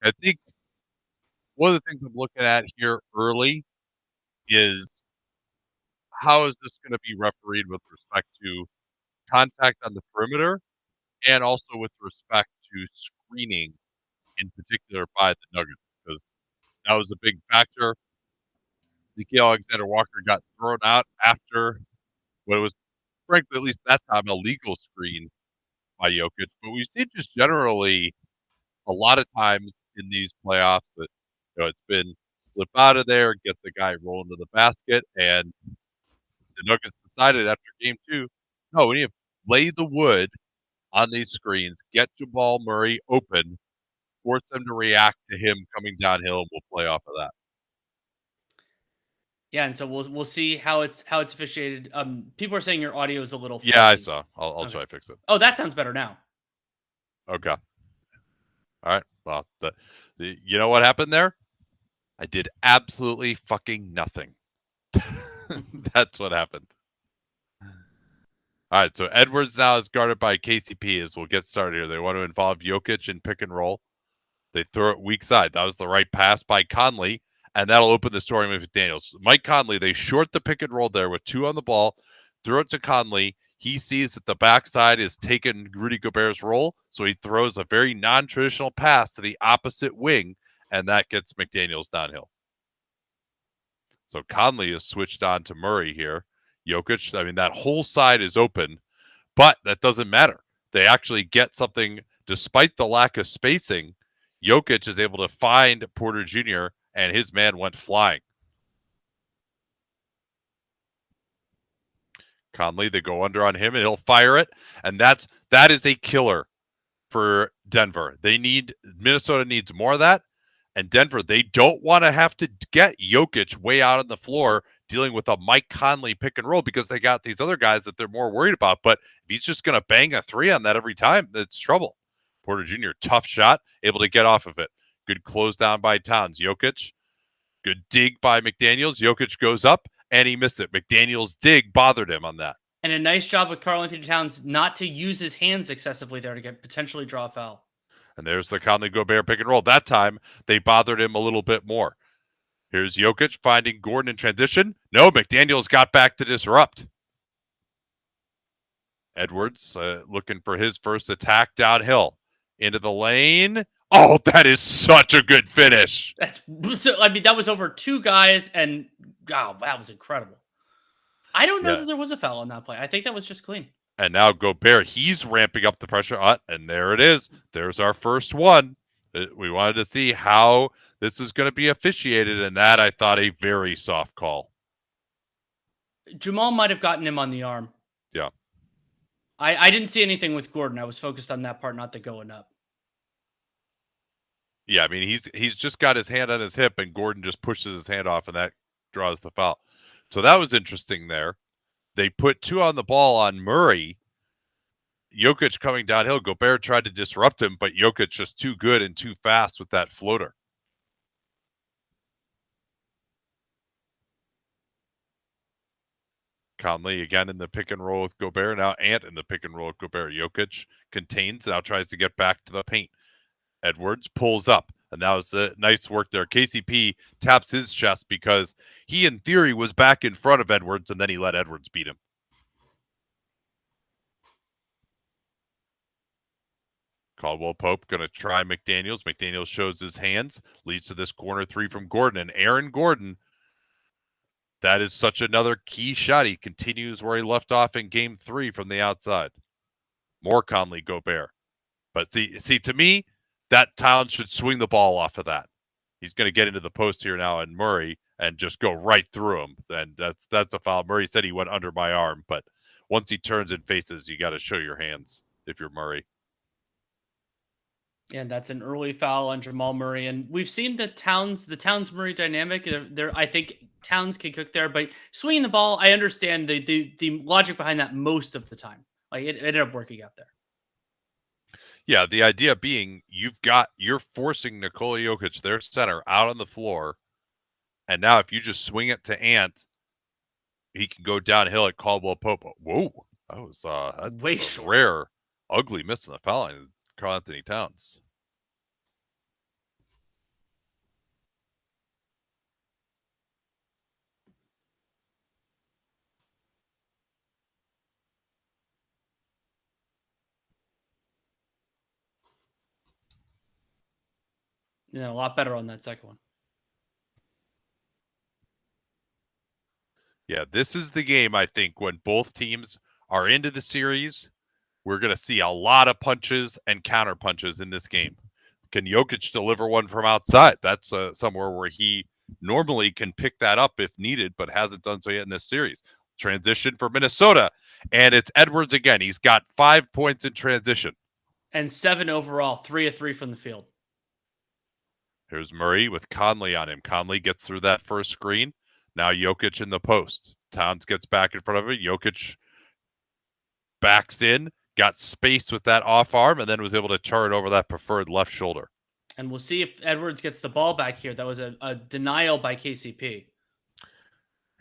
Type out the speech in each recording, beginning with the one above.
I think one of the things I'm looking at here early is how is this going to be refereed with respect to contact on the perimeter and also with respect to screening in particular by the Nuggets, because that was a big factor. Nickeil Alexander-Walker got thrown out after what was, frankly, at least that time, a legal screen by Jokic. But we've seen just generally a lot of times in these playoffs that it's been slip out of there, get the guy rolling to the basket, and the Nuggets decided after game 2, no, we need to lay the wood on these screens, get Jamal Murray open, force them to react to him coming downhill, and we'll play off of that. Yeah, and so we'll see how it's officiated. People are saying your audio is a little fuzzy. Yeah, I saw. I'll Okay. try to fix it. Oh, that sounds better now. Okay. All right. Well, you know what happened there? I did absolutely fucking nothing. That's what happened. All right, so Edwards now is guarded by KCP as we'll get started here. They want to involve Jokic in pick and roll. They throw it weak side. That was the right pass by Conley, and that'll open the scoring with McDaniels. Mike Conley, they short the pick and roll there with 2 on the ball, throw it to Conley. He sees that the backside is taking Rudy Gobert's role, so he throws a very non-traditional pass to the opposite wing, and that gets McDaniels downhill. So Conley is switched on to Murray here. Jokic, I mean, that whole side is open, but that doesn't matter. They actually get something despite the lack of spacing. Jokic is able to find Porter Jr., and his man went flying. Conley, they go under on him, and he'll fire it, and that is a killer for Denver. Minnesota needs more of that, and Denver, they don't want to have to get Jokic way out on the floor dealing with a Mike Conley pick and roll because they got these other guys that they're more worried about. But if he's just going to bang a 3 on that every time, that's trouble. Porter Jr., tough shot, able to get off of it. Good close down by Towns. Jokic, good dig by McDaniels. Jokic goes up, and he missed it. McDaniels' dig bothered him on that. And a nice job with Karl-Anthony Towns not to use his hands excessively there to potentially draw a foul. And there's the Conley Gobert pick and roll. That time, they bothered him a little bit more. Here's Jokic finding Gordon in transition. No, McDaniels got back to disrupt. Edwards looking for his first attack downhill. Into the lane. Oh, that is such a good finish. That was over 2 guys, and wow, that was incredible. I don't know that there was a foul on that play. I think that was just clean. And now Gobert, he's ramping up the pressure. And there it is. There's our first one. We wanted to see how this is going to be officiated, and that I thought a very soft call. Jamal might have gotten him on the arm. Yeah. I didn't see anything with Gordon. I was focused on that part, not the going up. Yeah, I mean, he's just got his hand on his hip, and Gordon just pushes his hand off, and that draws the foul. So that was interesting there. They put 2 on the ball on Murray. Jokic coming downhill. Gobert tried to disrupt him, but Jokic just too good and too fast with that floater. Conley again in the pick and roll with Gobert. Now Ant in the pick and roll with Gobert. Jokic contains, now tries to get back to the paint. Edwards pulls up, and that was nice work there. KCP taps his chest because he, in theory, was back in front of Edwards, and then he let Edwards beat him. Caldwell Pope going to try McDaniels. McDaniels shows his hands, leads to this corner 3 from Gordon, and Aaron Gordon, that is such another key shot. He continues where he left off in game 3 from the outside. More Conley Gobert. But see, to me, that Towns should swing the ball off of that. He's going to get into the post here now, and Murray, and just go right through him. And that's a foul. Murray said he went under my arm, but once he turns and faces, you got to show your hands if you're Murray. Yeah, that's an early foul on Jamal Murray, and we've seen the Towns Murray dynamic. I think Towns can cook there, but swinging the ball, I understand the logic behind that most of the time. Like it ended up working out there. Yeah, the idea being you're forcing Nikola Jokic, their center, out on the floor, and now if you just swing it to Ant, he can go downhill at Caldwell Pope. Whoa, that was that's a rare, ugly miss in the foul line. Karl-Anthony Towns. A lot better on that second one. Yeah, this is the game, I think, when both teams are into the series. We're going to see a lot of punches and counter punches in this game. Can Jokic deliver one from outside? That's somewhere where he normally can pick that up if needed, but hasn't done so yet in this series. Transition for Minnesota, and it's Edwards again. He's got 5 points in transition. And 7 overall, 3 of 3 from the field. Here's Murray with Conley on him. Conley gets through that first screen. Now Jokic in the post. Towns gets back in front of it. Jokic backs in, got space with that off arm, and then was able to turn over that preferred left shoulder. And we'll see if Edwards gets the ball back here. That was a denial by KCP.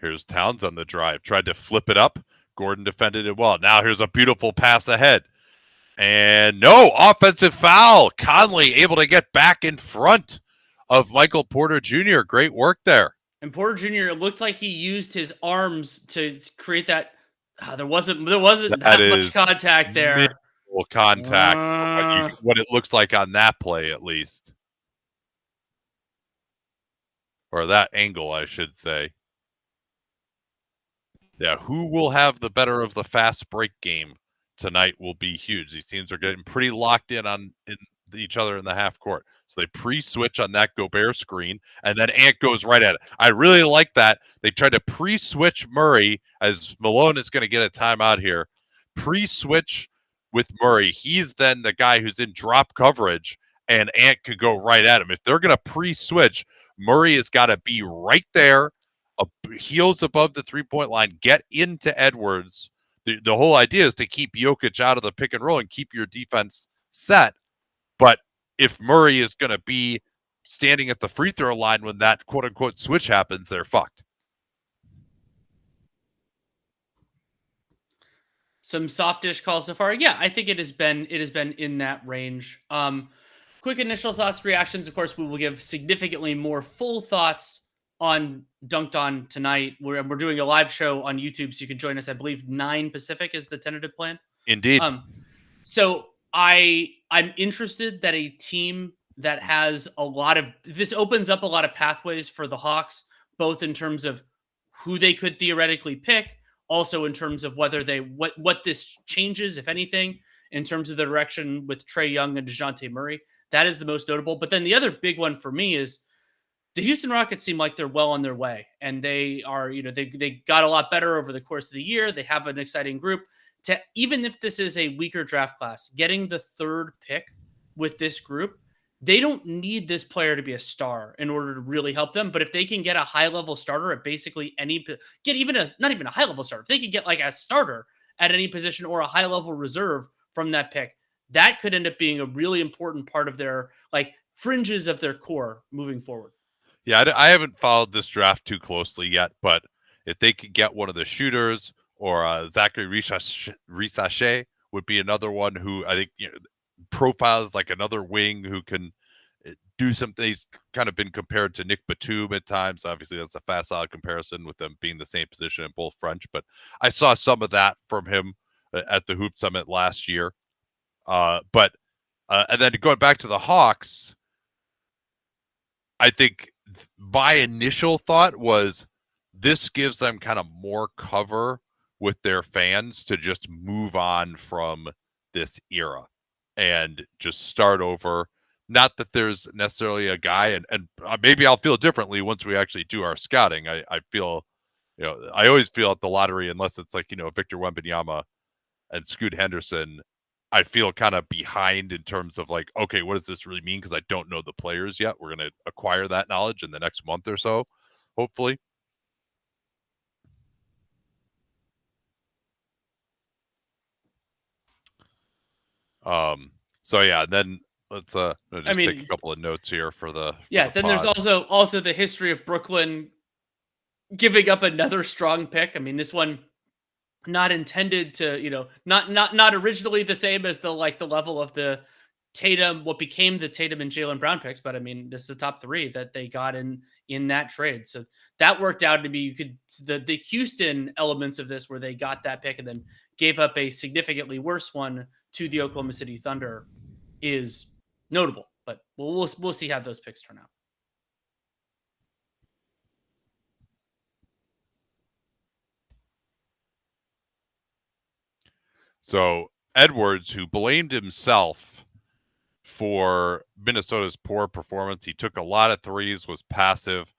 Here's Towns on the drive. Tried to flip it up. Gordon defended it well. Now here's a beautiful pass ahead. And no, offensive foul. Conley able to get back in front of Michael Porter Jr. Great work there. And Porter Jr., it looked like he used his arms to create that. There wasn't that much contact there. Contact. What it looks like on that play, at least. Or that angle, I should say. Yeah, who will have the better of the fast break game tonight will be huge. These teams are getting pretty locked in each other in the half court. So they pre-switch on that Gobert screen, and then Ant goes right at it. I really like that. They tried to pre-switch Murray, as Malone is going to get a timeout here. Pre-switch with Murray. He's then the guy who's in drop coverage, and Ant could go right at him. If they're going to pre-switch, Murray has got to be right there, heels above the three-point line, get into Edwards. The whole idea is to keep Jokic out of the pick and roll and keep your defense set. But if Murray is going to be standing at the free throw line when that quote-unquote switch happens, they're fucked. Some softish calls so far. Yeah, I think it has been in that range. Quick initial thoughts, reactions. Of course, we will give significantly more full thoughts on Dunked On tonight. We're doing a live show on YouTube, so you can join us. I believe 9 Pacific is the tentative plan. Indeed. So I'm interested that a team that has this opens up a lot of pathways for the Hawks, both in terms of who they could theoretically pick, also in terms of whether what this changes, if anything, in terms of the direction with Trae Young and DeJounte Murray. That is the most notable. But then the other big one for me is the Houston Rockets seem like they're well on their way, and they are, they got a lot better over the course of the year. They have an exciting group. Even if this is a weaker draft class, getting the 3rd pick with this group, they don't need this player to be a star in order to really help them. But if they can get a high-level starter at basically not even a high-level starter, if they could get like a starter at any position or a high-level reserve from that pick, that could end up being a really important part of their fringes of their core moving forward. Yeah, I haven't followed this draft too closely yet, but if they could get one of the shooters or Zachary Risache would be another one who I think profiles like another wing who can do something. He's kind of been compared to Nick Batum at times. Obviously, that's a facile comparison with them being the same position in both French, but I saw some of that from him at the Hoop Summit last year. And then going back to the Hawks, I think my initial thought was this gives them kind of more cover with their fans to just move on from this era and just start over. Not that there's necessarily a guy, and maybe I'll feel differently once we actually do our scouting. I feel, I always feel at the lottery, unless it's like, Victor Wembanyama and Scoot Henderson, I feel kind of behind in terms of like, okay, what does this really mean? Because I don't know the players yet. We're going to acquire that knowledge in the next month or so, hopefully. So yeah, then let's take a couple of notes here for the then there's also the history of Brooklyn giving up another strong pick. I mean, this one not intended to, not originally the same as the level of the Tatum, what became the Tatum and Jaylen Brown picks, but I mean, this is the top 3 that they got in that trade. So that worked out to be, the Houston elements of this where they got that pick and then gave up a significantly worse one to the Oklahoma City Thunder is notable. But we'll see how those picks turn out. So Edwards, who blamed himself for Minnesota's poor performance, he took a lot of threes, was passive.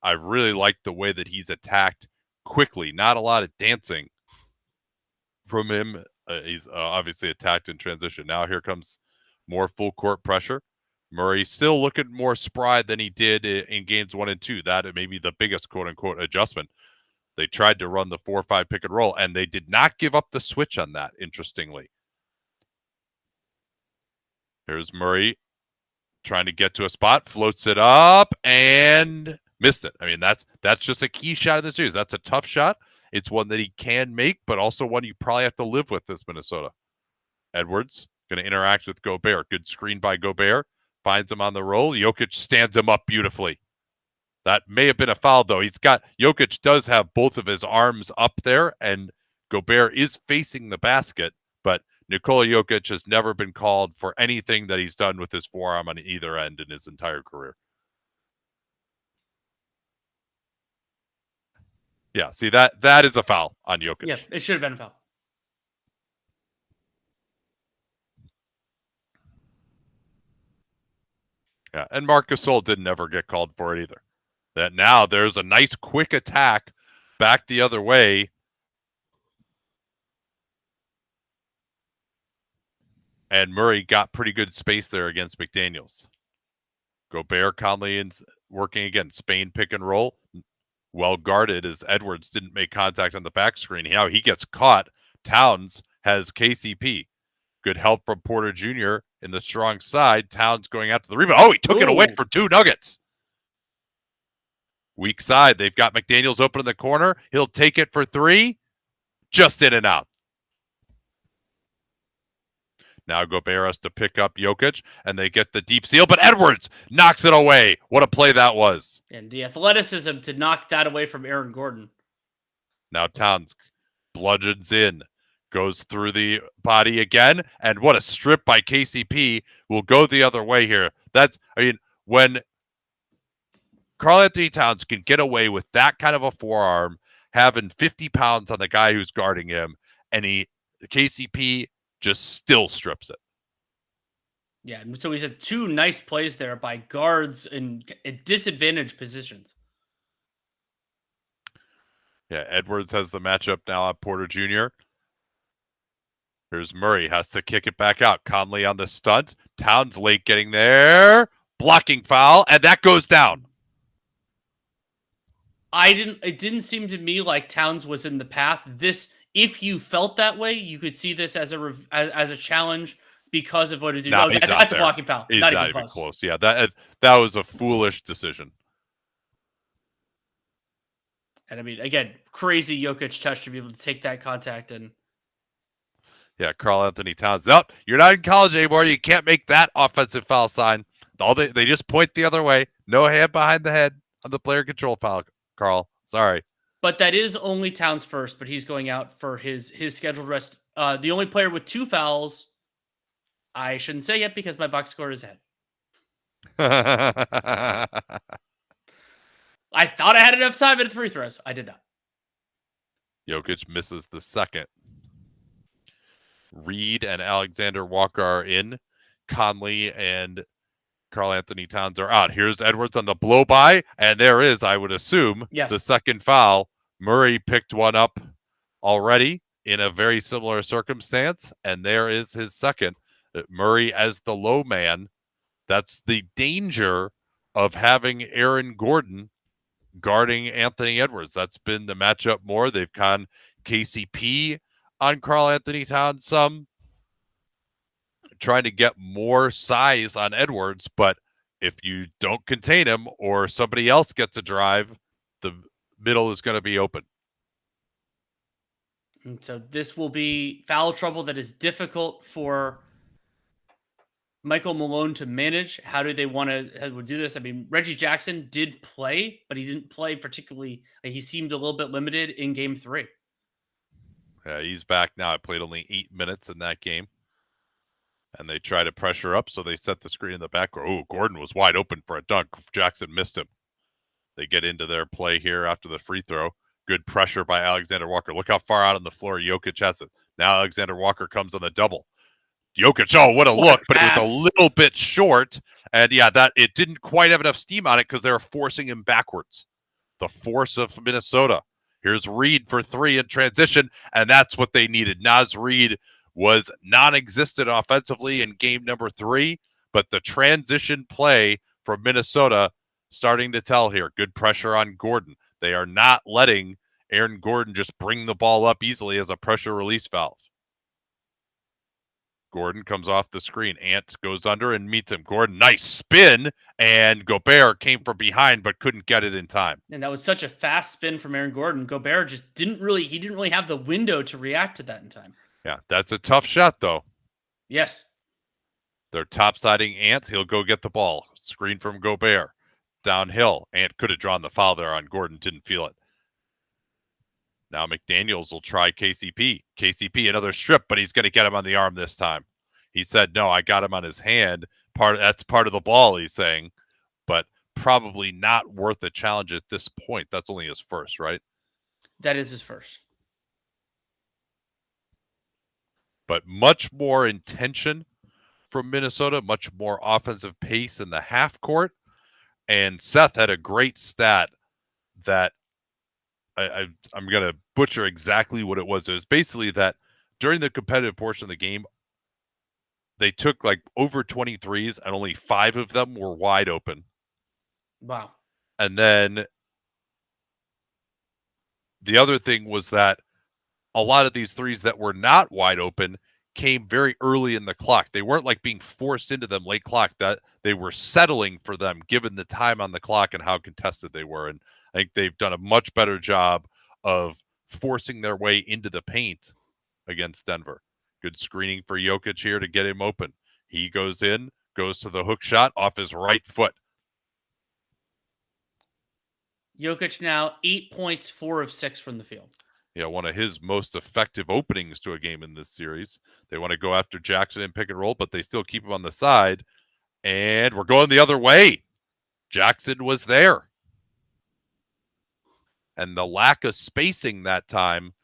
I really like the way that he's attacked quickly, not a lot of dancing from him. He's obviously attacked in transition. Now here comes more full court pressure. Murray still looking more spry than he did in games 1 and 2. That may be the biggest quote unquote adjustment. They tried to run the 4-5 pick and roll, and they did not give up the switch on that, interestingly. Here's Murray trying to get to a spot, floats it up, and missed it. I mean, that's just a key shot of the series. That's a tough shot. It's one that he can make, but also one you probably have to live with this Minnesota. Edwards going to interact with Gobert. Good screen by Gobert. Finds him on the roll. Jokic stands him up beautifully. That may have been a foul, though. Jokic does have both of his arms up there, and Gobert is facing the basket, but Nikola Jokic has never been called for anything that he's done with his forearm on either end in his entire career. Yeah, see, that is a foul on Jokic. Yeah, it should have been a foul. Yeah, and Marc Gasol didn't ever get called for it either. That now there's a nice quick attack back the other way. And Murray got pretty good space there against McDaniels. Gobert, Conley, and working again. Spain pick and roll. Well guarded as Edwards didn't make contact on the back screen. Now he gets caught. Towns has KCP. Good help from Porter Jr. in the strong side. Towns going out to the rebound. Oh, he took it away for 2 Nuggets. Weak side. They've got McDaniels open in the corner. He'll take it for 3. Just in and out. Now Gobert has to pick up Jokic, and they get the deep seal, but Edwards knocks it away. What a play that was. And the athleticism to knock that away from Aaron Gordon. Now Towns bludgeons in, goes through the body again, and what a strip by KCP. Will go the other way here. When Karl-Anthony Towns can get away with that kind of a forearm, having 50 pounds on the guy who's guarding him, and KCP just still strips it. Yeah, so he's had 2 nice plays there by guards in disadvantaged positions. Yeah, Edwards has the matchup now on Porter Jr. Here's Murray, has to kick it back out. Conley on the stunt. Towns late getting there. Blocking foul, and that goes down. It didn't seem to me like Towns was in the path. If you felt that way, you could see this as a challenge because of what it did. No, that's a blocking foul. He's not even close. Yeah, that was a foolish decision. And I mean, again, crazy Jokic touch to be able to take that contact and. Yeah, Karl-Anthony Towns. Nope, you're not in college anymore. You can't make that offensive foul sign. They just point the other way. No hand behind the head on the player control foul, Carl. Sorry. But that is only Towns first, but he's going out for his scheduled rest. The only player with 2 fouls, I shouldn't say yet because my box score is ahead. I thought I had enough time at free throws. I did not. Jokic misses the second. Reed and Alexander Walker are in. Conley and Karl-Anthony Towns are out. Here's Edwards on the blow by, and there is, I would assume, the second foul. Murray picked one up already in a very similar circumstance, and there is his second. Murray as the low man. That's the danger of having Aaron Gordon guarding Anthony Edwards. That's been the matchup more. They've gone KCP on Karl-Anthony Towns some, trying to get more size on Edwards, but if you don't contain him or somebody else gets a drive, the middle is going to be open. And so this will be foul trouble that is difficult for Michael Malone to manage. How do they want to do this? I mean, Reggie Jackson did play, but he didn't play particularly. He seemed a little bit limited in game 3. Yeah, he's back now. I played only 8 minutes in that game. And they try to pressure up, so they set the screen in the back. Oh, Gordon was wide open for a dunk. Jackson missed him. They get into their play here after the free throw. Good pressure by Alexander Walker. Look how far out on the floor Jokic has it. Now Alexander Walker comes on the double. Jokic, oh, what a look, but it was a little bit short. And yeah, that it didn't quite have enough steam on it because they were forcing him backwards. The force of Minnesota. Here's Reed for three in transition, and that's what they needed. Naz Reed was non-existent offensively in game number 3, but the transition play from Minnesota starting to tell here. Good pressure on Gordon. They are not letting Aaron Gordon just bring the ball up easily as a pressure release valve. Gordon comes off the screen. Ant goes under and meets him. Gordon, nice spin, and Gobert came from behind but couldn't get it in time. And that was such a fast spin from Aaron Gordon. Gobert just didn't really have the window to react to that in time. Yeah, that's a tough shot though. Yes. They're topsiding Ant. He'll go get the ball. Screen from Gobert. Downhill. Ant could have drawn the foul there on Gordon. Didn't feel it. Now McDaniels will try KCP. KCP, another strip, but he's going to get him on the arm this time. He said, no, I got him on his hand. That's part of the ball, he's saying, but probably not worth a challenge at this point. That's only his first, right? That is his first. But much more intention from Minnesota, much more offensive pace in the half court. And Seth had a great stat that I'm going to butcher exactly what it was. It was basically that during the competitive portion of the game, they took like over 23s and only 5 of them were wide open. Wow. And then the other thing was that a lot of these threes that were not wide open came very early in the clock. They weren't like being forced into them late clock, that they were settling for them given the time on the clock and how contested they were. And I think they've done a much better job of forcing their way into the paint against Denver. Good screening for Jokic here to get him open. He goes in, goes to the hook shot off his right foot. Jokic now 8 points, 4 of 6 from the field. Yeah, one of his most effective openings to a game in this series. They want to go after Jackson and pick and roll, but they still keep him on the side. And we're going the other way. Jackson was there. And the lack of spacing that time,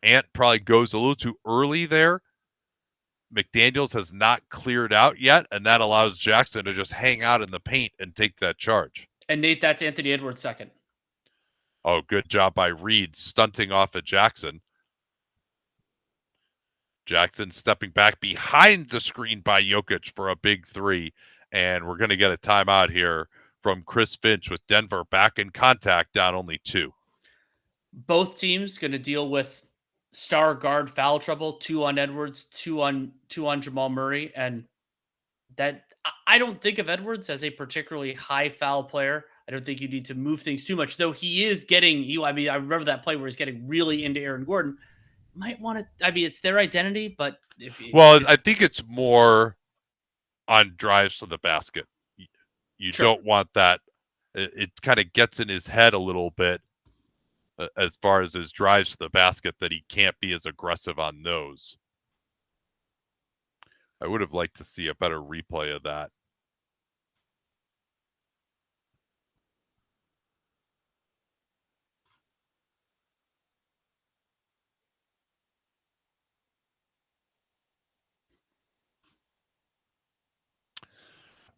Ant probably goes a little too early there. McDaniels has not cleared out yet, and that allows Jackson to just hang out in the paint and take that charge. And Nate, that's Anthony Edwards second. Oh, good job by Reed stunting off at Jackson. Jackson stepping back behind the screen by Jokic for a big 3. And we're going to get a timeout here from Chris Finch with Denver back in contact, down only 2. Both teams going to deal with star guard foul trouble, 2 on Edwards, 2 on Jamal Murray. And that I don't think of Edwards as a particularly high foul player. I don't think you need to move things too much, though he is getting you. I mean, I remember that play where he's getting really into Aaron Gordon. Might want to, I mean, it's their identity, but I think it's more on drives to the basket. You sure. Don't want that. It kind of gets in his head a little bit as far as his drives to the basket that he can't be as aggressive on those. I would have liked to see a better replay of that.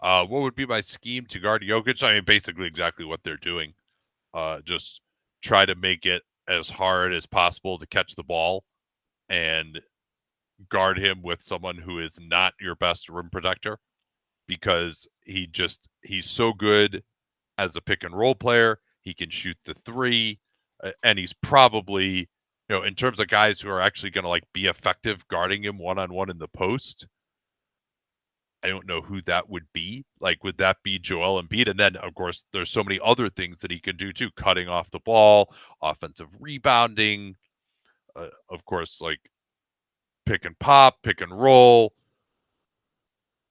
What would be my scheme to guard Jokic? I mean, basically exactly what they're doing. Just try to make it as hard as possible to catch the ball and guard him with someone who is not your best rim protector, because he's so good as a pick and roll player. He can shoot the 3, and he's probably, in terms of guys who are actually going to like be effective guarding him one-on-one in the post, I don't know who that would be. Like, would that be Joel Embiid? And then, of course, there's so many other things that he can do too. Cutting off the ball, offensive rebounding, of course, like pick and pop, pick and roll.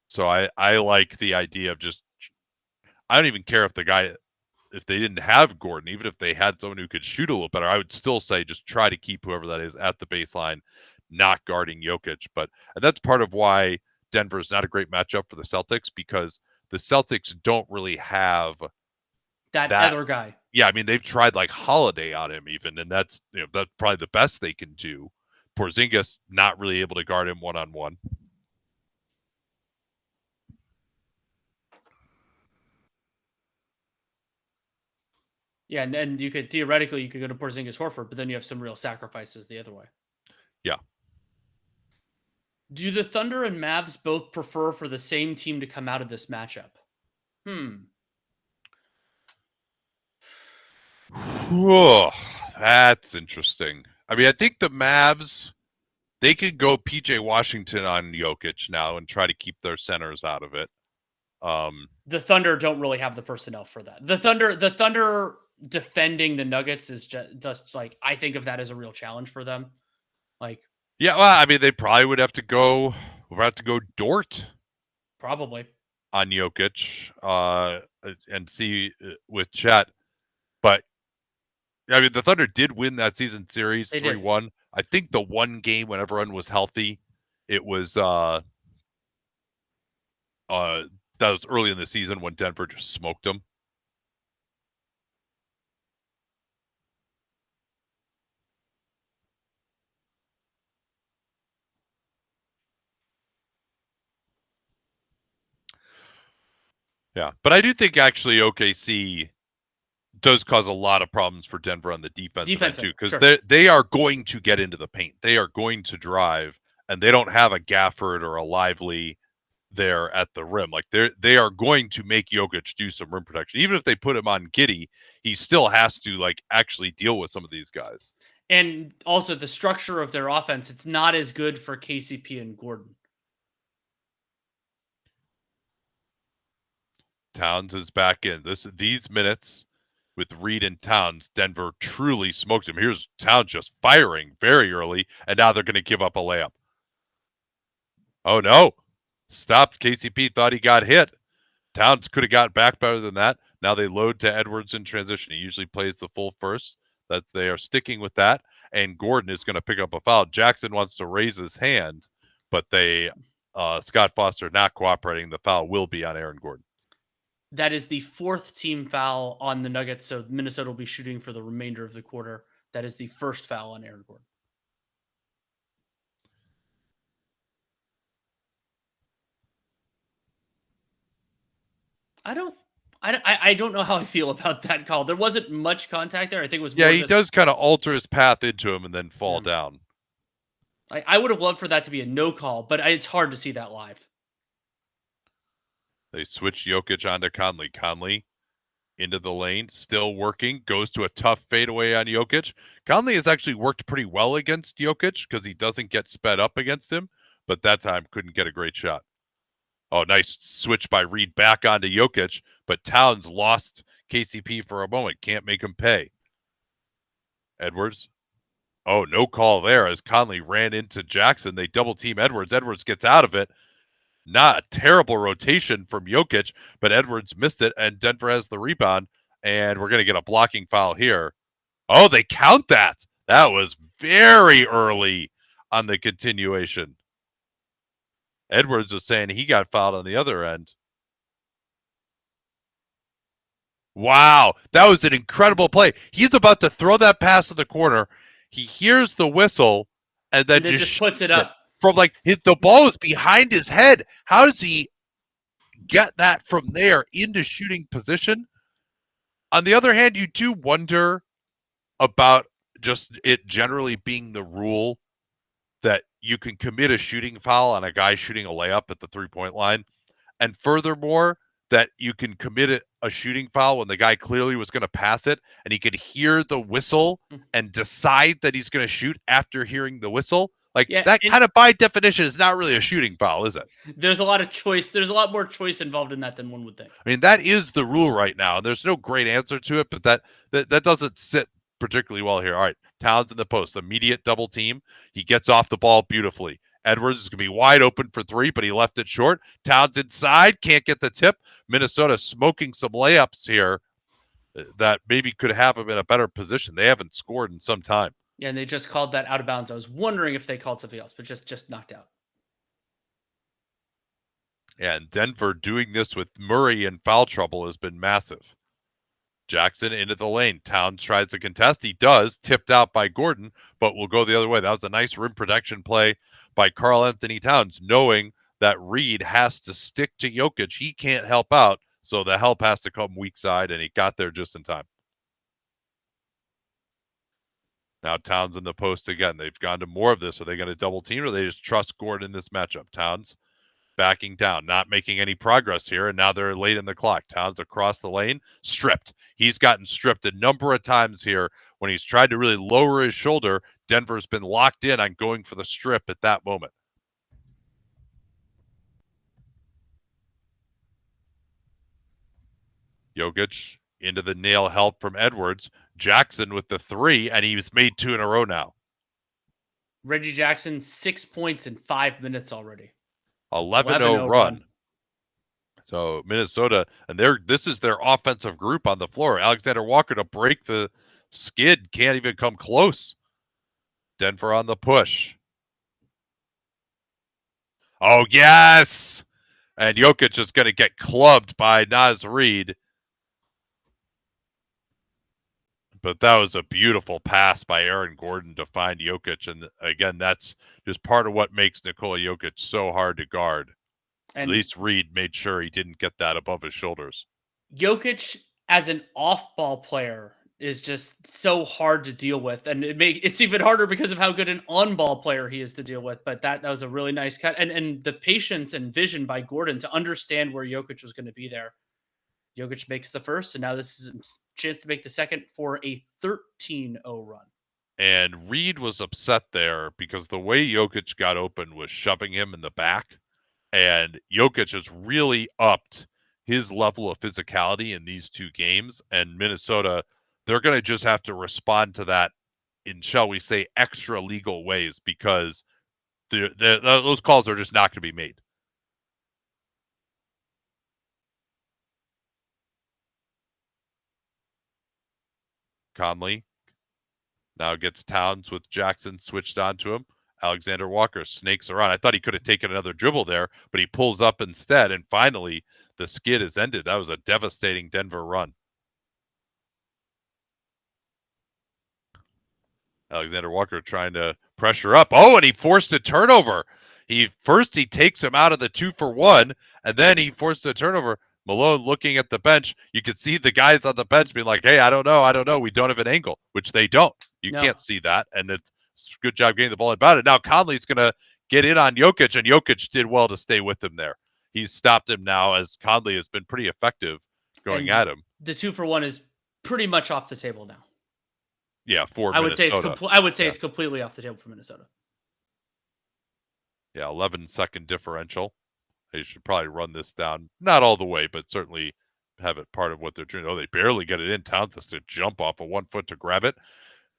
So I like the idea of just, I don't even care if they didn't have Gordon, even if they had someone who could shoot a little better, I would still say just try to keep whoever that is at the baseline, not guarding Jokic. And that's part of why Denver is not a great matchup for the Celtics because the Celtics don't really have that that. other guy. Yeah, I mean, they've tried like Holiday on him even, and that's that's probably the best they can do. Porzingis not really able to guard him one-on-one. Yeah, and you could theoretically go to Porzingis Horford, but then you have some real sacrifices the other way. Yeah. Do the Thunder and Mavs both prefer for the same team to come out of this matchup? Whew, that's interesting. I mean, I think the Mavs, they could go PJ Washington on Jokic now and try to keep their centers out of it. The Thunder don't really have the personnel for that. The Thunder defending the Nuggets is just like, I think of that as a real challenge for them. Like, yeah, well, I mean, they probably would have to go. We'll have to go Dort probably on Jokic and see with Chet. But I mean, the Thunder did win that season series 3-1. I think the one game when everyone was healthy, it was that was early in the season when Denver just smoked them. Yeah, but I do think actually OKC does cause a lot of problems for Denver on the defensive end too, because they are going to get into the paint. They are going to drive, and they don't have a Gafford or a Lively there at the rim. Like they are going to make Jokic do some rim protection. Even if they put him on Giddey, he still has to like actually deal with some of these guys. And also the structure of their offense, it's not as good for KCP and Gordon. Towns is back in. These minutes with Reed and Towns, Denver truly smoked him. Here's Towns just firing very early, and now they're going to give up a layup. Oh no. Stopped. KCP thought he got hit. Towns could have got back better than that. Now they load to Edwards in transition. He usually plays the full first. They are sticking with that. And Gordon is going to pick up a foul. Jackson wants to raise his hand, but Scott Foster not cooperating. The foul will be on Aaron Gordon. That is the fourth team foul on the Nuggets, so Minnesota will be shooting for the remainder of the quarter. That is the first foul on Aaron Gordon. I don't know how I feel about that call. There wasn't much contact there. I think it was more he does kind of alter his path into him and then fall down. I would have loved for that to be a no call, but it's hard to see that live. They switch Jokic onto Conley. Conley into the lane, still working, goes to a tough fadeaway on Jokic. Conley has actually worked pretty well against Jokic because he doesn't get sped up against him, but that time couldn't get a great shot. Oh, nice switch by Reed back onto Jokic, but Towns lost KCP for a moment. Can't make him pay. Edwards. Oh, no call there as Conley ran into Jackson. They double team Edwards. Edwards gets out of it. Not a terrible rotation from Jokic, but Edwards missed it, and Denver has the rebound, and we're going to get a blocking foul here. Oh, they count that. That was very early on the continuation. Edwards was saying he got fouled on the other end. Wow, that was an incredible play. He's about to throw that pass to the corner. He hears the whistle, and then just puts it up. From like the ball is behind his head. How does he get that from there into shooting position? On the other hand, you do wonder about just it generally being the rule that you can commit a shooting foul on a guy shooting a layup at the 3-point line. And furthermore, that you can commit a shooting foul when the guy clearly was going to pass it and he could hear the whistle and decide that he's going to shoot after hearing the whistle. Like that kind of by definition is not really a shooting foul, is it? There's a lot of choice. There's a lot more choice involved in that than one would think. I mean, that is the rule right now. And there's no great answer to it, but that doesn't sit particularly well here. All right, Towns in the post, immediate double team. He gets off the ball beautifully. Edwards is going to be wide open for three, but he left it short. Towns inside, can't get the tip. Minnesota smoking some layups here that maybe could have him in a better position. They haven't scored in some time. Yeah, and they just called that out of bounds. I was wondering if they called something else, but just knocked out. And Denver doing this with Murray in foul trouble has been massive. Jackson into the lane. Towns tries to contest. He does, tipped out by Gordon, but will go the other way. That was a nice rim protection play by Karl-Anthony Towns, knowing that Reed has to stick to Jokic. He can't help out, so the help has to come weak side, and he got there just in time. Now Towns in the post again. They've gone to more of this. Are they going to double team, or they just trust Gordon in this matchup? Towns backing down, not making any progress here, and now they're late in the clock. Towns across the lane, stripped. He's gotten stripped a number of times here when he's tried to really lower his shoulder. Denver's been locked in on going for the strip at that moment. Jokic into the nail help from Edwards. Jackson with the three, and he's made 2 in a row now. Reggie Jackson, 6 points in 5 minutes already. 11-0 run. So Minnesota, and this is their offensive group on the floor. Alexander Walker to break the skid, can't even come close. Denver on the push. Oh, yes! And Jokic is going to get clubbed by Naz Reid. But that was a beautiful pass by Aaron Gordon to find Jokic. And again, that's just part of what makes Nikola Jokic so hard to guard. And at least Reid made sure he didn't get that above his shoulders. Jokic as an off-ball player is just so hard to deal with, and it's even harder because of how good an on-ball player he is to deal with. But that was a really nice cut, and the patience and vision by Gordon to understand where Jokic was going to be there. Jokic makes the first, and now this is a chance to make the second for a 13-0 run. And Reid was upset there because the way Jokic got open was shoving him in the back, and Jokic has really upped his level of physicality in these 2 games, and Minnesota, they're going to just have to respond to that in, shall we say, extra legal ways, because those calls are just not going to be made. Conley now gets Towns with Jackson switched onto him. Alexander Walker snakes around. I thought he could have taken another dribble there, but he pulls up instead, and finally the skid is ended. That was a devastating Denver run. Alexander Walker trying to pressure up. Oh, and he forced a turnover. He takes him out of the 2-for-1, and then he forced a turnover. Malone looking at the bench. You could see the guys on the bench being like, hey, I don't know. We don't have an angle, which they don't. You can't see that, and it's a good job getting the ball about it. Now Conley's going to get in on Jokic, and Jokic did well to stay with him there. He's stopped him now, as Conley has been pretty effective going at him. The 2-for-1 is pretty much off the table now. Yeah, for Minnesota. I would say it's completely off the table for Minnesota. Yeah, 11-second differential. They should probably run this down, not all the way, but certainly have it part of what they're doing. Oh, they barely get it in. Towns has to jump off of 1 foot to grab it.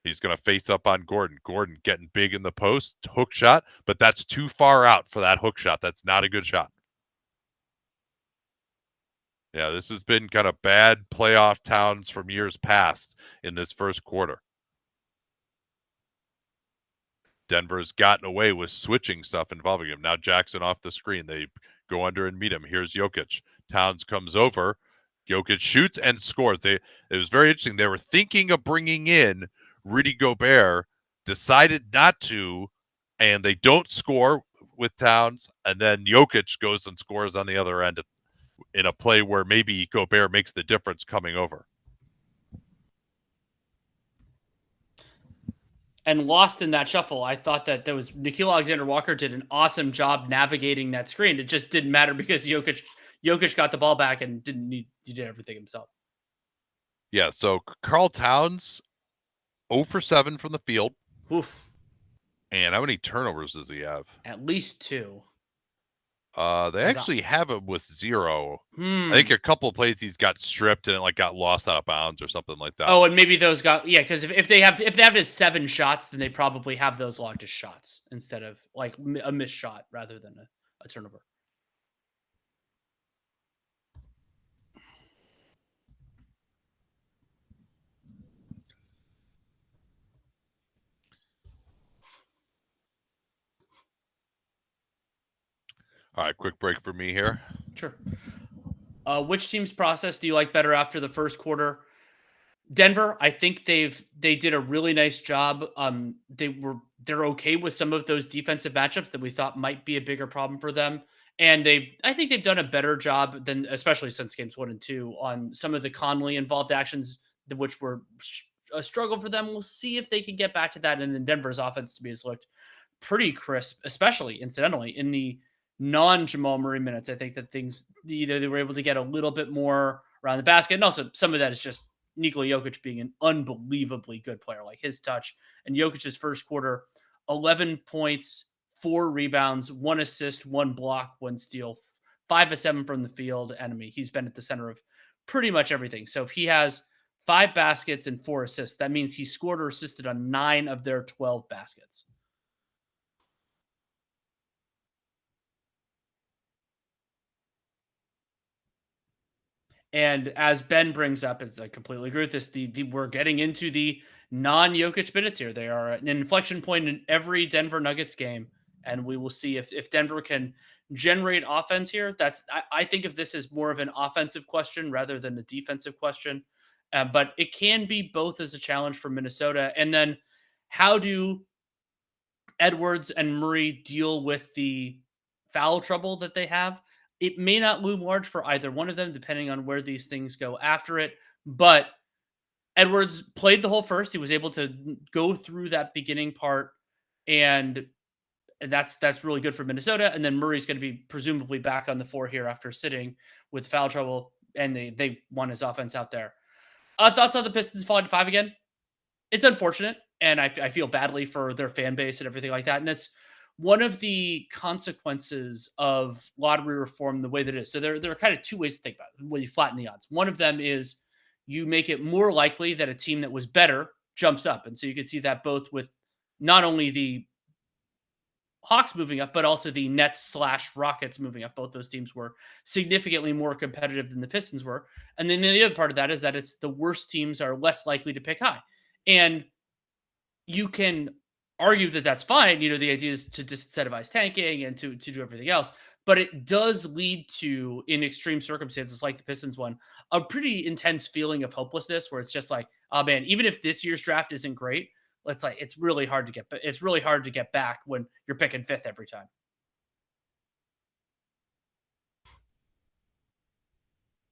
He's going to face up on Gordon. Gordon getting big in the post, hook shot, but that's too far out for that hook shot. That's not a good shot. Yeah, this has been kind of bad playoff Towns from years past in this first quarter. Denver's gotten away with switching stuff involving him. Now Jackson off the screen. They go under and meet him. Here's Jokic. Towns comes over. Jokic shoots and scores. It was very interesting. They were thinking of bringing in Rudy Gobert, decided not to, and they don't score with Towns. And then Jokic goes and scores on the other end in a play where maybe Gobert makes the difference coming over. And lost in that shuffle, I thought that there was Nickeil Alexander-Walker did an awesome job navigating that screen. It just didn't matter because Jokic got the ball back and he did everything himself. Yeah, so Karl Towns 0 for 7 from the field. Oof. And how many turnovers does he have? At least 2. They actually have him with 0. I think a couple of plays he's got stripped and it got lost out of bounds or something like that. Oh, and maybe those because if they have his 7 shots, then they probably have those logged as shots instead of like a missed shot rather than a turnover. All right, quick break for me here. Sure. Which team's process do you like better after the first quarter? Denver, I think they did a really nice job. They're okay with some of those defensive matchups that we thought might be a bigger problem for them. And I think they've done a better job than, especially since games 1 and 2, on some of the Conley involved actions, which were a struggle for them. We'll see if they can get back to that. And then Denver's offense to me has looked pretty crisp, especially incidentally in the non Jamal Murray minutes. I think that things, either they were able to get a little bit more around the basket, and also some of that is just Nikola Jokic being an unbelievably good player, like his touch. And Jokic's first quarter, 11 points, 4 rebounds, 1 assist, 1 block, 1 steal, 5 of 7 from the field. Enemy. He's been at the center of pretty much everything. So if he has 5 baskets and 4 assists, that means he scored or assisted on 9 of their 12 baskets. And as Ben brings up, as I completely agree with this, we're getting into the non-Jokic minutes here. They are at an inflection point in every Denver Nuggets game, and we will see if Denver can generate offense here. I think of this as more of an offensive question rather than a defensive question, but it can be both as a challenge for Minnesota. And then how do Edwards and Murray deal with the foul trouble that they have? It may not loom large for either one of them, depending on where these things go after it. But Edwards played the whole first. He was able to go through that beginning part, and that's really good for Minnesota. And then Murray's going to be presumably back on the floor here after sitting with foul trouble, and they won his offense out there. Thoughts on the Pistons falling to 5 again? It's unfortunate, and I feel badly for their fan base and everything like that. And that's one of the consequences of lottery reform the way that it is. So there are kind of two ways to think about it when you flatten the odds. One of them is you make it more likely that a team that was better jumps up. And so you can see that both with not only the Hawks moving up, but also the Nets/Rockets moving up. Both those teams were significantly more competitive than the Pistons were. And then the other part of that is that it's the worst teams are less likely to pick high. And you can argue that that's fine. You know, the idea is to disincentivize tanking and to do everything else. But it does lead to, in extreme circumstances like the Pistons one, a pretty intense feeling of hopelessness where it's just like, oh man, even if this year's draft isn't great, it's really hard to get back when you're picking fifth every time.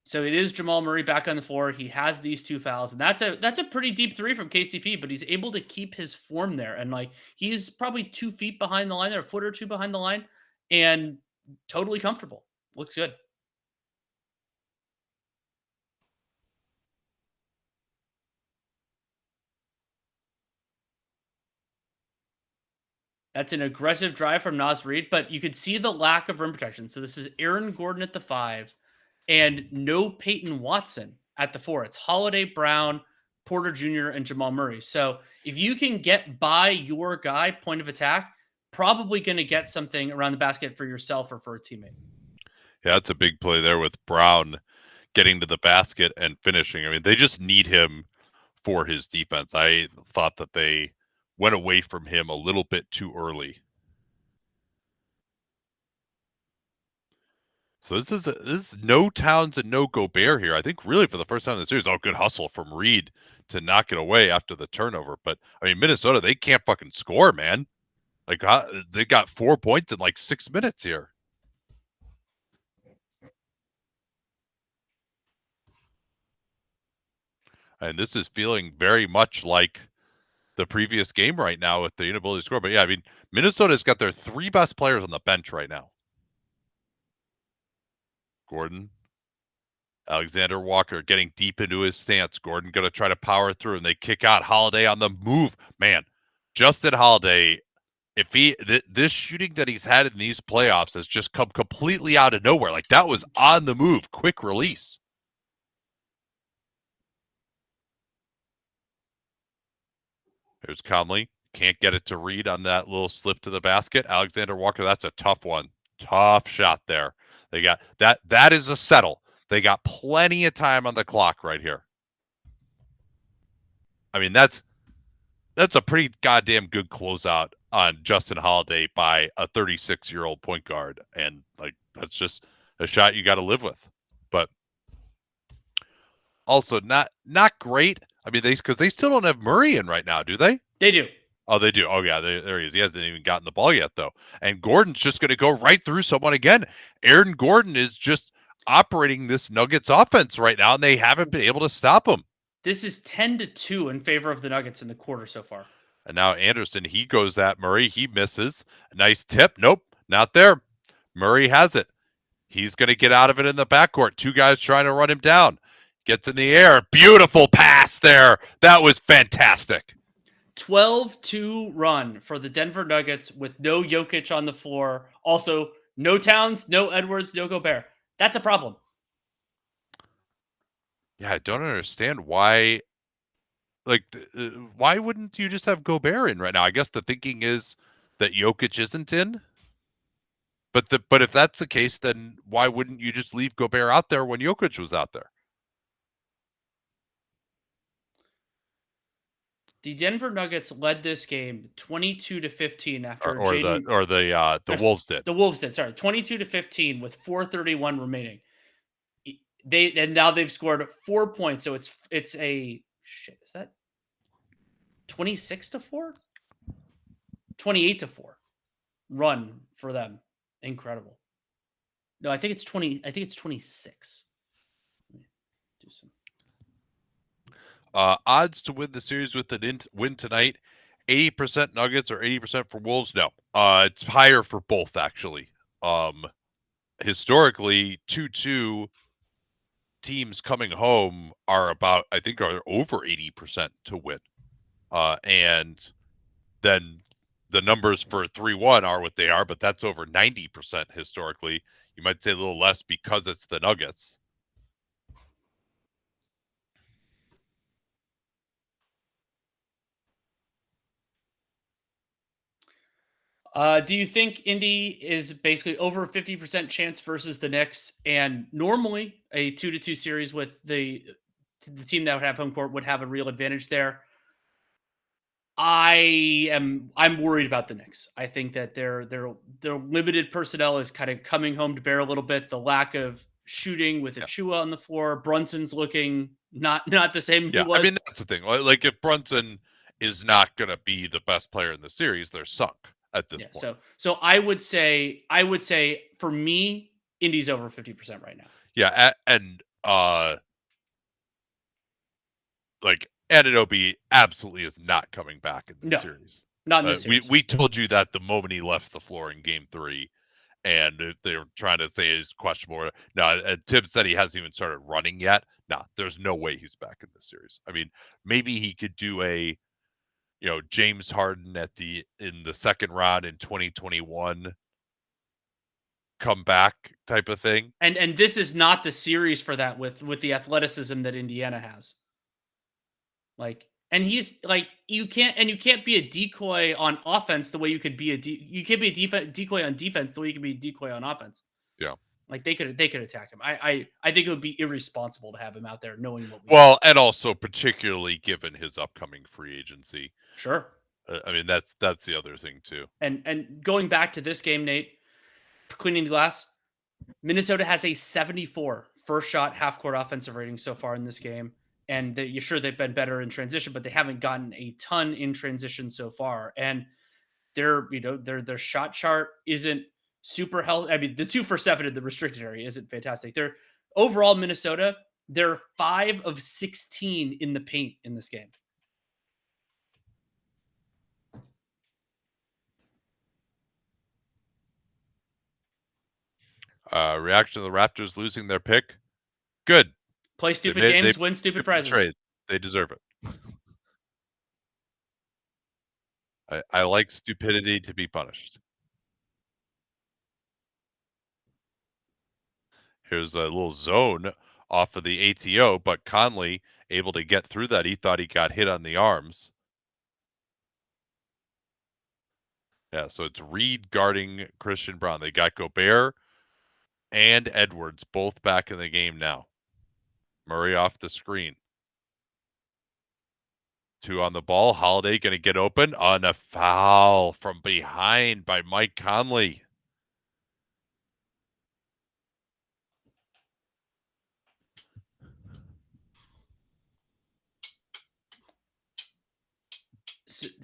So it is Jamal Murray back on the floor. He has these 2 fouls, and that's a pretty deep three from KCP, but he's able to keep his form there. And like he's probably 2 feet behind the line, or a foot or two behind the line, and totally comfortable. Looks good. That's an aggressive drive from Nas Reed, but you could see the lack of rim protection. So this is Aaron Gordon at the 5 and no Peyton Watson at the 4. It's Holiday, Brown, Porter Jr., and Jamal Murray. So if you can get by your guy, point of attack, probably going to get something around the basket for yourself or for a teammate. Yeah, that's a big play there with Brown getting to the basket and finishing. I mean, they just need him for his defense. I thought that they went away from him a little bit too early. So this is no Towns and no Gobert here. I think really for the first time in the series. Oh, good hustle from Reed to knock it away after the turnover. But I mean, Minnesota, they can't fucking score, man. Like they got 4 points in like 6 minutes here. And this is feeling very much like the previous game right now with the inability to score. But yeah, I mean, Minnesota's got their 3 best players on the bench right now. Gordon, Alexander Walker getting deep into his stance. Gordon going to try to power through, and they kick out Holiday on the move. Man, Justin Holiday, if this shooting that he's had in these playoffs has just come completely out of nowhere. Like that was on the move, quick release. There's Conley. Can't get it to Reed on that little slip to the basket. Alexander Walker, that's a tough one. Tough shot there. They got that. That is a settle. They got plenty of time on the clock right here. I mean, that's a pretty goddamn good closeout on Justin Holiday by a 36-year-old point guard, and like that's just a shot you got to live with. But also not great. I mean, because they still don't have Murray in right now, do they? They do. Oh, they do. Oh, yeah, there he is. He hasn't even gotten the ball yet, though. And Gordon's just going to go right through someone again. Aaron Gordon is just operating this Nuggets offense right now, and they haven't been able to stop him. This is 10-2 in favor of the Nuggets in the quarter so far. And now Anderson, he goes at Murray. He misses. Nice tip. Nope, not there. Murray has it. He's going to get out of it in the backcourt. Two guys trying to run him down. Gets in the air. Beautiful pass there. That was fantastic. 12-2 run for the Denver Nuggets with no Jokic on the floor. Also, no Towns, no Edwards, no Gobert. That's a problem. Yeah, I don't understand why. Like, why wouldn't you just have Gobert in right now? I guess the thinking is that Jokic isn't in. But if that's the case, then why wouldn't you just leave Gobert out there when Jokic was out there? The Denver Nuggets led this game 22-15 after The Wolves did. The Wolves did. Sorry, 22-15 with 4:31 remaining. Now they've scored 4 points. So it's a shit. Is that 26-4? 28-4 run for them. Incredible. No, I think it's 20. I think it's 26. Let me do some. Odds to win the series with the win tonight, 80% Nuggets or 80% for Wolves? No. It's higher for both, actually. Historically, 2-2 teams coming home are over 80% to win. And then the numbers for 3-1 are what they are, but that's over 90% historically. You might say a little less because it's the Nuggets. Do you think Indy is basically over a 50% chance versus the Knicks? And normally a 2-2 series with the team that would have home court would have a real advantage there. I'm worried about the Knicks. I think that their limited personnel is kind of coming home to bear a little bit. The lack of shooting with Achua on the floor, Brunson's looking not the same he was. I mean, that's the thing. Like if Brunson is not going to be the best player in the series, they're sunk at this point. So I would say for me, Indy's over 50% right now. Yeah, and like Anunoby absolutely is not coming back in this series. Not in this series. We told you that the moment he left the floor in Game 3, and they were trying to say he's questionable. No, Tibbs said he hasn't even started running yet. No, there's no way he's back in this series. I mean, maybe he could do a, James Harden in the second round in 2021 comeback type of thing. And this is not the series for that with the athleticism that Indiana has. And he's like, you can't be a decoy on offense the way you could be you can't be a decoy on defense the way you can be a decoy on offense. Yeah. Like they could attack him. I think it would be irresponsible to have him out there knowing what and also particularly given his upcoming free agency. Sure. I mean, that's the other thing too. And going back to this game, Nate, cleaning the glass, Minnesota has a 74 first shot half court offensive rating so far in this game. And you're sure they've been better in transition, but they haven't gotten a ton in transition so far. And their shot chart isn't super healthy. I mean, the 2 for 7 in the restricted area isn't fantastic. They're overall Minnesota, they're 5 of 16 in the paint in this game. Reaction to the Raptors losing their pick. Good. Play stupid games, win stupid prizes. Trade. They deserve it. I like stupidity to be punished. Here's a little zone off of the ATO, but Conley able to get through that. He thought he got hit on the arms. Yeah, so it's Reed guarding Christian Braun. They got Gobert and Edwards both back in the game now. Murray off the screen. 2 on the ball. Holiday going to get open on a foul from behind by Mike Conley.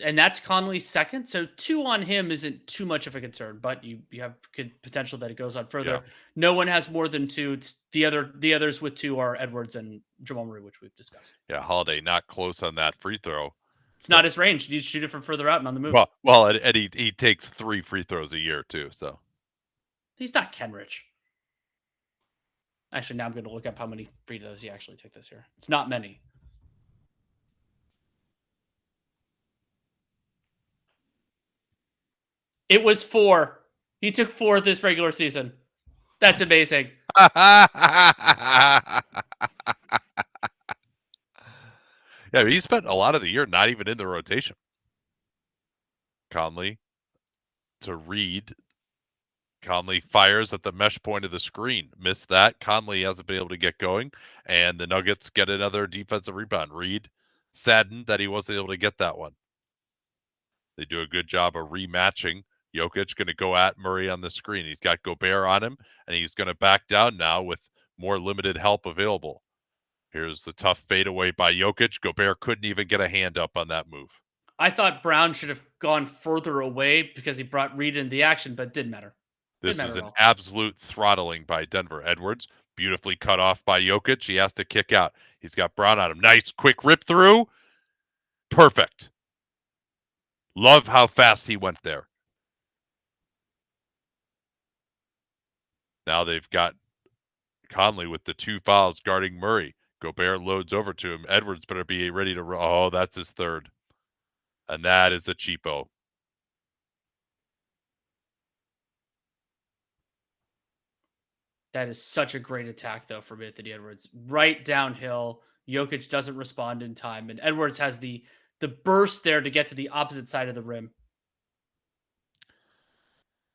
And that's Conley's second. So 2 on him isn't too much of a concern, but you have good potential that it goes on further. Yeah. No one has more than 2. It's the others with 2 are Edwards and Jamal Murray, which we've discussed. Yeah, Holiday not close on that free throw. It's not his range. You shoot it from further out and on the move. Well, and he takes 3 free throws a year too, so. He's not Kenrich. Actually, now I'm going to look up how many free throws he actually took this year. It's not many. It was 4. He took 4 this regular season. That's amazing. Yeah, he spent a lot of the year not even in the rotation. Conley to Reed. Conley fires at the mesh point of the screen. Missed that. Conley hasn't been able to get going, and the Nuggets get another defensive rebound. Reed saddened that he wasn't able to get that one. They do a good job of rematching. Jokic going to go at Murray on the screen. He's got Gobert on him, and he's going to back down now with more limited help available. Here's the tough fadeaway by Jokic. Gobert couldn't even get a hand up on that move. I thought Brown should have gone further away because he brought Reed into the action, but it didn't matter. This is an absolute throttling by Denver. Edwards, beautifully cut off by Jokic. He has to kick out. He's got Brown on him. Nice quick rip through. Perfect. Love how fast he went there. Now they've got Conley with the 2 fouls guarding Murray. Gobert loads over to him. Edwards better be ready to – oh, that's his third. And that is a cheapo. That is such a great attack, though, from Anthony Edwards. Right downhill. Jokic doesn't respond in time, and Edwards has the burst there to get to the opposite side of the rim.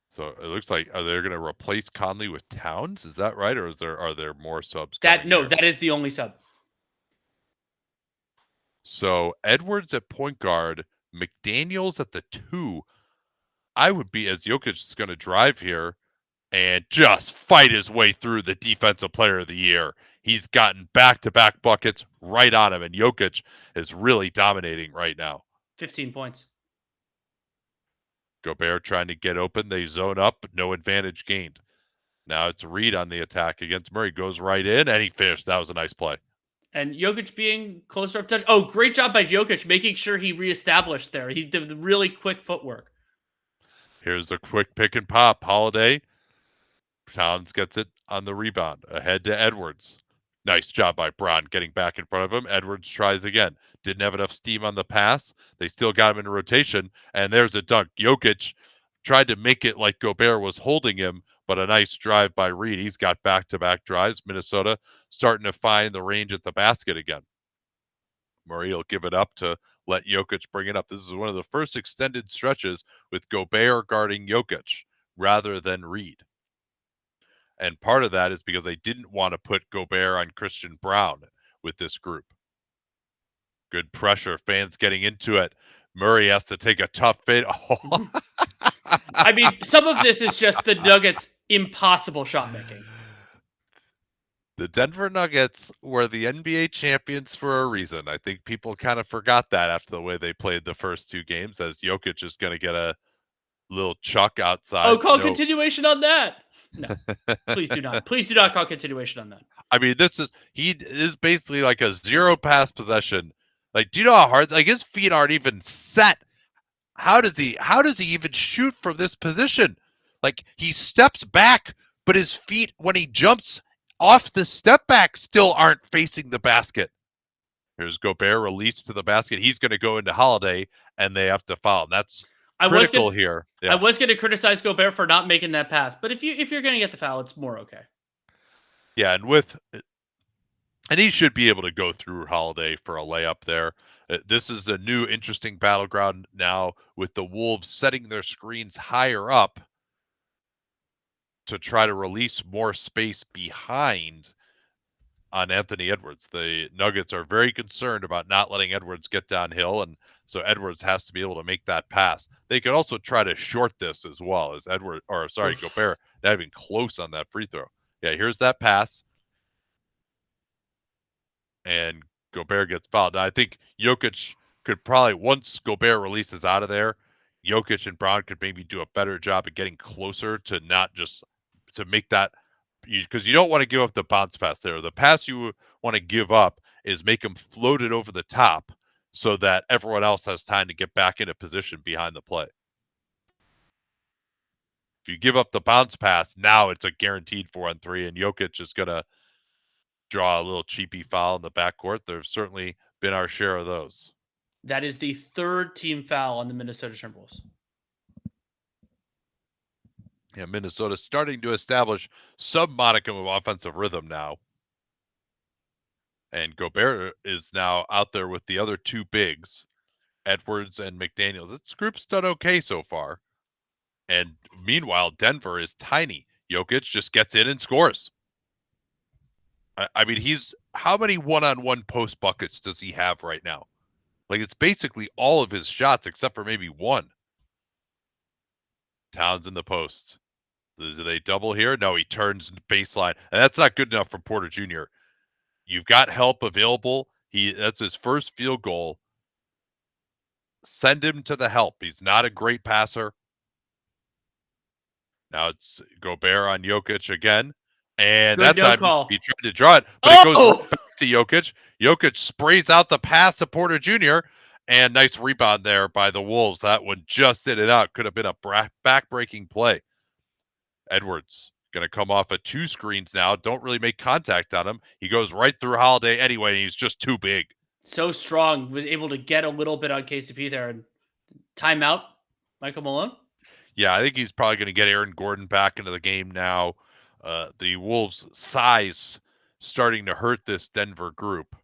So it looks like, are they going to replace Conley with Towns? Is that right, or are there more subs? That is the only sub. So Edwards at point guard, McDaniels at the 2. I would be, as Jokic is going to drive here and just fight his way through the defensive player of the year. He's gotten back-to-back buckets right on him, and Jokic is really dominating right now. 15 points. Gobert trying to get open. They zone up, but no advantage gained. Now it's Reed on the attack against Murray. Goes right in, and he finished. That was a nice play. And Jokic being closer up touch. Oh, great job by Jokic, making sure he reestablished there. He did the really quick footwork. Here's a quick pick and pop. Holiday. Towns gets it on the rebound. Ahead to Edwards. Nice job by Brown getting back in front of him. Edwards tries again. Didn't have enough steam on the pass. They still got him in rotation, and there's a dunk. Jokic tried to make it like Gobert was holding him, but a nice drive by Reed. He's got back-to-back drives. Minnesota starting to find the range at the basket again. Murray will give it up to let Jokic bring it up. This is one of the first extended stretches with Gobert guarding Jokic rather than Reed. And part of that is because they didn't want to put Gobert on Christian Brown with this group. Good pressure. Fans getting into it. Murray has to take a tough fade. Oh. I mean, some of this is just the Nuggets' impossible shot making. The Denver Nuggets were the NBA champions for a reason. I think people kind of forgot that after the way they played the first 2 games, as Jokic is going to get a little chuck outside. Oh, call continuation on that. No, please do not. Please do not call continuation on that. I mean, he is basically like a 0 pass possession. Like, do you know how hard? Like, his feet aren't even set. How does he even shoot from this position? Like, he steps back, but his feet, when he jumps off the step back, still aren't facing the basket. Here's Gobert released to the basket. He's going to go into Holiday, and they have to foul. That's critical here. Yeah. I was going to criticize Gobert for not making that pass, but if you're going to get the foul, it's more okay. Yeah, and he should be able to go through Holiday for a layup there. This is a new interesting battleground now with the Wolves setting their screens higher up to try to release more space behind on Anthony Edwards. The Nuggets are very concerned about not letting Edwards get downhill, and so Edwards has to be able to make that pass. They could also try to short this as well as Gobert, not even close on that free throw. Yeah, here's that pass, and Gobert gets fouled. Now, I think Jokic could probably, once Gobert releases out of there, Jokic and Brown could maybe do a better job of getting closer to not just to make that, because you don't want to give up the bounce pass there. The pass you want to give up is make them float it over the top so that everyone else has time to get back into position behind the play. If you give up the bounce pass, now it's a guaranteed 4-on-3, and Jokic is going to draw a little cheapy foul in the backcourt. There's certainly been our share of those. That is the third team foul on the Minnesota Timberwolves. Yeah, Minnesota starting to establish some modicum of offensive rhythm now. And Gobert is now out there with the other two bigs, Edwards and McDaniels. This group's done okay so far. And meanwhile, Denver is tiny. Jokic just gets in and scores. I mean, how many one-on-one post buckets does he have right now? Like, it's basically all of his shots except for maybe one. Towns in the post. Do they double here? No, he turns baseline. And that's not good enough for Porter Jr. You've got help available. That's his first field goal. Send him to the help. He's not a great passer. Now it's Gobert on Jokic again. And Good that time call. he tried to draw it, but it goes right back to Jokic. Jokic sprays out the pass to Porter Jr., and nice rebound there by the Wolves. That one just in and out. Could have been a back-breaking play. Edwards going to come off of two screens now. Don't really make contact on him. He goes right through Holiday anyway, and he's just too big. So strong. Was able to get a little bit on KCP there. And timeout, Michael Malone? Yeah, I think he's probably going to get Aaron Gordon back into the game now. The Wolves' size starting to hurt this Denver group.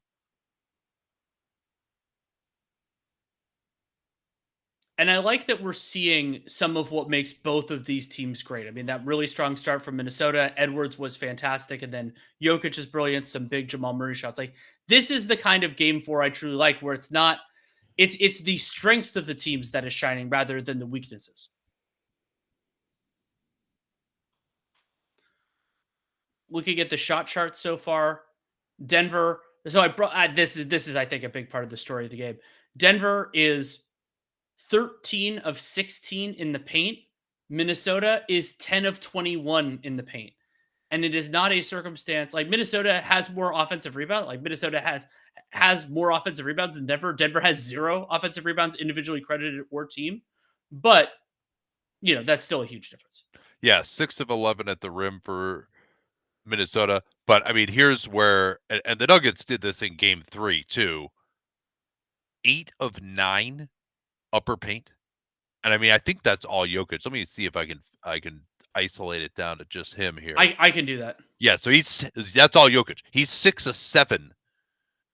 And I like that we're seeing some of what makes both of these teams great. I mean, that really strong start from Minnesota. Edwards was fantastic. And then Jokic is brilliant. Some big Jamal Murray shots. Like, this is the kind of game 4 I truly like, where it's not, it's the strengths of the teams that is shining rather than the weaknesses. Looking at the shot chart so far, Denver. So I brought this is I think a big part of the story of the game. Denver is 13 of 16 in the paint. Minnesota is 10 of 21 in the paint. And it is not a circumstance like Minnesota has more offensive rebound. Like Minnesota has more offensive rebounds than Denver. Denver has 0 offensive rebounds individually credited or team. But, that's still a huge difference. Yeah, 6 of 11 at the rim for Minnesota. But, I mean, here's where, and the Nuggets did this in game 3, too. 8 of 9 upper paint. And, I mean, I think that's all Jokic. Let me see if I can isolate it down to just him here. I can do that. Yeah, so that's all Jokic. He's 6 of 7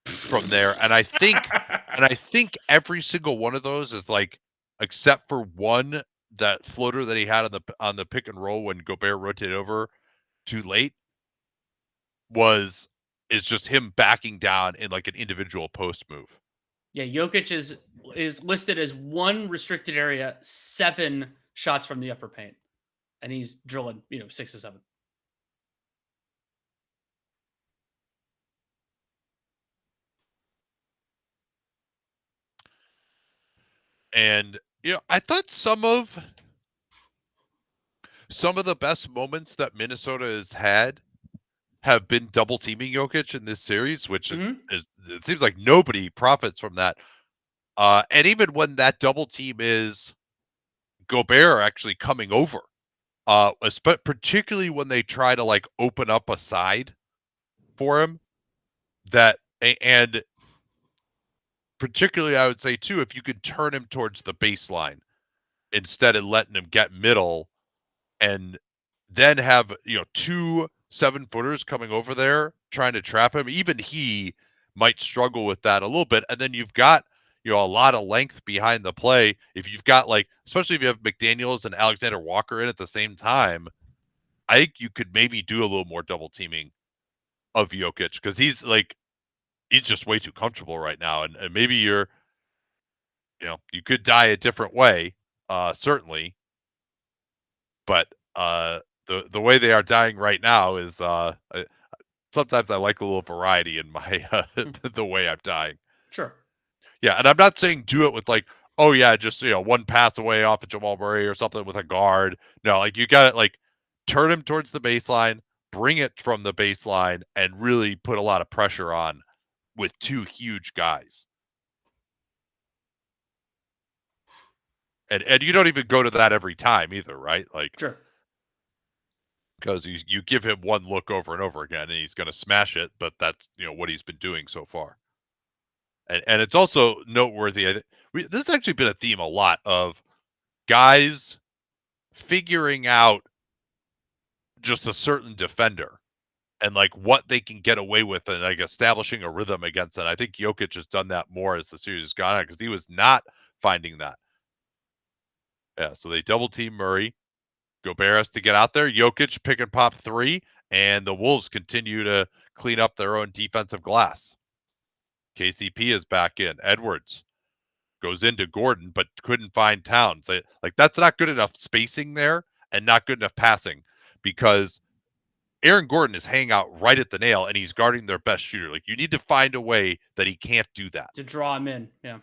from there. And I think every single one of those is like, except for one, that floater that he had on the pick and roll when Gobert rotated over too late, is just him backing down in like an individual post move. Yeah, Jokic is listed as 1 restricted area, 7 shots from the upper paint. And he's drilling, 6 to 7. And I thought some of the best moments that Minnesota has had have been double teaming Jokic in this series, which it seems like nobody profits from that. And even when that double team is Gobert actually coming over, particularly when they try to like open up a side for him, and particularly I would say too, if you could turn him towards the baseline instead of letting him get middle, and then have 2 7-footers coming over there trying to trap him, even he might struggle with that a little bit. And then you've got a lot of length behind the play. If you've got especially if you have McDaniels and Alexander Walker in at the same time, I think you could maybe do a little more double teaming of Jokic because he's just way too comfortable right now, and maybe you could die a different way, certainly, but the way they are dying right now is sometimes I like a little variety in my the way I'm dying. Sure. Yeah, and I'm not saying do it with oh yeah, just one pass away off of Jamal Murray or something with a guard. No, you got to turn him towards the baseline, bring it from the baseline, and really put a lot of pressure on with two huge guys. And you don't even go to that every time either, right? Sure. Because you give him one look over and over again, and he's going to smash it. But that's what he's been doing so far. And it's also noteworthy. This has actually been a theme a lot of guys figuring out just a certain defender and what they can get away with and establishing a rhythm against it. I think Jokic has done that more as the series has gone on because he was not finding that. Yeah, so they double team Murray. Gobert has to get out there. Jokic pick and pop three, and the Wolves continue to clean up their own defensive glass. KCP is back in. Edwards goes into Gordon, but couldn't find Towns. That's not good enough spacing there and not good enough passing because Aaron Gordon is hanging out right at the nail and he's guarding their best shooter. You need to find a way that he can't do that. To draw him in, yeah.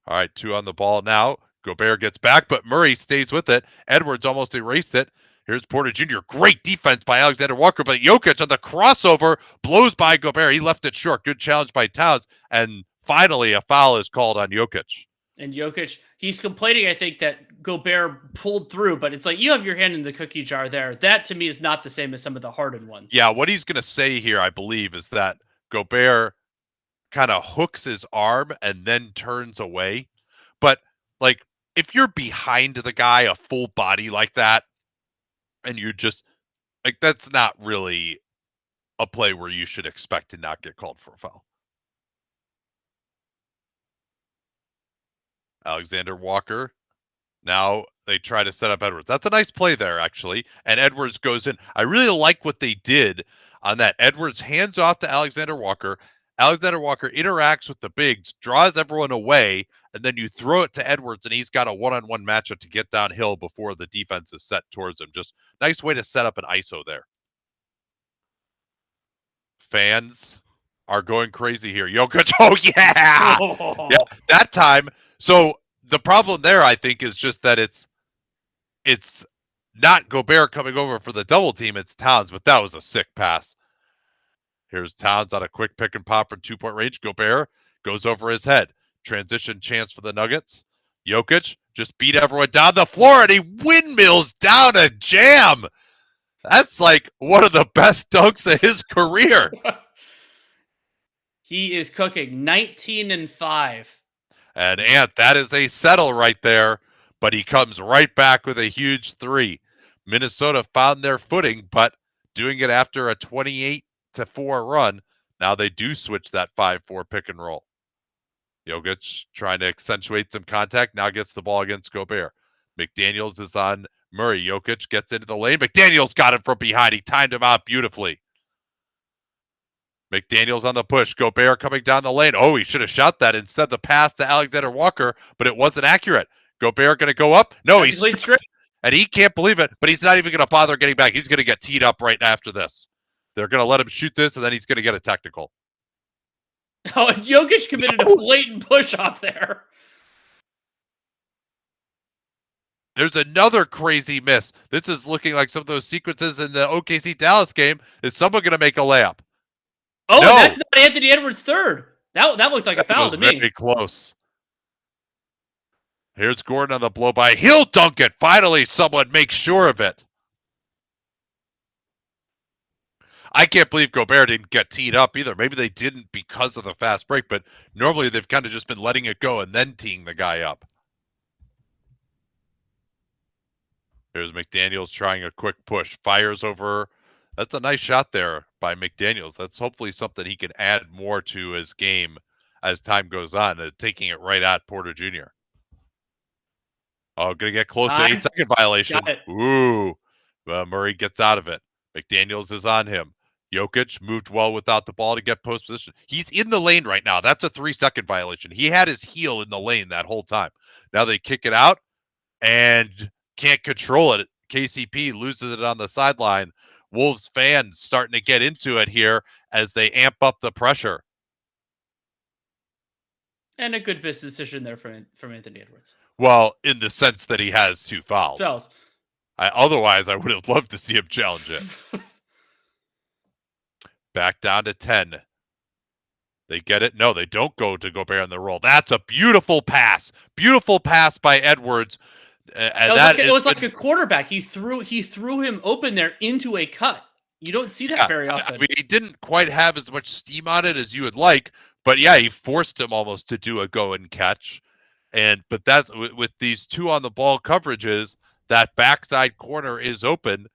All right, 2 on the ball now. Gobert gets back, but Murray stays with it. Edwards almost erased it. Here's Porter Jr. Great defense by Alexander Walker, but Jokic on the crossover blows by Gobert. He left it short. Good challenge by Towns. And finally, a foul is called on Jokic. And Jokic, he's complaining, I think, that Gobert pulled through, but it's you have your hand in the cookie jar there. That, to me, is not the same as some of the Harden ones. Yeah, what he's going to say here, I believe, is that Gobert kind of hooks his arm and then turns away. But, if you're behind the guy, a full body like that, and you're just, that's not really a play where you should expect to not get called for a foul. Alexander Walker. Now they try to set up Edwards. That's a nice play there, actually. And Edwards goes in. I really like what they did on that. Edwards hands off to Alexander Walker. Alexander Walker interacts with the bigs, draws everyone away, and then you throw it to Edwards, and he's got a one-on-one matchup to get downhill before the defense is set towards him. Just nice way to set up an ISO there. Fans are going crazy here. Jokic, oh yeah! Yeah, that time. So the problem there, I think, is just that it's not Gobert coming over for the double team, it's Towns, but that was a sick pass. Here's Towns on a quick pick and pop from 2-point range. Gobert goes over his head. Transition chance for the Nuggets. Jokic just beat everyone down the floor, and he windmills down a jam. That's one of the best dunks of his career. He is cooking 19-5. And Ant, that is a settle right there, but he comes right back with a huge three. Minnesota found their footing, but doing it after a 28-4 run, now they do switch that 5-4 pick and roll. Jokic trying to accentuate some contact, now gets the ball against Gobert. McDaniels is on Murray. Jokic gets into the lane. McDaniels got him from behind. He timed him out beautifully. McDaniels on the push. Gobert coming down the lane. Oh, he should have shot that. Instead, the pass to Alexander Walker, but it wasn't accurate. Gobert going to go up? No, he's straight. And he can't believe it, but he's not even going to bother getting back. He's going to get teed up right after this. They're going to let him shoot this, and then he's going to get a technical. Oh, and Jokic committed a blatant push-off there. There's another crazy miss. This is looking like some of those sequences in the OKC Dallas game. Is someone going to make a layup? Oh, no. That's not Anthony Edwards' third. That looked like a foul to me. Very close. Here's Gordon on the blow by. He'll dunk it. Finally, someone makes sure of it. I can't believe Gobert didn't get teed up either. Maybe they didn't because of the fast break, but normally they've kind of just been letting it go and then teeing the guy up. Here's McDaniels trying a quick push. Fires over. That's a nice shot there by McDaniels. That's hopefully something he can add more to his game as time goes on, taking it right at Porter Jr. Oh, going to get close to 8-second violation. Ooh. Murray gets out of it. McDaniels is on him. Jokic moved well without the ball to get post position. He's in the lane right now. That's a 3-second violation. He had his heel in the lane that whole time. Now they kick it out and can't control it. KCP loses it on the sideline. Wolves fans starting to get into it here as they amp up the pressure. And a good business decision there from Anthony Edwards. Well, in the sense that he has 2 fouls. Otherwise, I would have loved to see him challenge it. Back down to 10. They get it? No, they don't go to Gobert on the roll. That's a beautiful pass. Beautiful pass by Edwards. It was like a quarterback. He threw him open there into a cut. You don't see that very often. I mean, he didn't quite have as much steam on it as you would like, but yeah, he forced him almost to do a go and catch. But that's with these 2 on the ball coverages, that backside corner is open.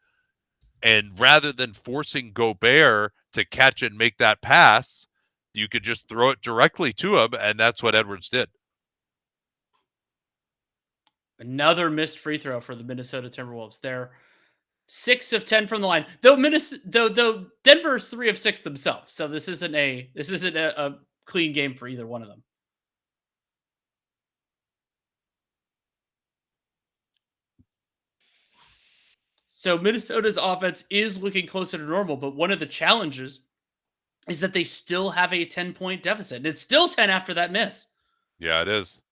And rather than forcing Gobert to catch and make that pass, you could just throw it directly to him, and that's what Edwards did. Another missed free throw for the Minnesota Timberwolves. They're 6 of 10 from the line. Though Denver's 3 of 6 themselves. So this isn't a clean game for either one of them. So Minnesota's offense is looking closer to normal, but one of the challenges is that they still have a 10-point deficit. And it's still 10 after that miss. Yeah, it is.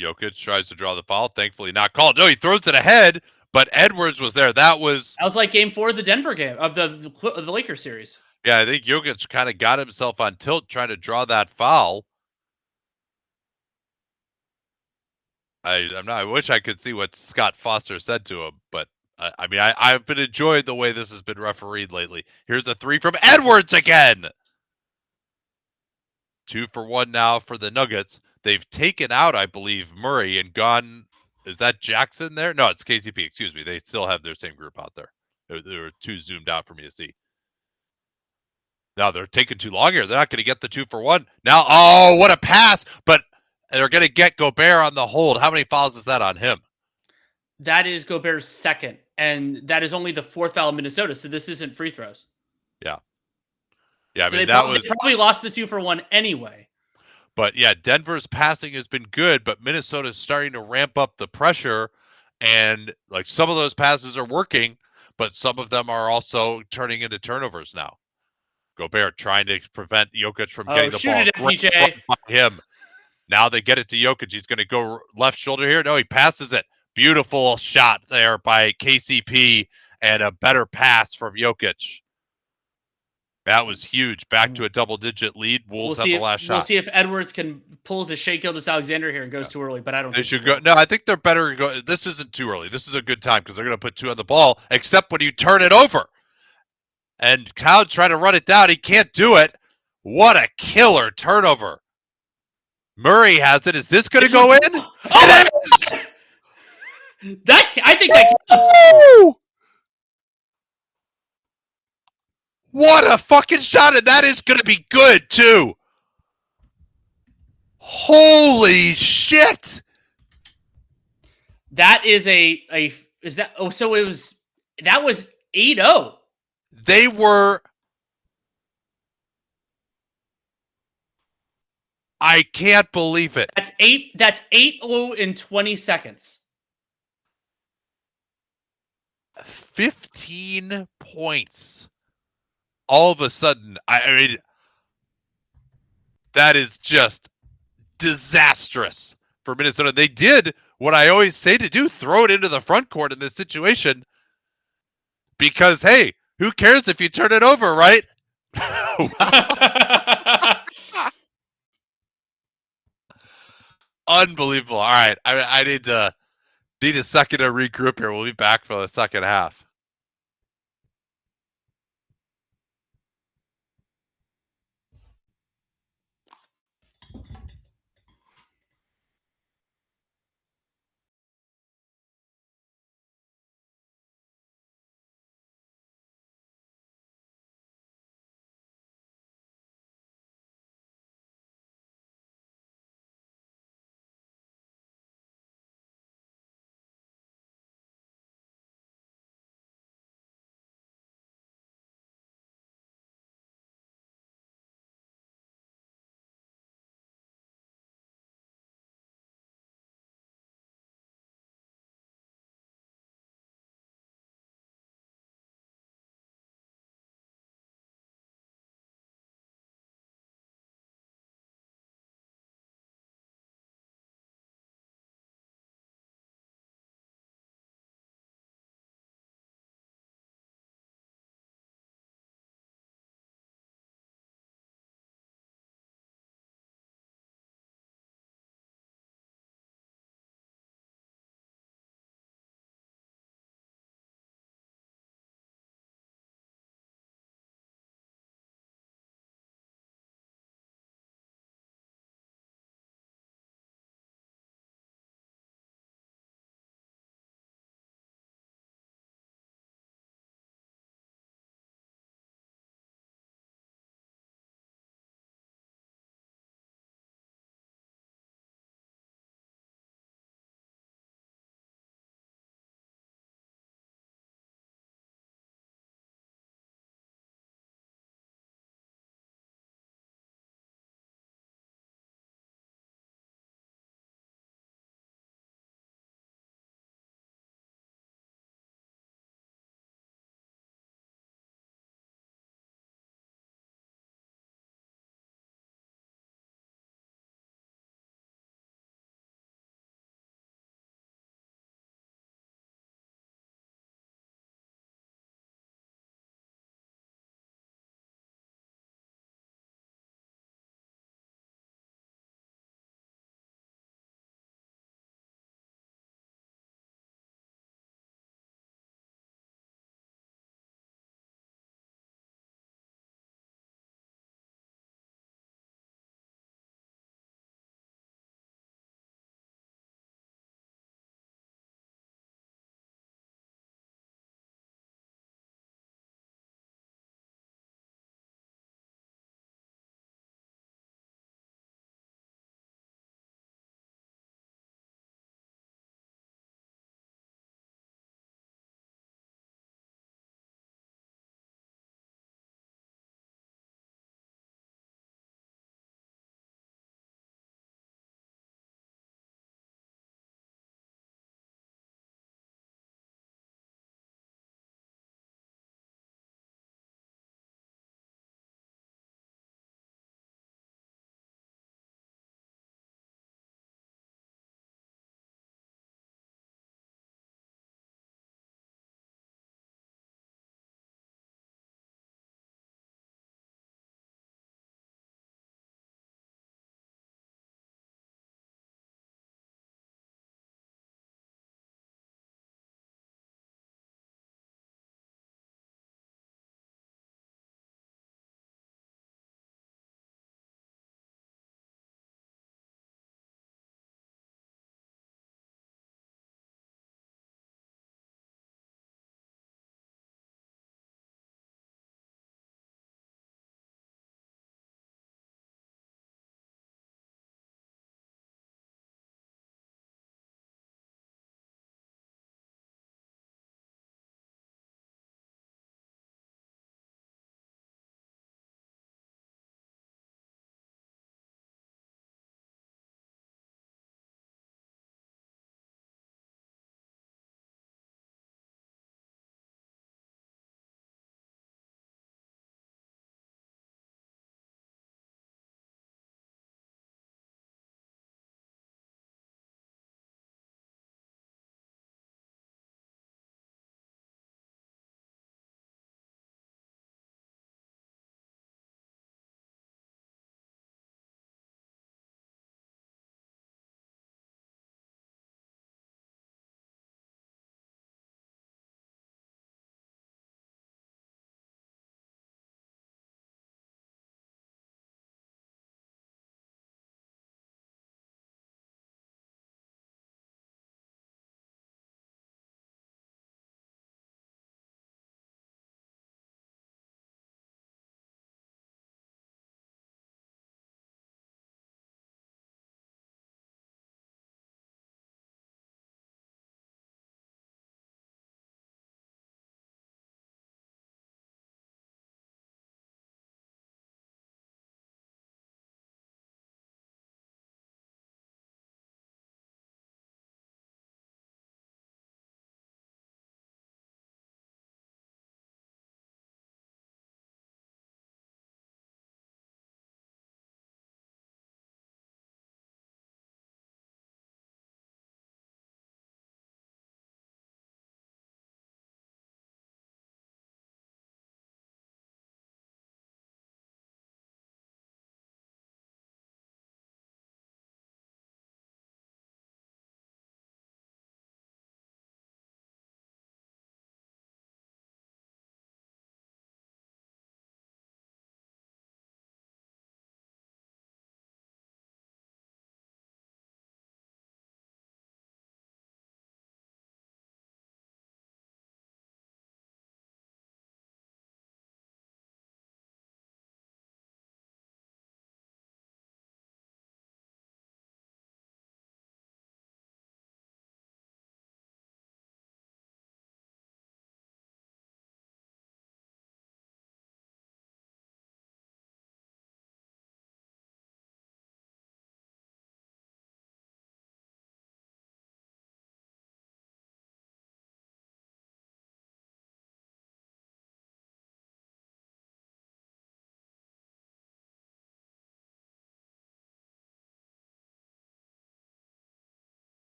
Jokic tries to draw the foul. Thankfully not called. No, he throws it ahead, but Edwards was there. That was like game 4 of the Denver game, of the Lakers series. Yeah, I think Jokic kind of got himself on tilt trying to draw that foul. I wish I could see what Scott Foster said to him, but I've been enjoying the way this has been refereed lately. Here's a 3 from Edwards again. 2 for 1 now for the Nuggets. They've taken out, I believe, Murray and gone. Is that Jackson there? No, it's KCP. Excuse me. They still have their same group out there. There were 2 zoomed out for me to see. Now they're taking too long here. They're not going to get the 2 for 1. Now, oh, what a pass. But they're going to get Gobert on the hold. How many fouls is that on him? That is Gobert's second. And that is only the 4th foul in Minnesota. So this isn't free throws. Yeah. Yeah, so they probably lost the 2 for 1 anyway. But yeah, Denver's passing has been good, but Minnesota's starting to ramp up the pressure. And like some of those passes are working, but some of them are also turning into turnovers now. Gobert trying to prevent Jokic from getting the ball. It, PJ. By him. Now they get it to Jokic. He's going to go left shoulder here. No, he passes it. Beautiful shot there by KCP and a better pass from Jokic. That was huge. Back to a double-digit lead. Wolves have the last shot. We'll see if Edwards can pull a Shea Gilgeous-Alexander here and goes too early, but I don't think they should go. No, I think they're better. This isn't too early. This is a good time because they're going to put 2 on the ball, except when you turn it over. And Cloud's trying to run it down. He can't do it. What a killer turnover. Murray has it. Is this going to go in? Oh, it is! I think that counts. Woo! What a fucking shot, and that is going to be good, too. Holy shit. That is that was 8-0. They were. I can't believe it. That's 8-0 in 20 seconds. 15 points. All of a sudden, I mean, that is just disastrous for Minnesota. They did what I always say to do, throw it into the front court in this situation. Because, hey, who cares if you turn it over, right? Unbelievable. All right. I need a second to regroup here. We'll be back for the second half.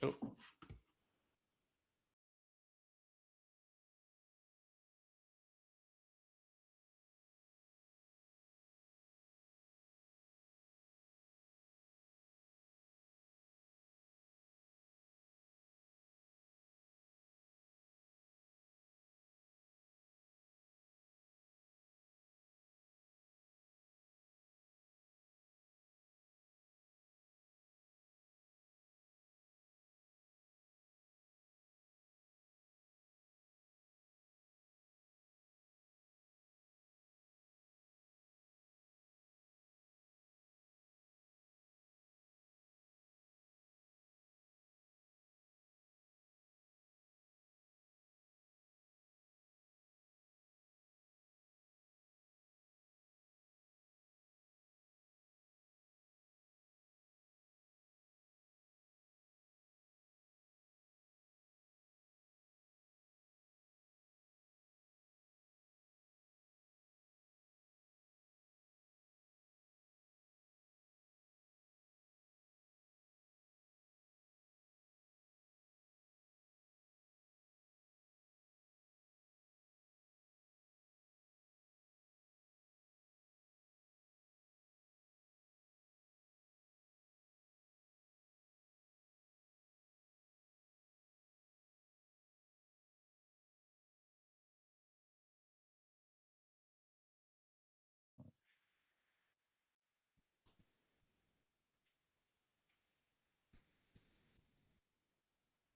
Oh.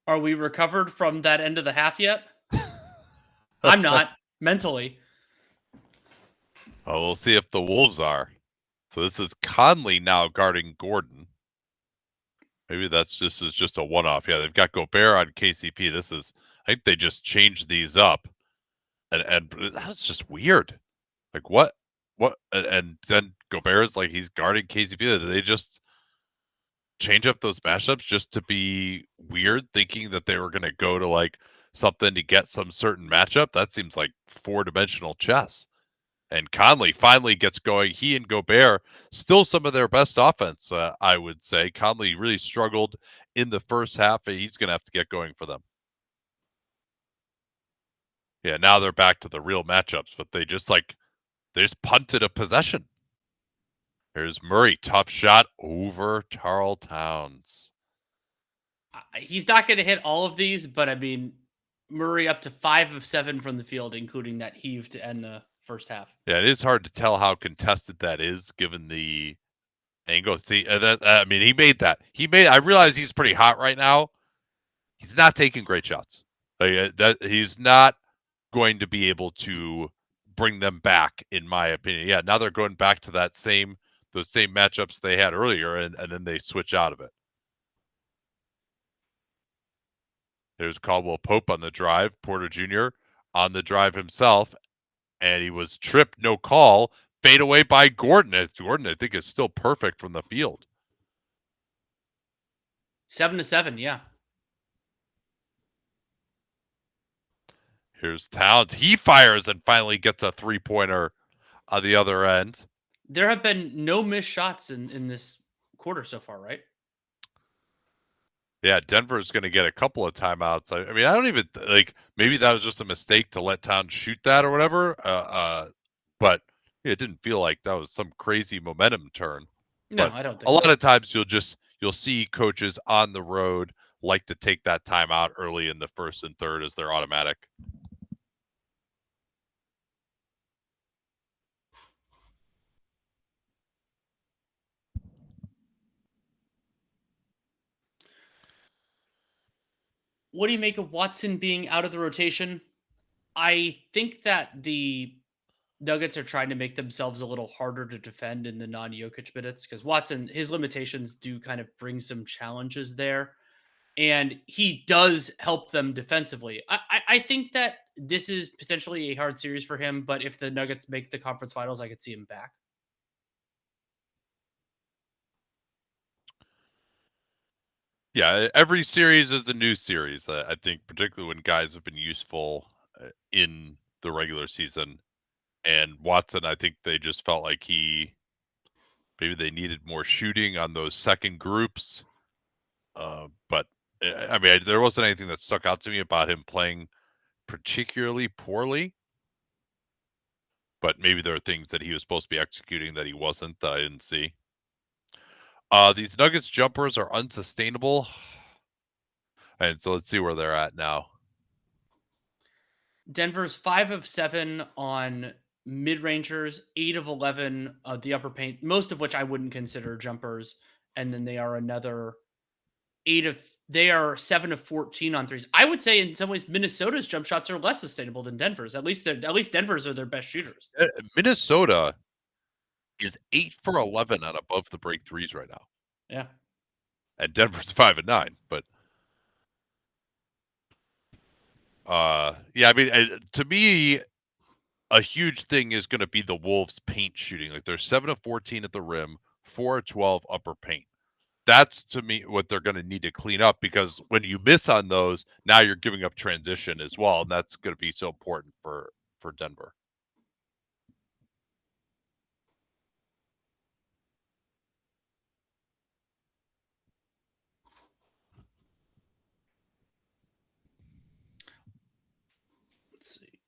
Are we recovered from that end of the half yet? I'm not mentally. Oh, we'll see if the Wolves are. So this is Conley now guarding Gordon. Maybe that's just a one-off. Yeah, they've got Gobert on KCP. I think they just changed these up, and that's just weird. Like what? And then Gobert's like he's guarding KCP. Did they just change up those matchups just to be weird, thinking that they were going to go to like something to get some certain matchup? That seems like four-dimensional chess. And Conley finally gets going. He and Gobert still some of their best offense, I would say. Conley really struggled in the first half, and he's going to have to get going for them. Yeah, now they're back to the real matchups, but they just punted a possession. Here's Murray, tough shot over Karl Towns. He's not going to hit all of these, but I mean, Murray up to 5 of 7 from the field, including that heave to end the first half. Yeah, it is hard to tell how contested that is given the angle. See, I mean, he made that. I realize he's pretty hot right now. He's not taking great shots. He's not going to be able to bring them back, in my opinion. Yeah, now they're going back to those same matchups they had earlier, and then they switch out of it. There's Caldwell Pope on the drive, Porter Jr. on the drive himself, and he was tripped, no call, fade away by Gordon. As Gordon, I think, is still perfect from the field. 7 to 7, yeah. Here's Towns. He fires and finally gets a three-pointer on the other end. There have been no missed shots in this quarter so far, right? Yeah, Denver's going to get a couple of timeouts. I mean, I don't even maybe that was just a mistake to let Towns shoot that or whatever. But it didn't feel like that was some crazy momentum turn. No, But I don't a think lot so. of times you'll see coaches on the road like to take that timeout early in the first and third as their automatic. What do you make of Watson being out of the rotation? I think that the Nuggets are trying to make themselves a little harder to defend in the non-Jokic minutes because Watson, his limitations do kind of bring some challenges there, and he does help them defensively. I think that this is potentially a hard series for him, but if the Nuggets make the conference finals, I could see him back. Yeah, every series is a new series. I think, particularly when guys have been useful in the regular season. And Watson, I think they just felt like maybe they needed more shooting on those second groups. But I mean, there wasn't anything that stuck out to me about him playing particularly poorly, but maybe there are things that he was supposed to be executing that he wasn't that I didn't see. These Nuggets jumpers are unsustainable, and so let's see where they're at now. Denver's 5 of 7 on mid-rangers, 8 of 11 the upper paint, most of which I wouldn't consider jumpers, and then they are another 8 of they are 7 of 14 on threes. I would say in some ways Minnesota's jump shots are less sustainable than Denver's. At least Denver's are their best shooters. Minnesota is 8 for 11 on above the break threes right now, Yeah. and Denver's 5 and 9. But yeah, I mean, to me, a huge thing is going to be the Wolves' paint shooting. Like they're 7 of 14 at the rim, 4 of 12 upper paint. That's to me what they're going to need to clean up, because when you miss on those, now you're giving up transition as well, and that's going to be so important for Denver. Let's see.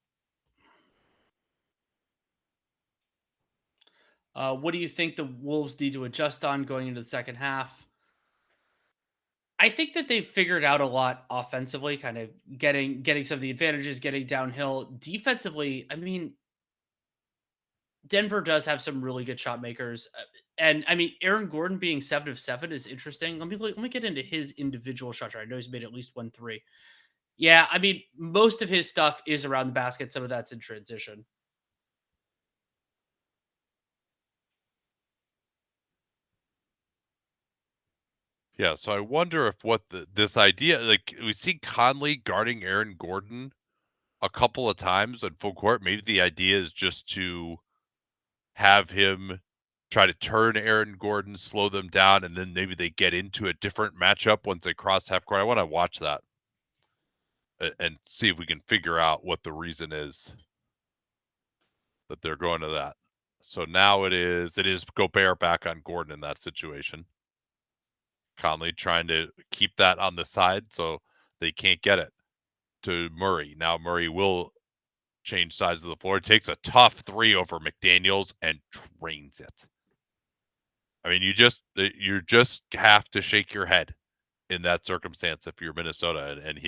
What do you think the Wolves need to adjust on going into the second half? I think that they've figured out a lot offensively, kind of getting some of the advantages, getting downhill. Defensively, I mean, Denver does have some really good shot makers, and I mean, Aaron Gordon being 7 of 7 is interesting. Let me get into his individual shot chart. I know he's made at least 1 3. Yeah, I mean, most of his stuff is around the basket. Some of that's in transition. Yeah, so I wonder if this idea, like we see Conley guarding Aaron Gordon a couple of times in full court. Maybe the idea is just to have him try to turn Aaron Gordon, slow them down, and then maybe they get into a different matchup once they cross half court. I want to watch that and see if we can figure out what the reason is that they're going to that. So now it is Gobert back on Gordon in that situation. Conley trying to keep that on the side so they can't get it to Murray. Now Murray will change sides of the floor. Takes a tough three over McDaniels and drains it. I mean, you just have to shake your head in that circumstance if you're Minnesota, and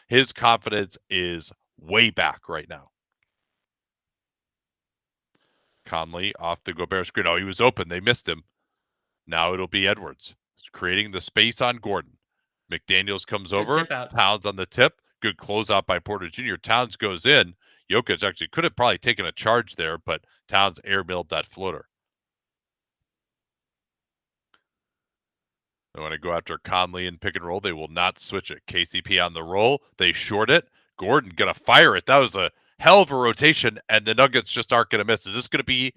his confidence is way back right now. Conley off the Gobert screen. Oh, he was open. They missed him. Now it'll be Edwards creating the space on Gordon. McDaniels comes Good over. tip out. Towns on the tip. Good closeout by Porter Jr. Towns goes in. Jokic actually could have probably taken a charge there, but Towns airmailed that floater. They want to go after Conley and pick and roll. They will not switch it. KCP on the roll. They short it. Gordon going to fire it. That was a hell of a rotation, and the Nuggets just aren't going to miss. Is this going to be,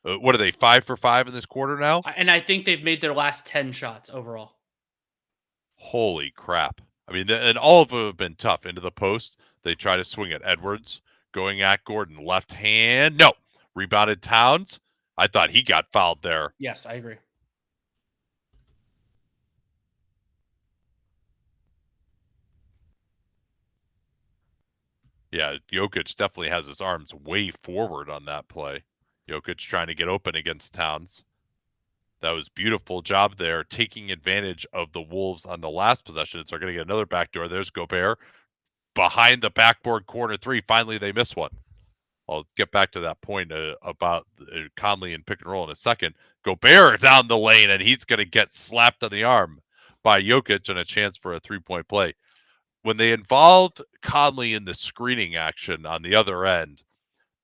what are they, 5 for 5 in this quarter now? And I think they've made their last 10 shots overall. Holy crap. I mean, and all of them have been tough. Into the post, they try to swing it. Edwards going at Gordon. Left hand. No. Rebounded Towns. I thought he got fouled there. Yes, I agree. Yeah, Jokic definitely has his arms way forward on that play. Jokic trying to get open against Towns. That was beautiful job there, taking advantage of the Wolves on the last possession. So they're going to get another backdoor. There's Gobert behind the backboard corner three. Finally, they miss one. I'll get back to that point about Conley and pick and roll in a second. Gobert down the lane, and he's going to get slapped on the arm by Jokic and a chance for a three-point play. When they involved Conley in the screening action on the other end,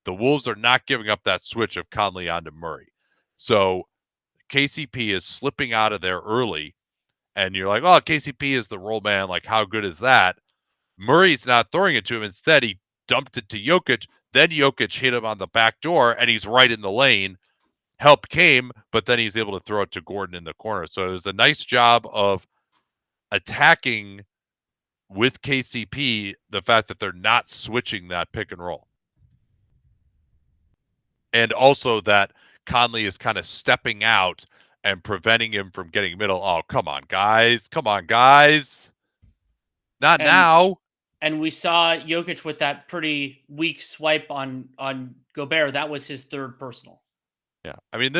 the Wolves are not giving up that switch of Conley onto Murray. So KCP is slipping out of there early, and you're like, oh, KCP is the roll man. Like, how good is that? Murray's not throwing it to him. Instead, he dumped it to Jokic. Then Jokic hit him on the back door, and he's right in the lane. Help came, but then he's able to throw it to Gordon in the corner. So it was a nice job of attacking with KCP, the fact that they're not switching that pick and roll. And also that Conley is kind of stepping out and preventing him from getting middle. Oh, come on, guys. Come on, guys. Not And now. and we saw Jokic with that pretty weak swipe on Gobert. That was his third personal. Yeah. I mean,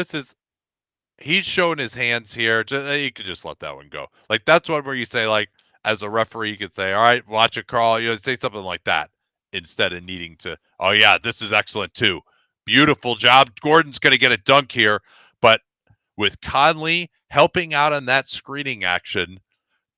he's showing his hands here. You could just let that one go. Like, that's one where you say, like, as a referee, you could say, all right, watch it, Carl. Say something like that instead of needing to, oh, yeah, this is excellent, too. Beautiful job. Gordon's going to get a dunk here. But with Conley helping out on that screening action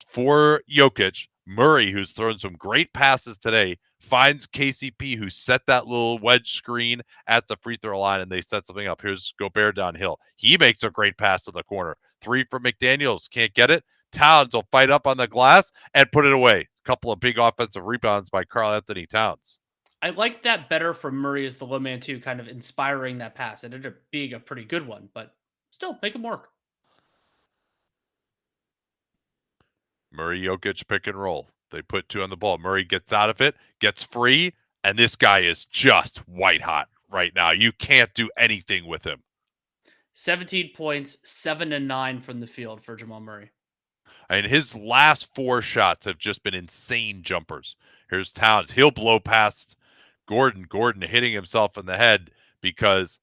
for Jokic, Murray, who's thrown some great passes today, finds KCP, who set that little wedge screen at the free throw line, and they set something up. Here's Gobert downhill. He makes a great pass to the corner. 3 for McDaniels. Can't get it. Towns will fight up on the glass and put it away. A couple of big offensive rebounds by Karl Anthony Towns. I liked that better from Murray as the low man too, kind of inspiring that pass. It ended up being a pretty good one, but still make him work. Murray, Jokic, pick and roll. They put 2 on the ball. Murray gets out of it, gets free, and this guy is just white hot right now. You can't do anything with him. 17 points, 7 and 9 from the field for Jamal Murray. And his last 4 shots have just been insane jumpers. Here's Towns. He'll blow past Gordon. Gordon hitting himself in the head because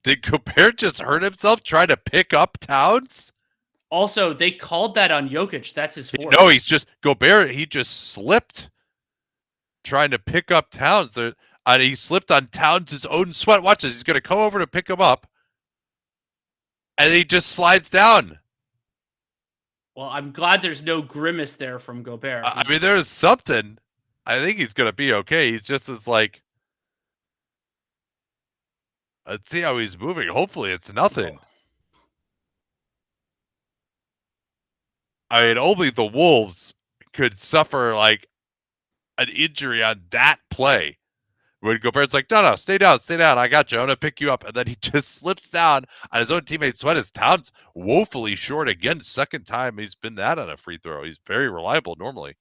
did Gobert just hurt himself trying to pick up Towns? Also, they called that on Jokic. That's his fourth. No, he's just Gobert. He just slipped trying to pick up Towns. And he slipped on Towns' own sweat. Watch this. He's going to come over to pick him up. And he just slides down. Well, I'm glad there's no grimace there from Gobert. I mean, there's something. I think he's going to be okay. He's just as like, let's see how he's moving. Hopefully it's nothing. I mean, only the Wolves could suffer like an injury on that play. When Gobert's like, no, stay down. I got you. I'm going to pick you up. And then he just slips down on his own teammate's sweat. His Towns woefully short again. Second time he's been that on a free throw. He's very reliable normally.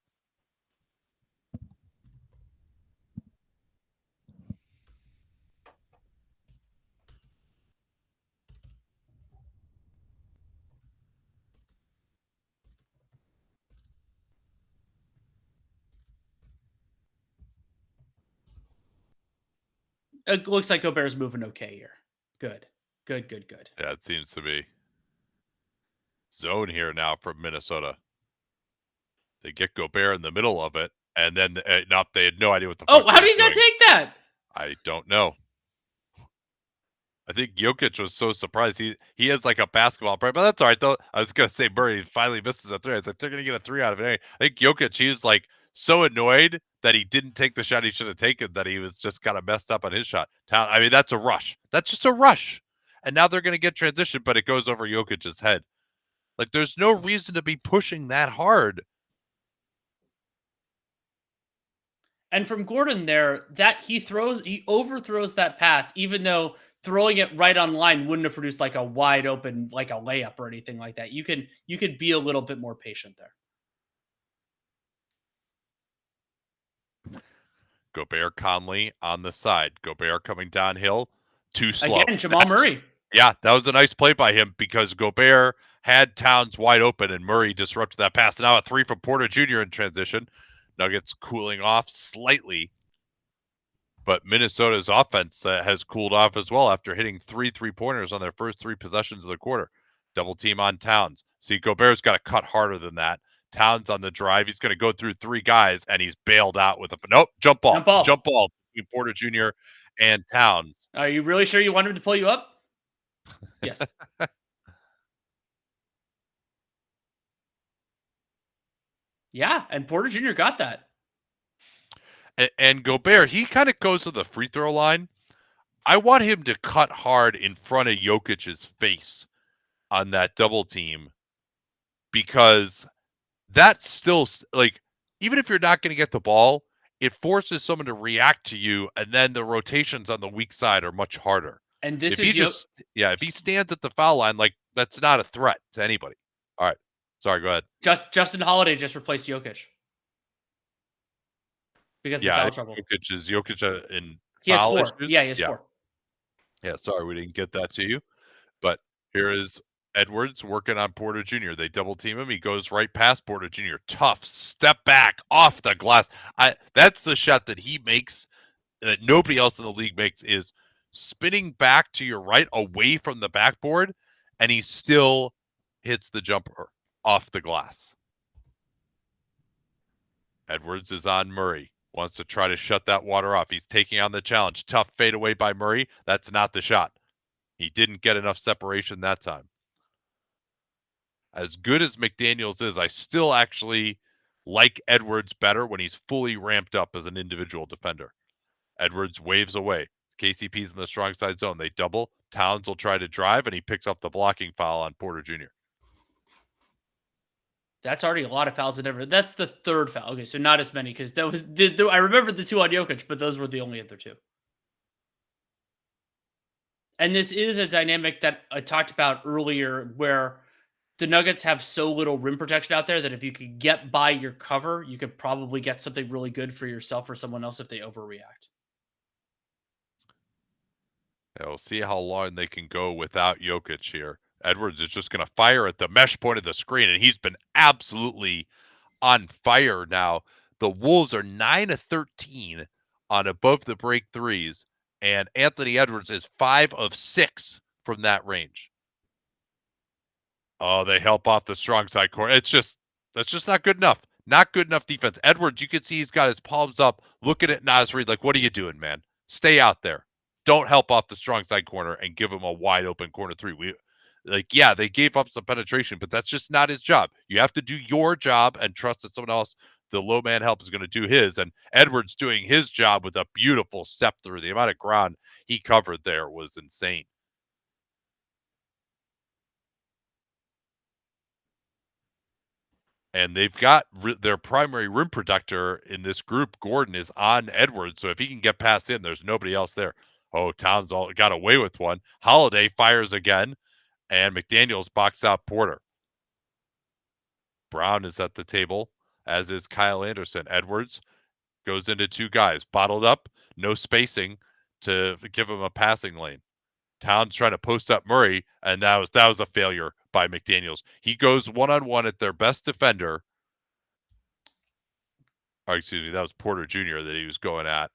It looks like Gobert's moving okay here. Good. Yeah, it seems to be. Zone here now from Minnesota. They get Gobert in the middle of it, and then they had no idea what the fuck. Oh, how did he not take that? I don't know. I think Jokic was so surprised. He has like a basketball brain, but that's all right though. I was gonna say Murray finally misses a 3. I was like, they're gonna get a 3 out of it anyway. I think Jokic, he's like so annoyed that he didn't take the shot he should have taken that he was just kind of messed up on his shot. I mean, that's a rush. That's just a rush. And now they're gonna get transition, but it goes over Jokic's head. Like, there's no reason to be pushing that hard. And from Gordon there, that he overthrows that pass, even though throwing it right on line wouldn't have produced like a wide open, like a layup or anything like that. You could be a little bit more patient there. Gobert, Conley on the side. Gobert coming downhill. Too slow. Again, Jamal Murray. Yeah, that was a nice play by him because Gobert had Towns wide open and Murray disrupted that pass. Now a 3 from Porter Jr. in transition. Nuggets cooling off slightly. But Minnesota's offense has cooled off as well after hitting 3 3-pointers on their first 3 possessions of the quarter. Double team on Towns. See, Gobert's got to cut harder than that. Towns on the drive. He's going to go through 3 guys, and he's bailed out with a jump ball between Porter Jr. and Towns. Are you really sure you want him to pull you up? Yes. Yeah, and Porter Jr. got that. And Gobert, he kind of goes to the free throw line. I want him to cut hard in front of Jokic's face on that double team because that's still like, even if you're not going to get the ball, it forces someone to react to you, and then the rotations on the weak side are much harder. And this if he stands at the foul line, like, that's not a threat to anybody. All right, sorry, go ahead. Justin Holiday just replaced Jokic because of foul trouble. Jokic in he has foul 4. issues? Yeah, he has 4. Yeah, sorry we didn't get that to you, but here is Edwards working on Porter Jr. They double team him. He goes right past Porter Jr. Tough step back off the glass. That's the shot that he makes that nobody else in the league makes, is spinning back to your right away from the backboard, and he still hits the jumper off the glass. Edwards is on Murray. Wants to try to shut that water off. He's taking on the challenge. Tough fadeaway by Murray. That's not the shot. He didn't get enough separation that time. As good as McDaniels is, I still actually like Edwards better when he's fully ramped up as an individual defender. Edwards waves away. KCP's in the strong side zone. They double. Towns will try to drive, and he picks up the blocking foul on Porter Jr. That's already a lot of fouls in Denver. That's the third foul. Okay, so not as many, because that was I remember the two on Jokic, but those were the only other two. And this is a dynamic that I talked about earlier, where the Nuggets have so little rim protection out there that if you could get by your cover, you could probably get something really good for yourself or someone else if they overreact. Yeah, we'll see how long they can go without Jokic here. Edwards is just going to fire at the mesh point of the screen, and he's been absolutely on fire now. The Wolves are 9 of 13 on above the break threes, and Anthony Edwards is 5 of 6 from that range. Oh, they help off the strong side corner. That's just not good enough. Not good enough defense. Edwards, you can see he's got his palms up, looking at Naz Reid like, what are you doing, man? Stay out there. Don't help off the strong side corner and give him a wide open corner three. Yeah, they gave up some penetration, but that's just not his job. You have to do your job and trust that someone else, the low man help, is going to do his. And Edwards doing his job with a beautiful step through. The amount of ground he covered there was insane. And they've got their primary rim protector in this group, Gordon, is on Edwards. So if he can get past him, there's nobody else there. Oh, Towns got away with one. Holiday fires again, and McDaniels boxed out Porter. Brown is at the table, as is Kyle Anderson. Edwards goes into two guys, bottled up, no spacing to give him a passing lane. Towns trying to post up Murray, and that was a failure by McDaniels. He goes one-on-one at their best defender. Or excuse me, that was Porter Jr. that he was going at.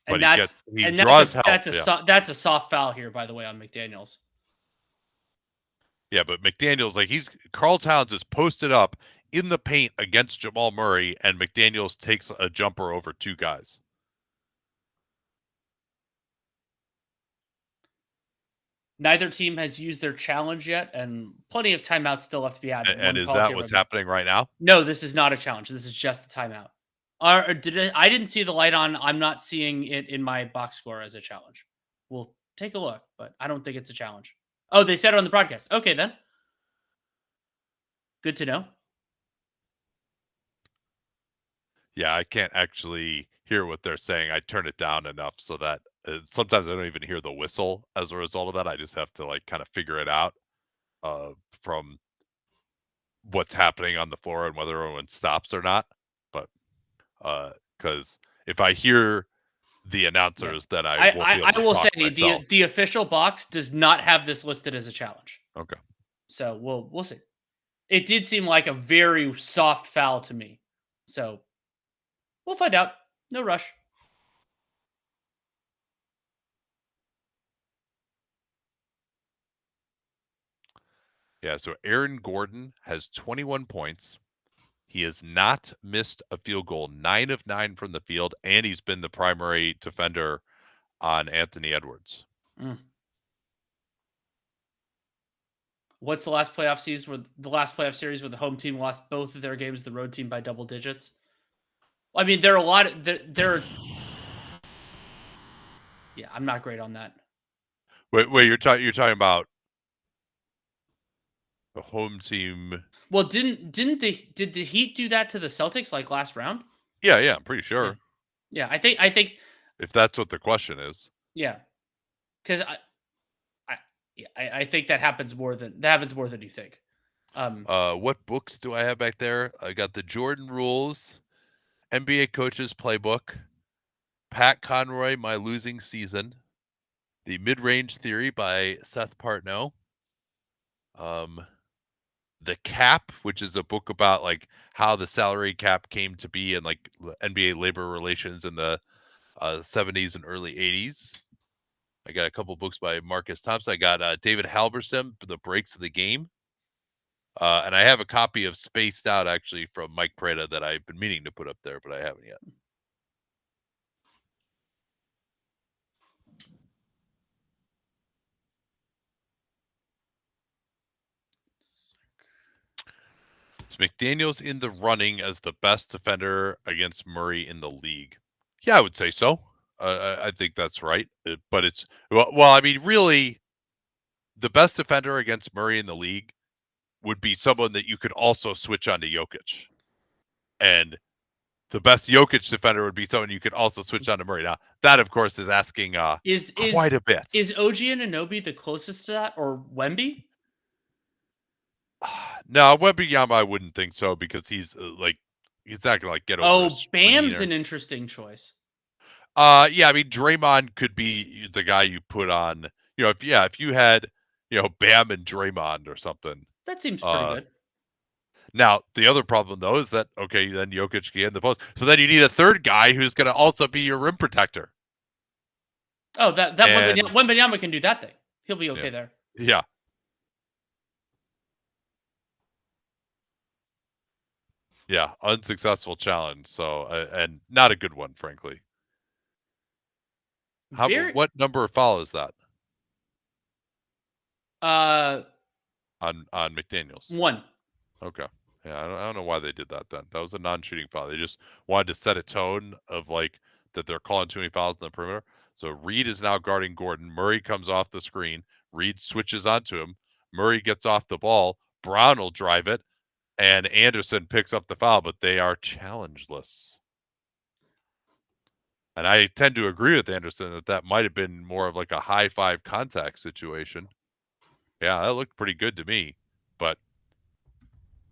But he draws help. That's a soft foul here, by the way, on McDaniels. Yeah, but McDaniels, Karl Towns is posted up in the paint against Jamal Murray, and McDaniels takes a jumper over two guys. Neither team has used their challenge yet, and plenty of timeouts still left to be had. And is that what's happening right now? No, this is not a challenge. This is just a timeout. I didn't see the light on. I'm not seeing it in my box score as a challenge. We'll take a look, but I don't think it's a challenge. Oh, they said it on the broadcast. Okay, then. Good to know. Yeah, I can't actually hear what they're saying. I turn it down enough so that sometimes I don't even hear the whistle as a result of that. I just have to kind of figure it out from what's happening on the floor and whether everyone stops or not. But because if I hear the announcers, then I will say the official box does not have this listed as a challenge. Okay. So we'll see. It did seem like a very soft foul to me. So we'll find out. No rush. Yeah, so Aaron Gordon has 21 points. He has not missed a field goal, 9 of 9 from the field, and he's been the primary defender on Anthony Edwards. What's the last playoff series where the home team lost both of their games, the road team by double digits? I mean, there are a lot of yeah, I'm not great on that. Wait, you're talking about the home team. Well, did the Heat do that to the Celtics last round? Yeah, I'm pretty sure. Yeah, I think if that's what the question is. Yeah. Cuz I think that happens more than you think. What books do I have back there? I got the Jordan Rules, NBA Coaches Playbook, Pat Conroy, My Losing Season, The Mid-Range Theory by Seth Partnow, The Cap, which is a book about like how the salary cap came to be and like NBA labor relations in the 70s and early 80s. I got a couple books by Marcus Thompson. I got David Halberstam, The Breaks of the Game. And I have a copy of Spaced Out actually from Mike Prada that I've been meaning to put up there, but I haven't yet. Is McDaniels in the running as the best defender against Murray in the league? Yeah, I would say so. I think that's right. But it's, well, I mean, really, the best defender against Murray in the league would be someone that you could also switch on to Jokic. And the best Jokic defender would be someone you could also switch on to Murray. Now, that, of course, is asking quite a bit. Is OG Anunoby the closest to that, or Wemby? No, Wembanyama, I wouldn't think so because he's he's not gonna like get over. Oh, Bam's an interesting choice. Yeah, I mean Draymond could be the guy you put on. If you had Bam and Draymond or something. That seems pretty good. Now the other problem though is that then Jokic can get in the post, so then you need a third guy who's going to also be your rim protector. Oh, that Wembanyama can do that thing. He'll be okay there. Yeah. Yeah, unsuccessful challenge. So and not a good one, frankly. What number of foul is that? On McDaniels. 1. Okay. Yeah, I don't know why they did that then. That was a non-shooting foul. They just wanted to set a tone of like that they're calling too many fouls in the perimeter. So Reed is now guarding Gordon. Murray comes off the screen. Reed switches onto him. Murray gets off the ball. Brown will drive it. And Anderson picks up the foul, but they are challengeless. And I tend to agree with Anderson that might have been more of like a high five contact situation. Yeah, that looked pretty good to me. But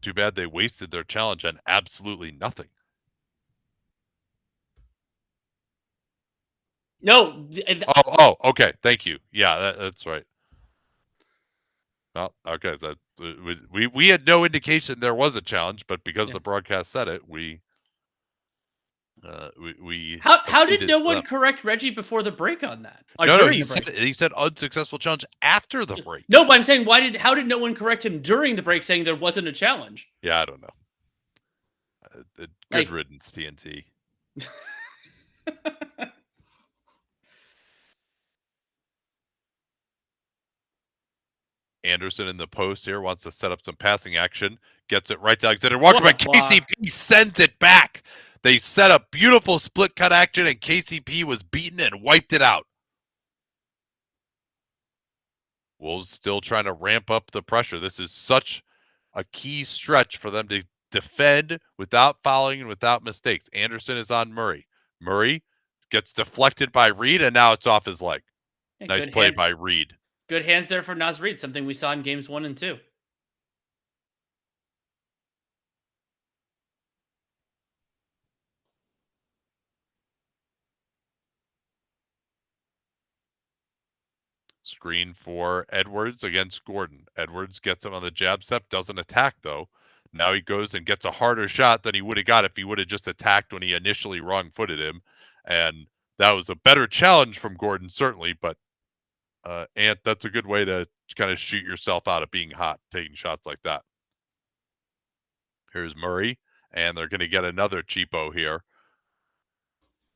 too bad they wasted their challenge on absolutely nothing. No. Okay. Thank you. Yeah, that's right. Well, okay. We had no indication there was a challenge, but because the broadcast said it, we How did no one correct Reggie before the break on that? No, he said unsuccessful challenge after the break. No, but I'm saying how did no one correct him during the break saying there wasn't a challenge? Yeah, I don't know. Good riddance, TNT. Anderson in the post here wants to set up some passing action. Gets it right to Alexander Walker, but KCP sends it back. They set up beautiful split cut action, and KCP was beaten and wiped it out. Wolves still trying to ramp up the pressure. This is such a key stretch for them to defend without fouling and without mistakes. Anderson is on Murray. Murray gets deflected by Reed, and now it's off his leg. Yeah, nice play by Reed. Good hands there for Naz Reid, something we saw in games 1 and 2. Screen for Edwards against Gordon. Edwards gets him on the jab step, doesn't attack though. Now he goes and gets a harder shot than he would have got if he would have just attacked when he initially wrong-footed him. And that was a better challenge from Gordon, certainly, but Ant, that's a good way to kind of shoot yourself out of being hot, taking shots like that. Here's Murray, and they're going to get another cheapo here.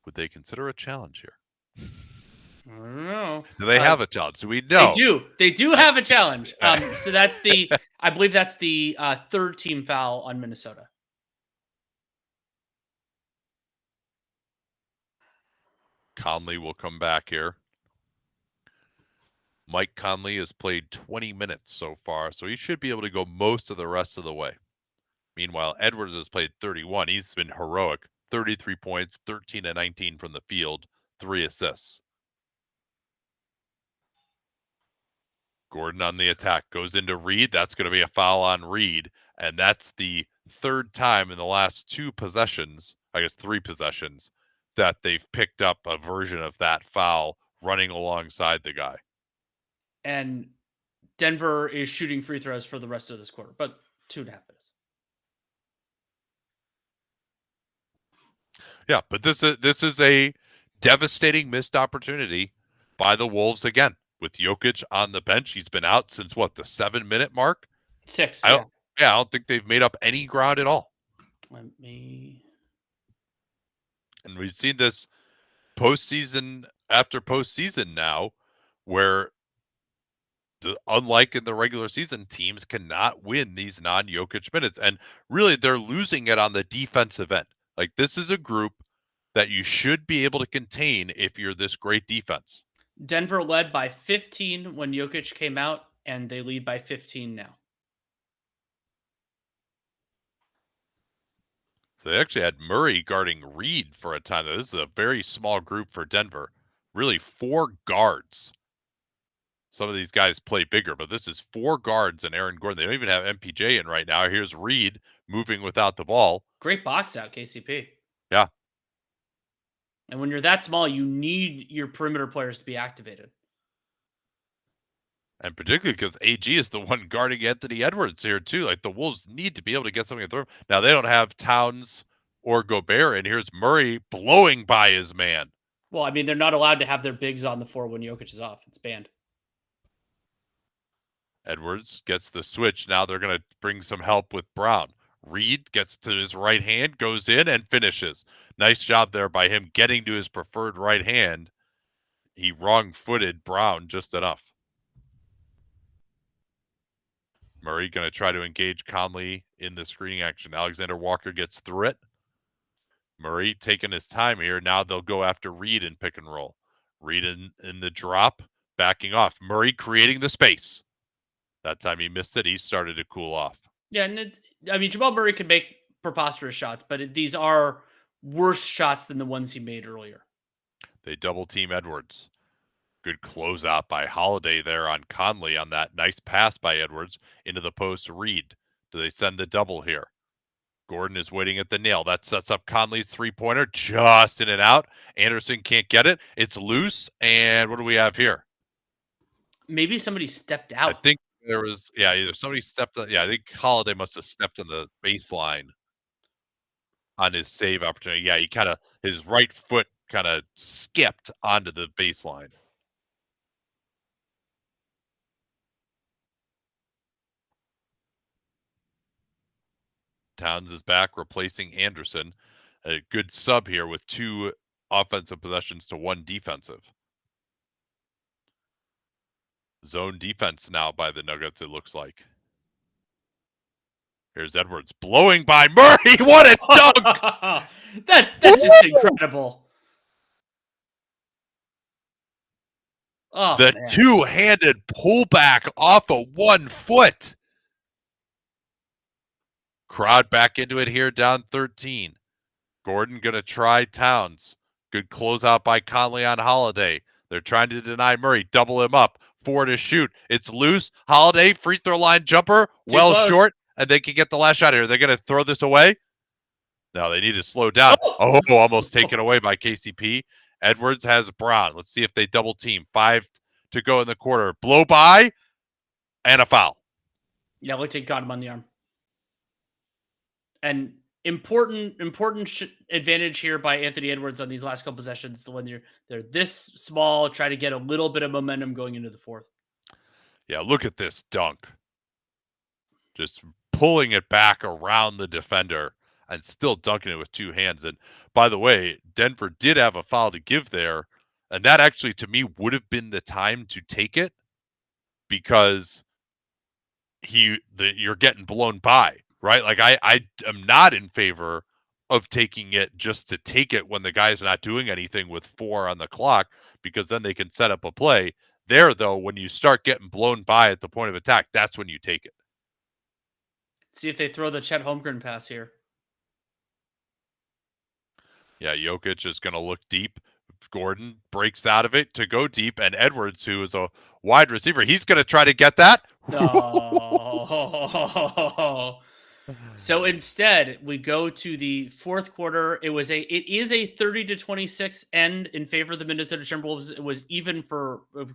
Would they consider a challenge here? I don't know. Do they have a challenge? Do we know? They do have a challenge. So that's I believe that's the third team foul on Minnesota. Conley will come back here. Mike Conley has played 20 minutes so far, so he should be able to go most of the rest of the way. Meanwhile, Edwards has played 31. He's been heroic. 33 points, 13 and 19 from the field, 3 assists. Gordon on the attack goes into Reed. That's going to be a foul on Reed, and that's the third time in the last 2 possessions, I guess 3 possessions, that they've picked up a version of that foul running alongside the guy. And Denver is shooting free throws for the rest of this quarter, but 2.5 minutes. Yeah, but this is a devastating missed opportunity by the Wolves again. With Jokic on the bench, he's been out since what, the 7-minute mark? 6, I don't yeah. yeah, I don't think they've made up any ground at all. Let me. And we've seen this postseason after postseason now, where unlike in the regular season, teams cannot win these non-Jokic minutes, and really they're losing it on the defensive end. Like, this is a group that you should be able to contain if you're this great defense. Denver led by 15 when Jokic came out, and they lead by 15 now. So they actually had Murray guarding Reed for a time. This is a very small group for Denver. Really 4 guards. Some of these guys play bigger, but this is 4 guards and Aaron Gordon. They don't even have MPJ in right now. Here's Reed moving without the ball. Great box out, KCP. Yeah. And when you're that small, you need your perimeter players to be activated. And particularly because AG is the one guarding Anthony Edwards here, too. Like, the Wolves need to be able to get something through. Now, they don't have Towns or Gobert, and here's Murray blowing by his man. Well, I mean, they're not allowed to have their bigs on the floor when Jokic is off. It's banned. Edwards gets the switch. Now they're going to bring some help with Brown. Reed gets to his right hand, goes in, and finishes. Nice job there by him getting to his preferred right hand. He wrong-footed Brown just enough. Murray going to try to engage Conley in the screening action. Alexander Walker gets through it. Murray taking his time here. Now they'll go after Reed in pick and roll. Reed in the drop, backing off. Murray creating the space. That time he missed it. He started to cool off. Yeah, and I mean, Jamal Murray can make preposterous shots, but these are worse shots than the ones he made earlier. They double team Edwards. Good closeout by Holiday there on Conley on that nice pass by Edwards into the post. Reed. Do they send the double here? Gordon is waiting at the nail. That sets up Conley's three-pointer just in and out. Anderson can't get it. It's loose. And what do we have here? Maybe somebody stepped out. I think there was, either somebody stepped on, I think Holiday must have stepped on the baseline on his save opportunity. Yeah, he kind of, his right foot kind of skipped onto the baseline. Towns is back, replacing Anderson. A good sub here with 2 offensive possessions to 1 defensive. Zone defense now by the Nuggets, it looks like. Here's Edwards blowing by Murray. What a dunk! That's just incredible. Oh, the man. Two-handed pullback off of 1 foot. Crowd back into it here, down 13. Gordon going to try Towns. Good closeout by Conley on Holiday. They're trying to deny Murray. Double him up. 4 to shoot. It's loose. Holiday, free throw line jumper. Well short. And they can get the last shot here. They're going to throw this away. No, they need to slow down. Oh, almost taken away by KCP. Edwards has Brown. Let's see if they double team. 5 to go in the quarter. Blow by and a foul. Yeah, look, they got him on the arm. And important advantage here by Anthony Edwards on these last couple possessions. When they're this small, try to get a little bit of momentum going into the fourth. Yeah, look at this dunk. Just pulling it back around the defender and still dunking it with 2 hands. And by the way, Denver did have a foul to give there. And that actually, to me, would have been the time to take it because you're getting blown by, right? Like, I am not in favor of taking it just to take it when the guy's not doing anything with 4 on the clock, because then they can set up a play. There, though, when you start getting blown by at the point of attack, that's when you take it. See if they throw the Chet Holmgren pass here. Yeah, Jokic is going to look deep. Gordon breaks out of it to go deep, and Edwards, who is a wide receiver, he's going to try to get that. Oh. So instead, we go to the fourth quarter. It is a 30-26 end in favor of the Minnesota Timberwolves. It was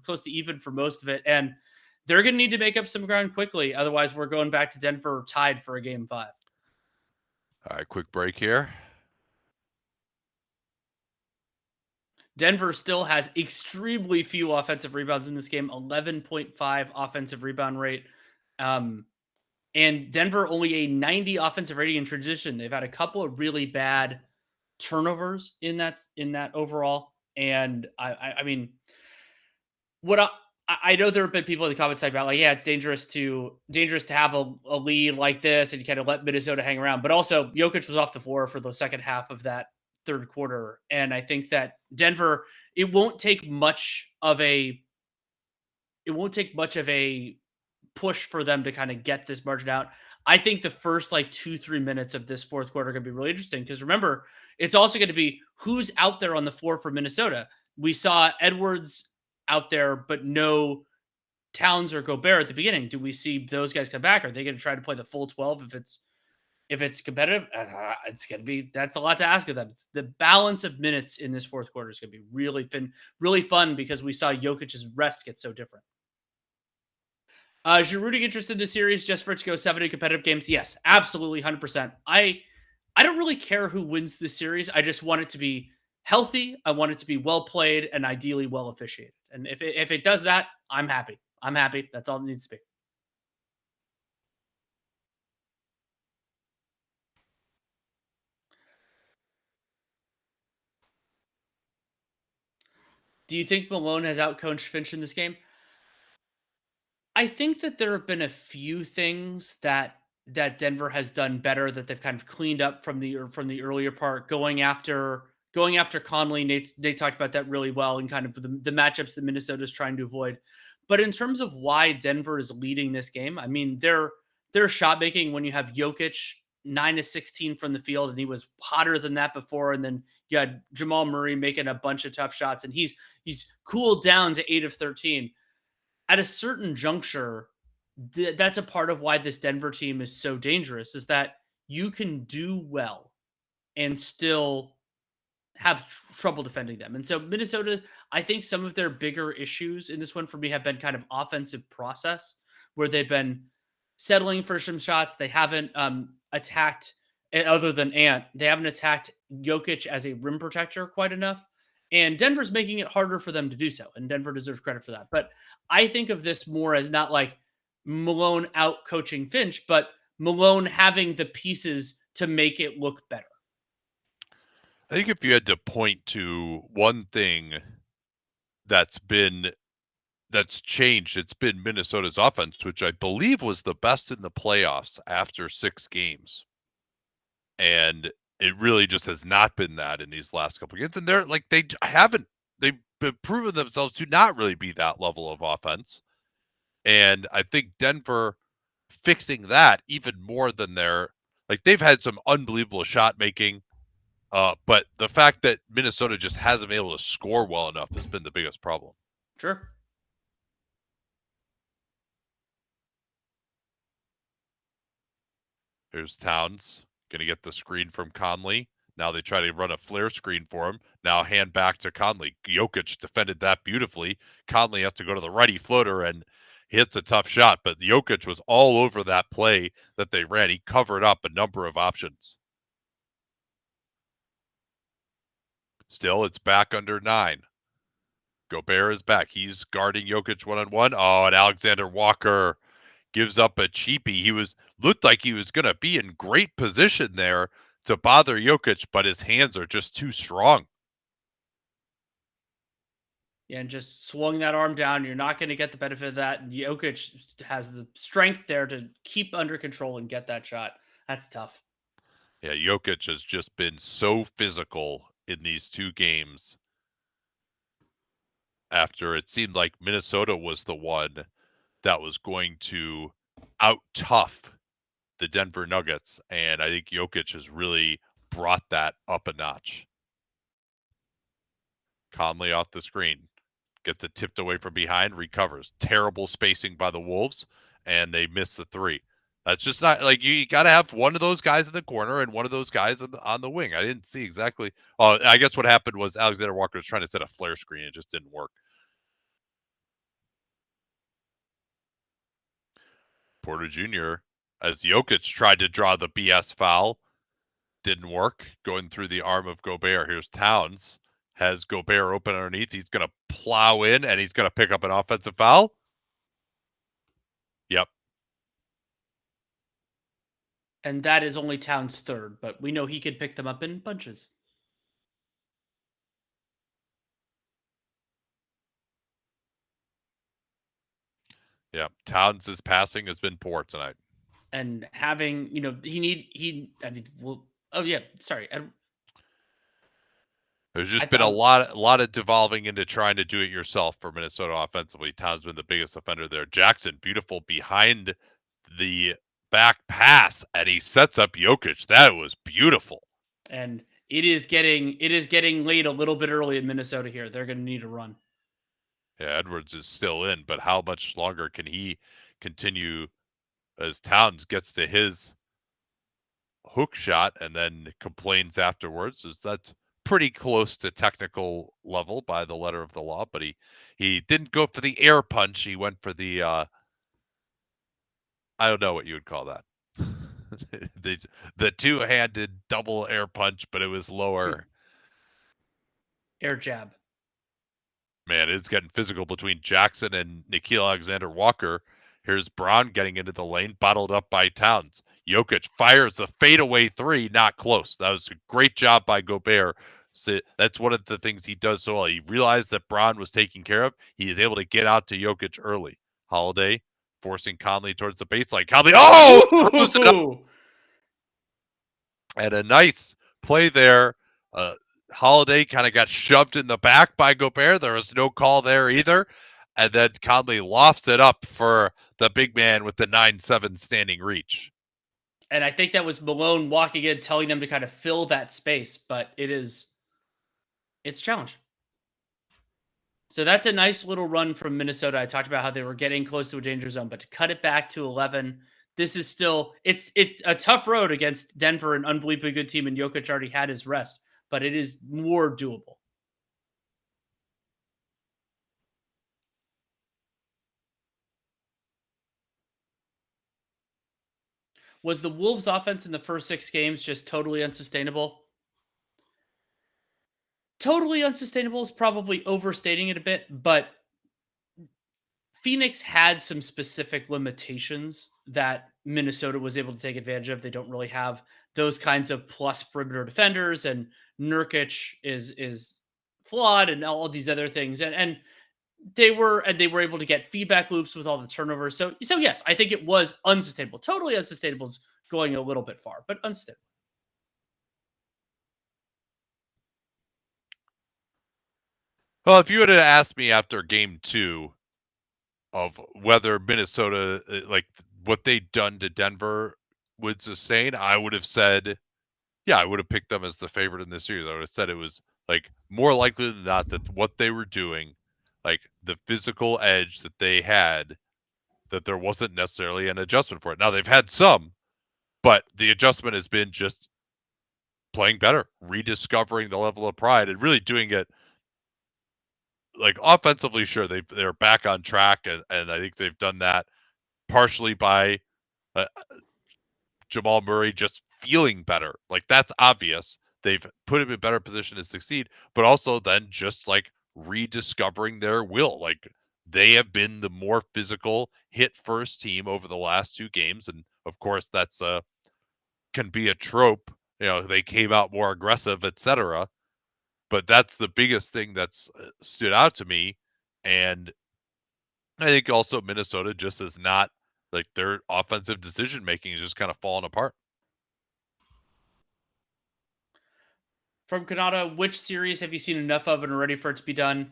close to even for most of it. And they're going to need to make up some ground quickly. Otherwise, we're going back to Denver tied for a game 5. All right, quick break here. Denver still has extremely few offensive rebounds in this game, 11.5 offensive rebound rate. And Denver only a 90 offensive rating in transition. They've had a couple of really bad turnovers in that overall. And I mean, what I know there have been people in the comments talking about like, yeah, it's dangerous to have a lead like this and kind of let Minnesota hang around. But also, Jokic was off the floor for the second half of that third quarter, and I think that Denver, it won't take much of a it won't take much of a push for them to kind of get this margin out. I think the first like 2-3 minutes of this fourth quarter are going to be really interesting because remember, it's also going to be who's out there on the floor for Minnesota. We saw Edwards out there, but no Towns or Gobert at the beginning. Do we see those guys come back? Are they going to try to play the full 12 if it's competitive? It's going to be that's a lot to ask of them. It's the balance of minutes in this fourth quarter is going to be really fun because we saw Jokic's rest get so different. Is your rooting interest in this series just for it to go 70 competitive games? Yes, absolutely, 100%. I don't really care who wins this series. I just want it to be healthy. I want it to be well played and ideally well officiated. And if it does that, I'm happy. I'm happy. That's all it needs to be. Do you think Malone has outcoached Finch in this game? I think that there have been a few things that Denver has done better that they've kind of cleaned up from the earlier part, going after Conley. Nate talked about that really well and kind of the matchups that Minnesota is trying to avoid. But in terms of why Denver is leading this game, I mean their shot making when you have Jokic 9 of 16 from the field, and he was hotter than that before, and then you had Jamal Murray making a bunch of tough shots, and he's cooled down to 8 of 13 at a certain juncture. That's a part of why this Denver team is so dangerous is that you can do well and still have trouble defending them. And so Minnesota, I think some of their bigger issues in this one for me have been kind of offensive process where they've been settling for some shots. They haven't attacked other than Ant. They haven't attacked Jokic as a rim protector quite enough. And Denver's making it harder for them to do so. And Denver deserves credit for that. But I think of this more as not like Malone out coaching Finch, but Malone having the pieces to make it look better. I think if you had to point to one thing that's changed, it's been Minnesota's offense, which I believe was the best in the playoffs after 6 games. And it really just has not been that in these last couple of games. And they're like they've been proven themselves to not really be that level of offense. And I think Denver fixing that even more than they've had some unbelievable shot making. But the fact that Minnesota just hasn't been able to score well enough has been the biggest problem. Sure. Here's Towns going to get the screen from Conley. Now they try to run a flare screen for him. Now hand back to Conley. Jokic defended that beautifully. Conley has to go to the righty floater and hits a tough shot. But Jokic was all over that play that they ran. He covered up a number of options. Still, it's back under 9. Gobert is back. He's guarding Jokic one-on-one. Oh, and Alexander Walker gives up a cheapie. Looked like he was going to be in great position there to bother Jokic, but his hands are just too strong. Yeah, and just swung that arm down. You're not going to get the benefit of that. And Jokic has the strength there to keep under control and get that shot. That's tough. Yeah, Jokic has just been so physical in these 2 games after it seemed like Minnesota was the one that was going to out-tough the Denver Nuggets, and I think Jokic has really brought that up a notch. Conley off the screen. Gets it tipped away from behind, recovers. Terrible spacing by the Wolves, and they miss the 3. That's just not like you got to have one of those guys in the corner and one of those guys on the wing. I didn't see exactly. Oh, I guess what happened was Alexander Walker was trying to set a flare screen. It just didn't work. Porter Jr., as Jokic tried to draw the BS foul, didn't work, going through the arm of Gobert. Here's Towns, has Gobert open underneath. He's going to plow in, and he's going to pick up an offensive foul. Yep. And that is only Towns' third, but we know he could pick them up in bunches. Yeah, Towns' passing has been poor tonight. And having, There's just been a lot of devolving into trying to do it yourself for Minnesota offensively. Towns been the biggest offender there. Jackson, beautiful behind the back pass, and he sets up Jokic. That was beautiful. And it is getting late a little bit early in Minnesota here. They're going to need a run. Yeah, Edwards is still in, but how much longer can he continue as Towns gets to his hook shot and then complains afterwards? That's pretty close to technical level by the letter of the law, but he didn't go for the air punch. He went for the I don't know what you would call that. the two-handed double air punch, but it was lower. Air jab. Man, it's getting physical between Jackson and Nickeil Alexander-Walker. Here's Braun getting into the lane, bottled up by Towns. Jokic fires a fadeaway three, not close. That was a great job by Gobert. So that's one of the things he does so well. He realized that Braun was taken care of. He is able to get out to Jokic early. Holiday forcing Conley towards the baseline. Conley, and a nice play there. Holiday kind of got shoved in the back by Gobert. There was no call there either. And then Conley lofts it up for the big man with the 9-7 standing reach. And I think that was Malone walking in, telling them to kind of fill that space, but it's a challenge. So that's a nice little run from Minnesota. I talked about how they were getting close to a danger zone, but to cut it back to 11, this is still, it's a tough road against Denver, an unbelievably good team, and Jokic already had his rest, but it is more doable. Was the Wolves offense in the first 6 games just totally unsustainable? Totally unsustainable is probably overstating it a bit, but Phoenix had some specific limitations that Minnesota was able to take advantage of. They don't really have those kinds of plus perimeter defenders, and Nurkic is flawed, and all of these other things. And they were able to get feedback loops with all the turnovers. So yes, I think it was unsustainable. Totally unsustainable is going a little bit far, but unsustainable. Well, if you would have asked me after game 2 of whether Minnesota, like what they'd done to Denver, would sustain, I would have said, yeah, I would have picked them as the favorite in this series. I would have said it was like more likely than not that what they were doing, like the physical edge that they had, that there wasn't necessarily an adjustment for it. Now they've had some, but the adjustment has been just playing better, rediscovering the level of pride, and really doing it. Like offensively, sure, they're back on track, and I think they've done that partially by Jamal Murray just feeling better. Like that's obvious. They've put him in better position to succeed, but also then just like rediscovering their will. Like they have been the more physical hit first team over the last 2 games, and of course that's can be a trope. You know, they came out more aggressive, etc. But that's the biggest thing that's stood out to me. And I think also Minnesota just is not, like, their offensive decision making is just kind of falling apart. From Kanata, which series have you seen enough of and are ready for it to be done?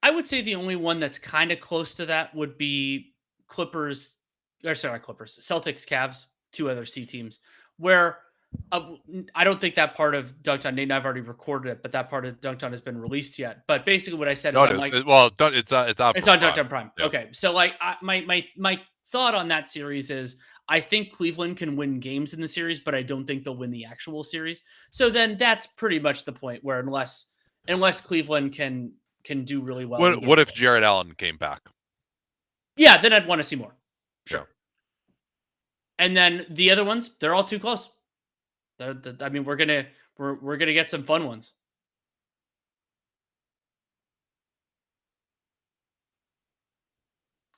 I would say the only one that's kind of close to that would be Celtics, Cavs, 2 other C teams, where I don't think that part of Dunked On, Nate and I've already recorded it, but that part of Dunked On has been released yet. But basically what I said is it's on Dunked On Prime. Yeah. Okay. So like my thought on that series is I think Cleveland can win games in the series, but I don't think they'll win the actual series. So then that's pretty much the point where unless Cleveland can do really well. What if Jared Allen came back? Yeah, then I'd want to see more. Sure. And then the other ones, they're all too close. I mean, we're gonna get some fun ones.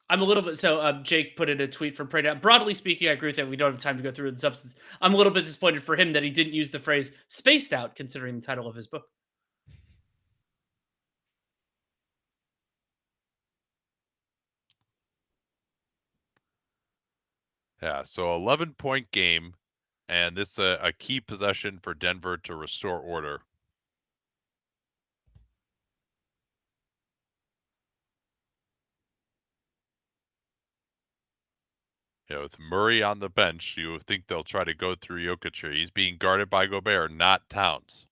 I'm a little bit so. Jake put in a tweet from Prey. Broadly speaking, I agree with that. We don't have time to go through the substance. I'm a little bit disappointed for him that he didn't use the phrase "spaced out," considering the title of his book. Yeah, so 11-point game, and this a key possession for Denver to restore order. With Murray on the bench, you think they'll try to go through Jokic here. He's being guarded by Gobert, not Towns.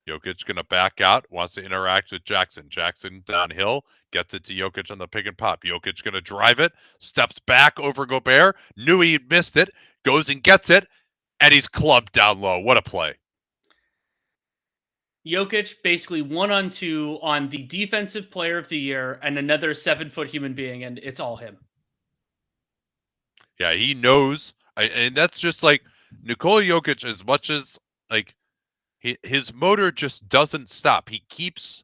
Jokic going to back out, wants to interact with Jackson. Jackson downhill, gets it to Jokic on the pick and pop. Jokic going to drive it, steps back over Gobert, knew he missed it, goes and gets it, and he's clubbed down low. What a play. Jokic basically 1-on-2 on the defensive player of the year and another 7-foot human being, and it's all him. Yeah, he knows. And that's just like Nikola Jokic, as much as like his motor just doesn't stop. He keeps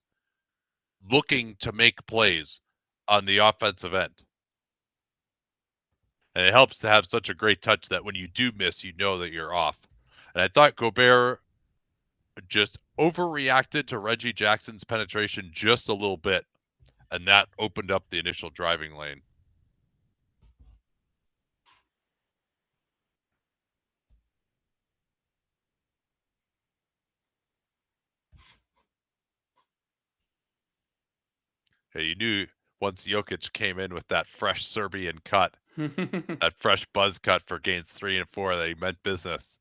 looking to make plays on the offensive end. And it helps to have such a great touch that when you do miss, you know that you're off. And I thought Gobert just overreacted to Reggie Jackson's penetration just a little bit, and that opened up the initial driving lane. Hey, you knew once Jokic came in with that fresh Serbian cut, that fresh buzz cut for games 3 and 4, that he meant business.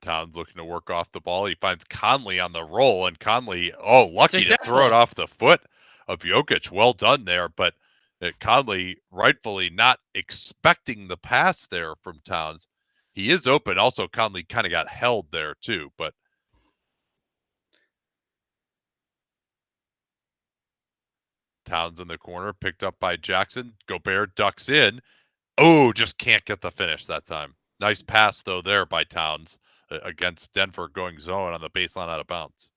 Towns looking to work off the ball. He finds Conley on the roll, and Conley, lucky to throw it off the foot of Jokic. Well done there, but Conley rightfully not expecting the pass there from Towns. He is open. Also, Conley kind of got held there too, but Towns in the corner, picked up by Jackson. Gobert ducks in. Oh, just can't get the finish that time. Nice pass, though, there by Towns against Denver going zone on the baseline out of bounds.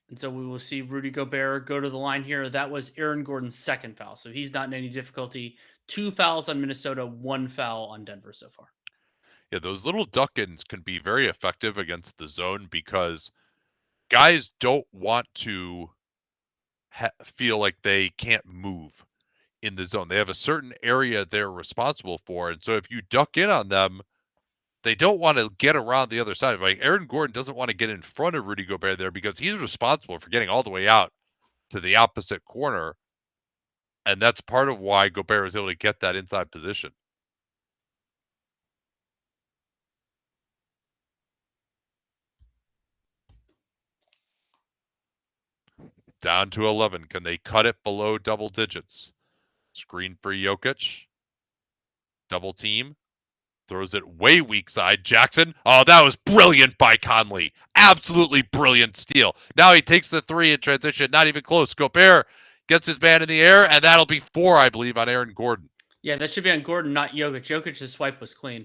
And so we will see Rudy Gobert go to the line here. That was Aaron Gordon's second foul. So he's not in any difficulty. 2 fouls on Minnesota, 1 foul on Denver so far. Yeah, those little duck-ins can be very effective against the zone because guys don't want to feel like they can't move in the zone. They have a certain area they're responsible for. And so if you duck in on them, they don't want to get around the other side. Like Aaron Gordon doesn't want to get in front of Rudy Gobert there because he's responsible for getting all the way out to the opposite corner. And that's part of why Gobert was able to get that inside position. Down to 11. Can they cut it below double digits? Screen for Jokic. Double team. Throws it way weak side. Jackson. Oh, that was brilliant by Conley. Absolutely brilliant steal. Now he takes the 3 in transition. Not even close. Gobert gets his man in the air, and that'll be 4, I believe, on Aaron Gordon. Yeah, that should be on Gordon, not Jokic. Jokic's swipe was clean.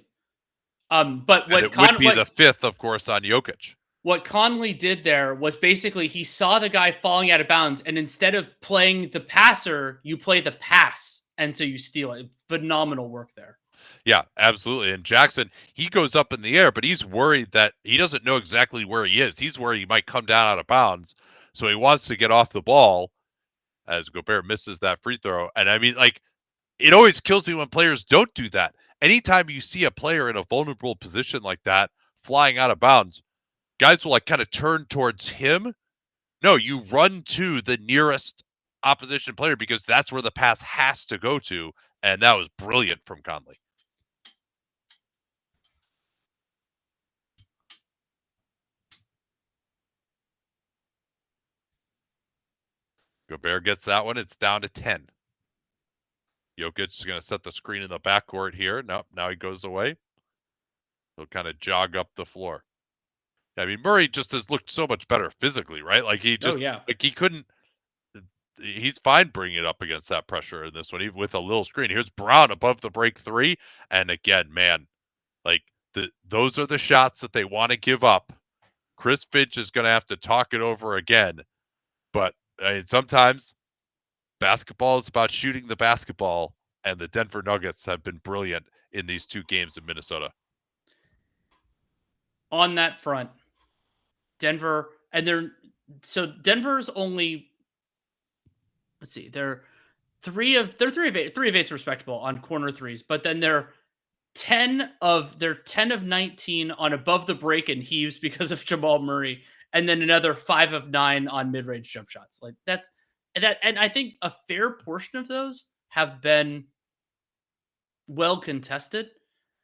But what it would be the 5th, of course, on Jokic. What Conley did there was basically he saw the guy falling out of bounds, and instead of playing the passer, you play the pass, and so you steal it. Phenomenal work there. Yeah, absolutely. And Jackson, he goes up in the air, but he's worried that he doesn't know exactly where he is. He's worried he might come down out of bounds. So he wants to get off the ball as Gobert misses that free throw. And I mean, like, it always kills me when players don't do that. Anytime you see a player in a vulnerable position like that, flying out of bounds, guys will like kind of turn towards him. No, you run to the nearest opposition player because that's where the pass has to go to. And that was brilliant from Conley. Gobert gets that one. It's down to 10. Jokic is going to set the screen in the backcourt here. Nope, now he goes away. He'll kind of jog up the floor. I mean, Murray just has looked so much better physically, right? Like Oh yeah. he couldn't. He's fine bringing it up against that pressure in this one, even with a little screen. Here's Brown above the break three, and again, man, like those are the shots that they want to give up. Chris Finch is going to have to talk it over again, but sometimes basketball is about shooting the basketball, and the Denver Nuggets have been brilliant in these 2 games in Minnesota. On that front, Denver and Denver's only, let's see, they're 3 of 8's respectable on corner threes, but then they're 10 of 19 on above the break and heaves because of Jamal Murray, and then another 5 of 9 on mid-range jump shots. Like and I think a fair portion of those have been well contested.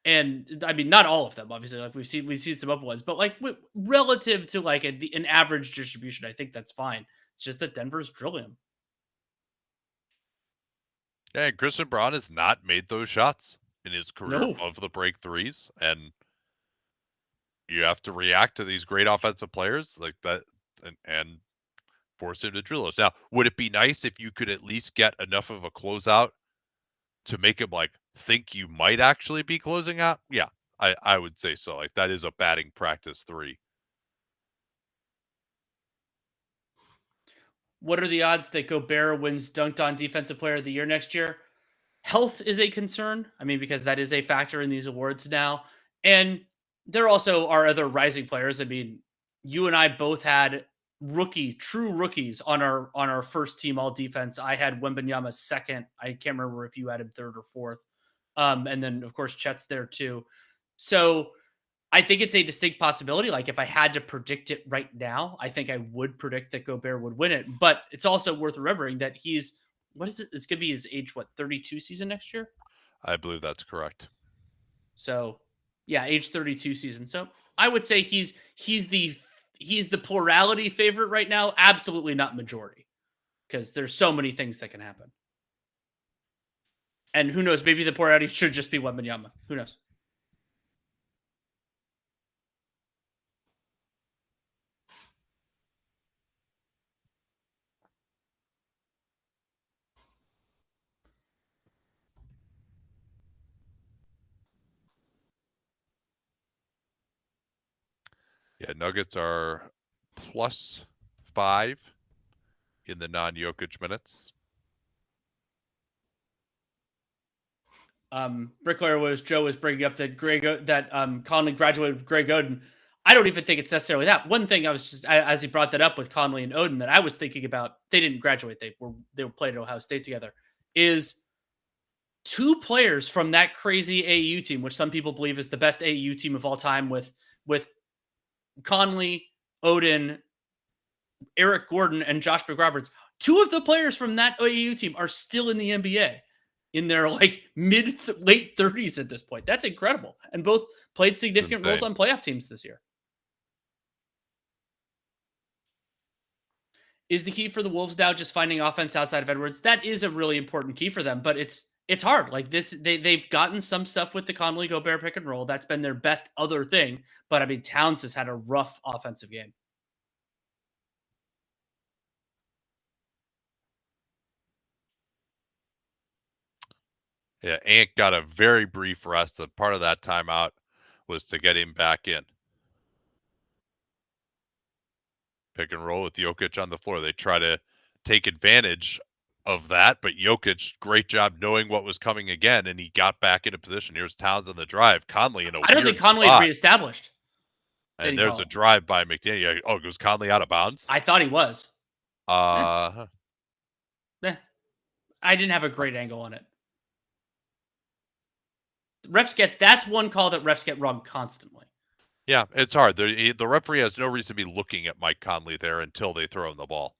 And I mean, not all of them, obviously. Like we've seen some upper ones, but like relative to like an average distribution, I think that's fine. It's just that Denver's drilling them. Yeah, and Christian Braun has not made those shots in his career No, above the break threes, and you have to react to these great offensive players like that and force him to drill those. Now, would it be nice if you could at least get enough of a closeout to make him like think you might actually be closing out? Yeah, I would say so. Like that is a batting practice three. what are the odds that Gobert wins Dunked On Defensive Player of the Year next year? Health is a concern. I mean, because that is a factor in these awards now. And there also are other rising players. I mean, you and I both had true rookies on our first team all defense. I had Wembanyama second. I can't remember if you had him third or fourth. And then of course Chet's there too. So I think it's a distinct possibility. Like if I had to predict it right now, I think I would predict that Gobert would win it. But it's also worth remembering that he's, what is it? It's gonna be his age, what, 32 season next year? I believe that's correct. So yeah, age 32 season. So I would say he's the plurality favorite right now. Absolutely not majority. Because there's so many things that can happen. And who knows, maybe the plurality should just be Wembanyama. Who knows? Yeah, Nuggets are +5 in the non-Jokic minutes. Bricklayer Joe was bringing up that Conley graduated with Greg Oden. I don't even think it's necessarily that. One thing I was as he brought that up with Conley and Oden that I was thinking about, they didn't graduate. They were playing at Ohio State together. Is 2 players from that crazy AAU team, which some people believe is the best AAU team of all time, with Conley, Oden, Eric Gordon, and Josh McRoberts. 2 of the players from that AAU team are still in the NBA in their like late 30s at this point. That's incredible. And both played significant roles on playoff teams this year. Is the key for the Wolves now just finding offense outside of Edwards? That is a really important key for them, but it's hard. Like this, they've gotten some stuff with the Conley Gobert pick and roll. That's been their best other thing. But I mean, Towns has had a rough offensive game. Yeah, Ant got a very brief rest. And part of that timeout was to get him back in. Pick and roll with Jokic on the floor. They try to take advantage of that, but Jokic, great job knowing what was coming again, and he got back into position. Here's Towns on the drive. Conley in a I don't think Conley spot. reestablished. And there's a drive by McDaniel. Oh, goes Conley out of bounds? I thought he was. I didn't have a great angle on it. That's one call that refs get wrong constantly. Yeah, it's hard. The referee has no reason to be looking at Mike Conley there until they throw him the ball.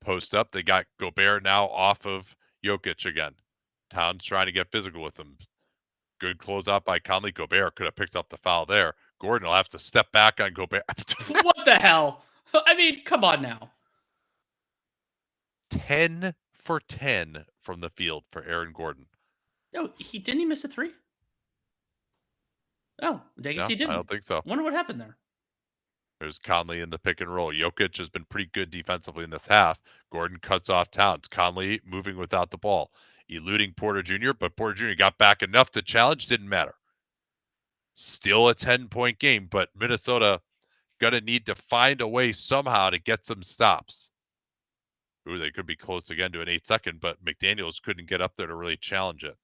Post up. They got Gobert now off of Jokic again. Towns trying to get physical with him. Good closeout by Conley. Gobert could have picked up the foul there. Gordon will have to step back on Gobert. What the hell? I mean, come on now. 10 for 10 from the field for Aaron Gordon. No, didn't he miss a 3? Oh, I guess No, he I didn't. don't think so. Wonder what happened there. There's Conley in the pick and roll. Jokic has been pretty good defensively in this half. Gordon cuts off Towns. Conley moving without the ball, eluding Porter Jr., but Porter Jr. got back enough to challenge. Didn't matter. Still a 10-point game, but Minnesota going to need to find a way somehow to get some stops. Ooh, they could be close again to an 8-second, but McDaniels couldn't get up there to really challenge it.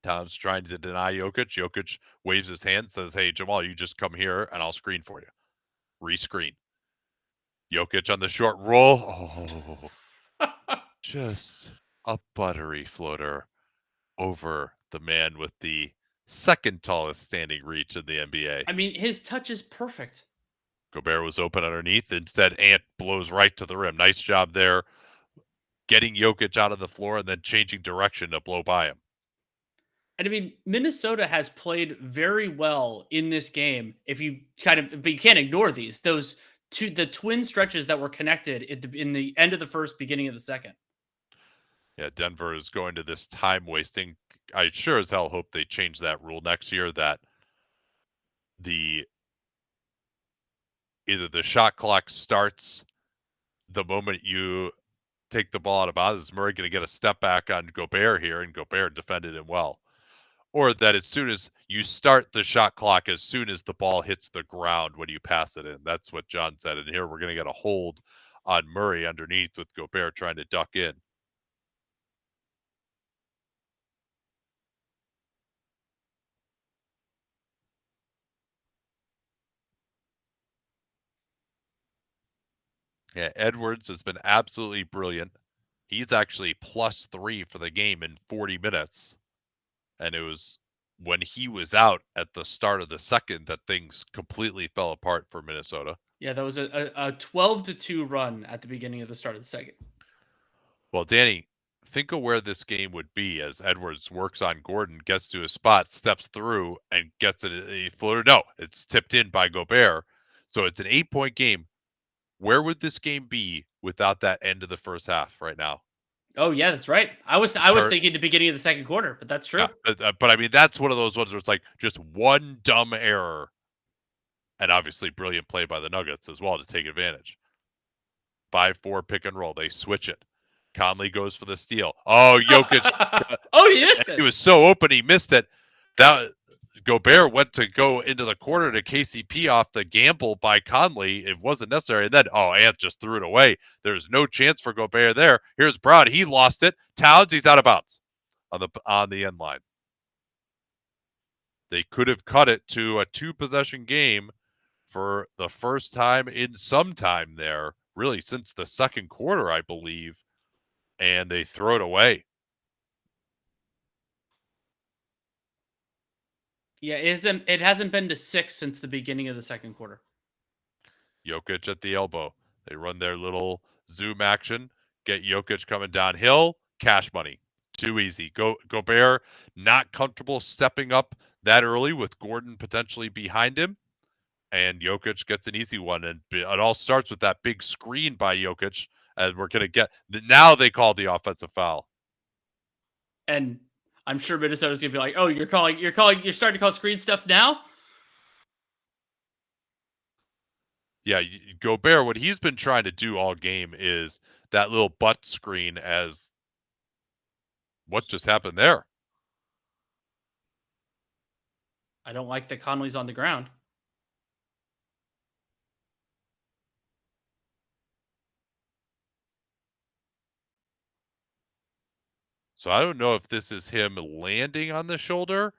Towns trying to deny Jokic. Jokic waves his hand, says, hey, Jamal, you just come here and I'll screen for you. Rescreen. Jokic on the short roll. Oh, just a buttery floater over the man with the second tallest standing reach in the NBA. I mean, his touch is perfect. Gobert was open underneath. Instead, Ant blows right to the rim. Nice job there, getting Jokic out of the floor and then changing direction to blow by him. And I mean, Minnesota has played very well in this game. If you kind of, but you can't ignore these. Those the twin stretches that were connected in the end of the first, beginning of the second. Yeah, Denver is going to this time wasting. I sure as hell hope they change that rule next year, that the either the shot clock starts the moment you take the ball out of bounds. Is Murray going to get a step back on Gobert here, and Gobert defended him well? Or that as soon as you start the shot clock, as soon as the ball hits the ground when you pass it in. That's what John said. And here we're going to get a hold on Murray underneath with Gobert trying to duck in. Yeah, Edwards has been absolutely brilliant. He's actually +3 for the game in 40 minutes. And it was when he was out at the start of the second that things completely fell apart for Minnesota. Yeah, that was a 12-2 run at the beginning of the start of the second. Well, Danny, think of where this game would be as Edwards works on Gordon, gets to his spot, steps through, and gets a floater. No, it's tipped in by Gobert. So it's an 8-point game. Where would this game be without that end of the first half right now? Oh yeah, that's right. I was thinking the beginning of the second quarter, but that's true. Yeah, but I mean, that's one of those ones where it's like just one dumb error, and obviously brilliant play by the Nuggets as well to take advantage. 5-4 pick and roll. They switch it. Conley goes for the steal. Oh, Jokic. Oh, he missed He it. was so open, he missed it. That Gobert went to go into the corner to KCP off the gamble by Conley. It wasn't necessary. And then, Ant just threw it away. There's no chance for Gobert there. Here's Brown. He lost it. Towns, he's out of bounds on the end line. They could have cut it to a 2-possession game for the first time in some time there, really since the second quarter, I believe, and they throw it away. Yeah, it hasn't been to 6 since the beginning of the second quarter. Jokic at the elbow. They run their little zoom action, get Jokic coming downhill, cash money. Too easy. Gobert not comfortable stepping up that early with Gordon potentially behind him. And Jokic gets an easy one. And it all starts with that big screen by Jokic. And we're going to get, now they call the offensive foul. And I'm sure Minnesota's going to be like, oh, you're starting to call screen stuff now? Yeah, Gobert, what he's been trying to do all game is that little butt screen as what just happened there. I don't like that Conley's on the ground. So I don't know if this is him landing on the shoulder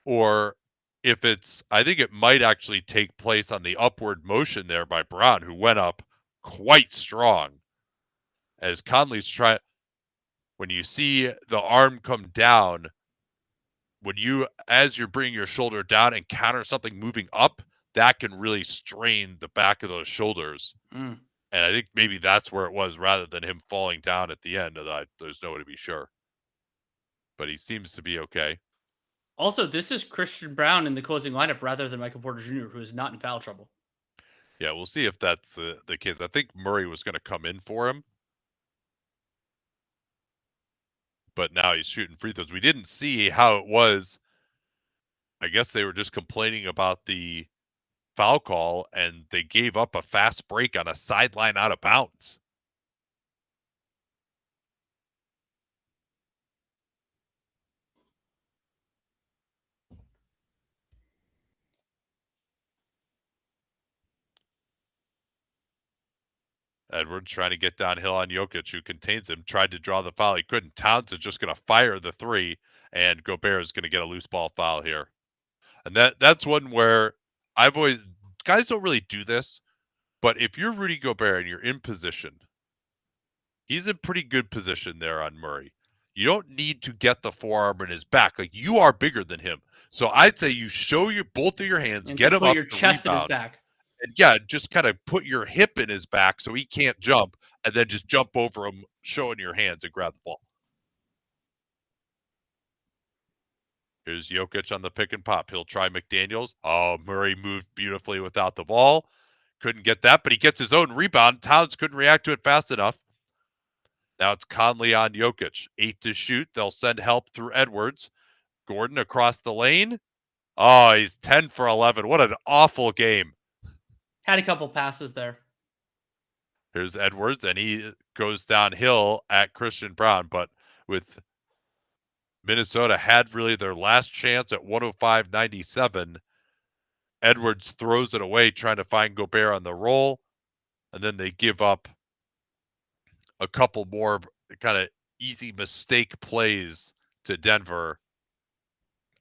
or if it's, I think it might actually take place on the upward motion there by Brown, who went up quite strong as Conley's trying. When you see the arm come down, as you're bringing your shoulder down and counter something moving up, that can really strain the back of those shoulders. Mm. And I think maybe that's where it was rather than him falling down at the end. There's no way to be sure. But he seems to be okay. Also, this is Christian Brown in the closing lineup rather than Michael Porter Jr., who is not in foul trouble. Yeah, we'll see if that's the case. I think Murray was going to come in for him. But now he's shooting free throws. We didn't see how it was I guess they were just complaining about the foul call, and they gave up a fast break on a sideline out of bounds. Edwards trying to get downhill on Jokic, who contains him, tried to draw the foul. He couldn't. Towns is just going to fire the three, and Gobert is going to get a loose ball foul here. And that's one where I've always, guys don't really do this, but if you're Rudy Gobert and you're in position, he's in pretty good position there on Murray. You don't need to get the forearm in his back. Like, you are bigger than him. So I'd say you show your both of your hands, And get to him put up your to chest in his rebound. back. And yeah, just kind of put your hip in his back so he can't jump, and then just jump over him, showing your hands and grab the ball. Here's Jokic on the pick and pop. He'll try McDaniels. Oh, Murray moved beautifully without the ball. Couldn't get that, but he gets his own rebound. Towns couldn't react to it fast enough. Now it's Conley on Jokic. 8 to shoot. They'll send help through Edwards. Gordon across the lane. Oh, he's 10 for 11. What an awful game. Had a couple passes there. Here's Edwards, and he goes downhill at Christian Braun, but with Minnesota had really their last chance at 105-97, Edwards throws it away trying to find Gobert on the roll, and then they give up a couple more kind of easy mistake plays to Denver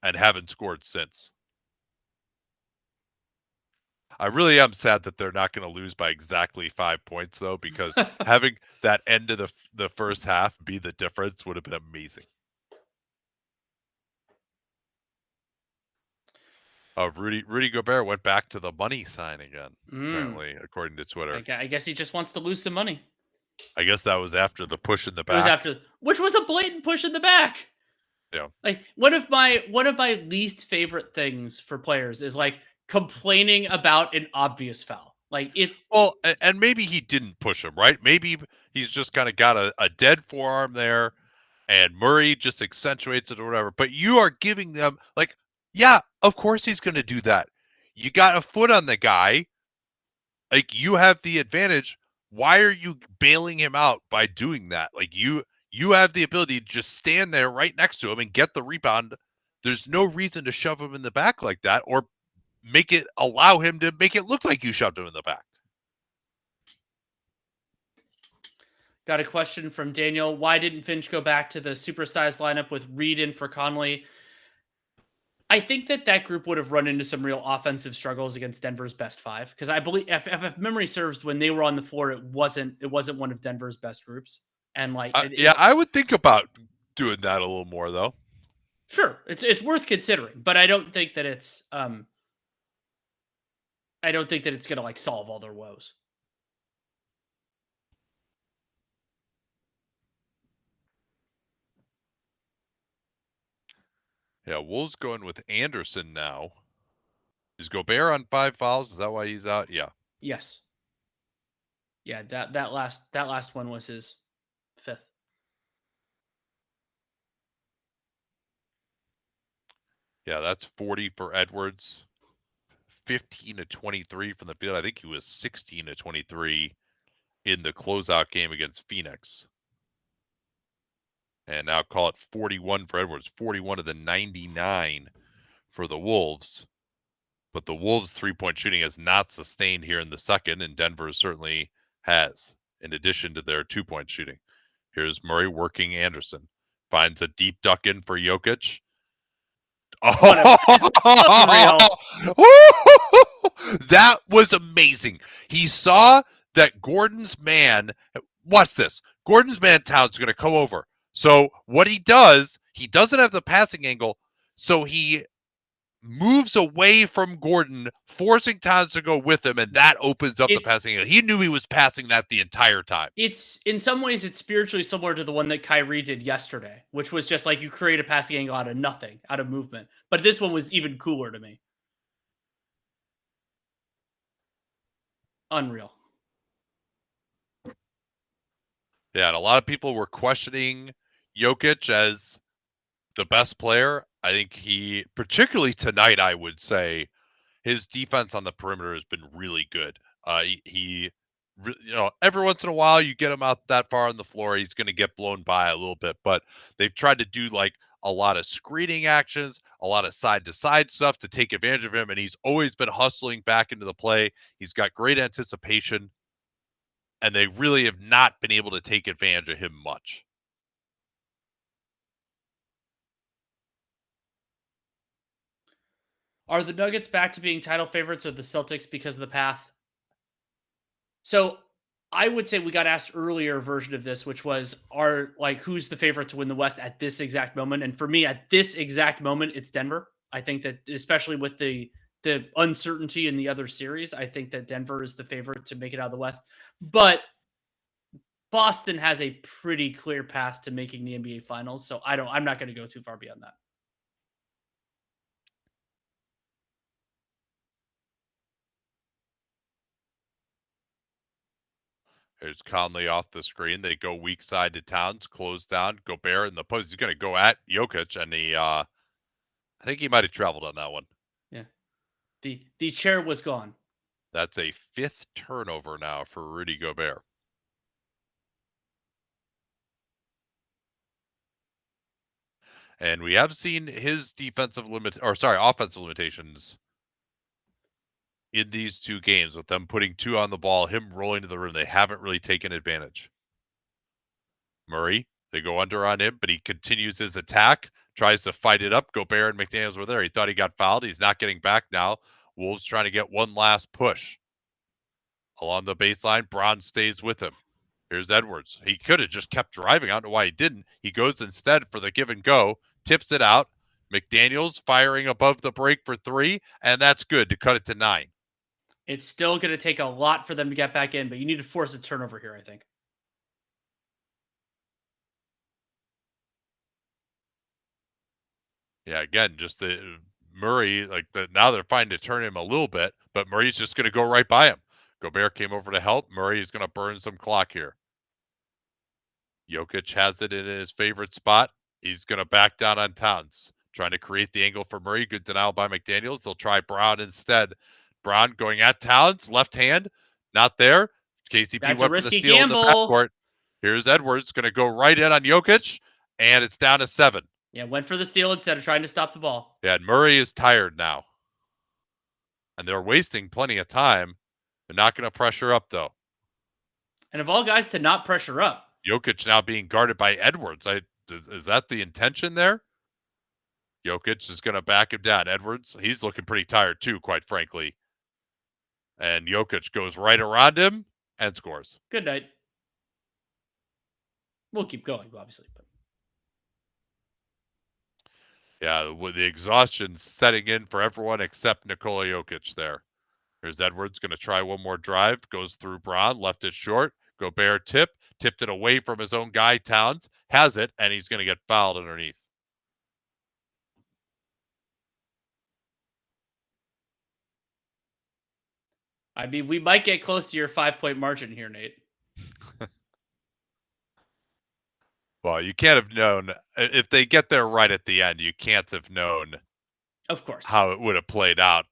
and haven't scored since. I really am sad that they're not going to lose by exactly 5 points, though, because having that end of the first half be the difference would have been amazing. Rudy Gobert went back to the money sign again, apparently, according to Twitter. I guess he just wants to lose some money. I guess that was after the push in the back. It was after, which was a blatant push in the back. Yeah. Like, one of my least favorite things for players is like complaining about an obvious foul. Like, it's well, and maybe he didn't push him, right? Maybe he's just kind of got a dead forearm there, and Murray just accentuates it or whatever. But you are giving them, like, yeah, of course he's going to do that. You got a foot on the guy. Like, you have the advantage. Why are you bailing him out by doing that? Like, you have the ability to just stand there right next to him and get the rebound. There's no reason to shove him in the back like that, or allow him to make it look like you shoved him in the back. Got a question from Daniel. Why didn't Finch go back to the supersized lineup with Reed in for Conley? I think that group would have run into some real offensive struggles against Denver's best five, because I believe, if memory serves, when they were on the floor, it wasn't one of Denver's best groups. And like, I would think about doing that a little more, though. Sure, it's worth considering, but I don't think that it's going to like solve all their woes. Yeah, Wolves going with Anderson now. Is Gobert on 5 fouls? Is that why he's out? Yeah. Yes. Yeah, that last one was his 5th. Yeah, that's 40 for Edwards. 15 to 23 from the field. I think he was 16 to 23 in the closeout game against Phoenix. And now call it 41 for Edwards, 41 of the 99 for the Wolves. But the Wolves' three-point shooting has not sustained here in the second, and Denver certainly has, in addition to their two-point shooting. Here's Murray working Anderson. Finds a deep duck in for Jokic. Oh, that was amazing. He saw that Gordon's man, watch this, Gordon's man Towns is going to come over. So what he does, he doesn't have the passing angle, so he moves away from Gordon, forcing Towns to go with him, and that opens up the passing angle. He knew he was passing that the entire time. It's, in some ways, it's spiritually similar to the one that Kyrie did yesterday, which was just like you create a passing angle out of nothing, out of movement. But this one was even cooler to me. Unreal. Yeah, and a lot of people were questioning Jokic as the best player. I think he, particularly tonight, I would say his defense on the perimeter has been really good. Every once in a while you get him out that far on the floor, he's going to get blown by a little bit, but they've tried to do like a lot of screening actions, a lot of side to side stuff to take advantage of him. And he's always been hustling back into the play. He's got great anticipation, and they really have not been able to take advantage of him much. Are the Nuggets back to being title favorites or the Celtics because of the path? So I would say we got asked earlier version of this, which was are like who's the favorite to win the West at this exact moment? And for me, at this exact moment, it's Denver. I think that especially with the uncertainty in the other series, I think that Denver is the favorite to make it out of the West. But Boston has a pretty clear path to making the NBA finals. So I'm not going to go too far beyond that. There's Conley off the screen. They go weak side to Towns, close down, Gobert in the post. He's going to go at Jokic, and I think he might have traveled on that one. Yeah. The chair was gone. That's a 5th turnover now for Rudy Gobert. And we have seen his offensive limitations in these 2 games with them putting 2 on the ball, him rolling to the rim. They haven't really taken advantage. Murray, they go under on him, but he continues his attack, tries to fight it up. Gobert and McDaniels were there. He thought he got fouled. He's not getting back now. Wolves trying to get one last push. Along the baseline, Braun stays with him. Here's Edwards. He could have just kept driving. I don't know why he didn't. He goes instead for the give and go, tips it out. McDaniels firing above the break for 3, and that's good to cut it to 9. It's still going to take a lot for them to get back in, but you need to force a turnover here, I think. Yeah, again, just the Murray, now they're finding to turn him a little bit, but Murray's just going to go right by him. Gobert came over to help. Murray is going to burn some clock here. Jokic has it in his favorite spot. He's going to back down on Towns, trying to create the angle for Murray. Good denial by McDaniels. They'll try Brown instead. Brown going at Towns, left hand, not there. KCP That's a went for the risky steal in the gamble. backcourt. Here's Edwards, going to go right in on Jokic, and it's down to 7. Yeah, went for the steal instead of trying to stop the ball. Yeah, and Murray is tired now. And they're wasting plenty of time. They're not going to pressure up, though. And of all guys to not pressure up. Jokic now being guarded by Edwards. Is that the intention there? Jokic is going to back him down. Edwards, he's looking pretty tired too, quite frankly. And Jokic goes right around him and scores. Good night. We'll keep going, obviously. But. Yeah, with the exhaustion setting in for everyone except Nikola Jokic there. Here's Edwards going to try one more drive. Goes through Braun, left it short. Gobert tipped it away from his own guy, Towns. Has it, and he's going to get fouled underneath. I mean, we might get close to your 5-point margin here, Nate. Well, you can't have known if they get there right at the end. You can't have known, of course, how it would have played out.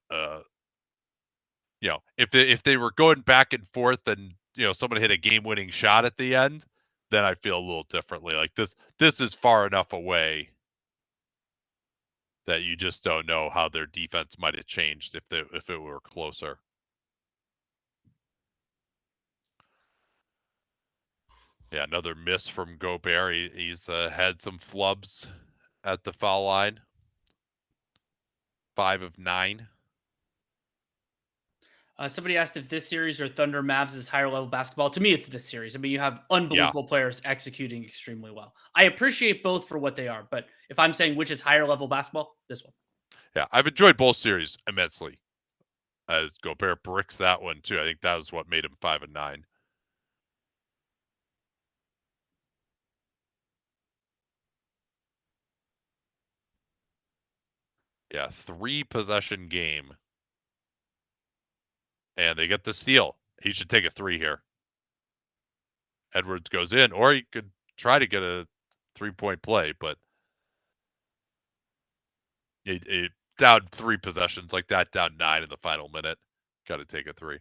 If they were going back and forth and someone hit a game-winning shot at the end, then I feel a little differently. Like this is far enough away that you just don't know how their defense might have changed if it were closer. Yeah, another miss from Gobert. He's had some flubs at the foul line. 5 of 9. Somebody asked if this series or Thunder Mavs is higher level basketball. To me, it's this series. I mean, you have unbelievable players executing extremely well. I appreciate both for what they are, but if I'm saying which is higher level basketball, this one. Yeah, I've enjoyed both series immensely. As Gobert bricks that one too. I think that was what made him 5 and 9. Yeah, 3-possession game. And they get the steal. He should take a 3 here. Edwards goes in, or he could try to get a 3-point play, but It down 3 possessions like that, down 9 in the final minute. Got to take a 3.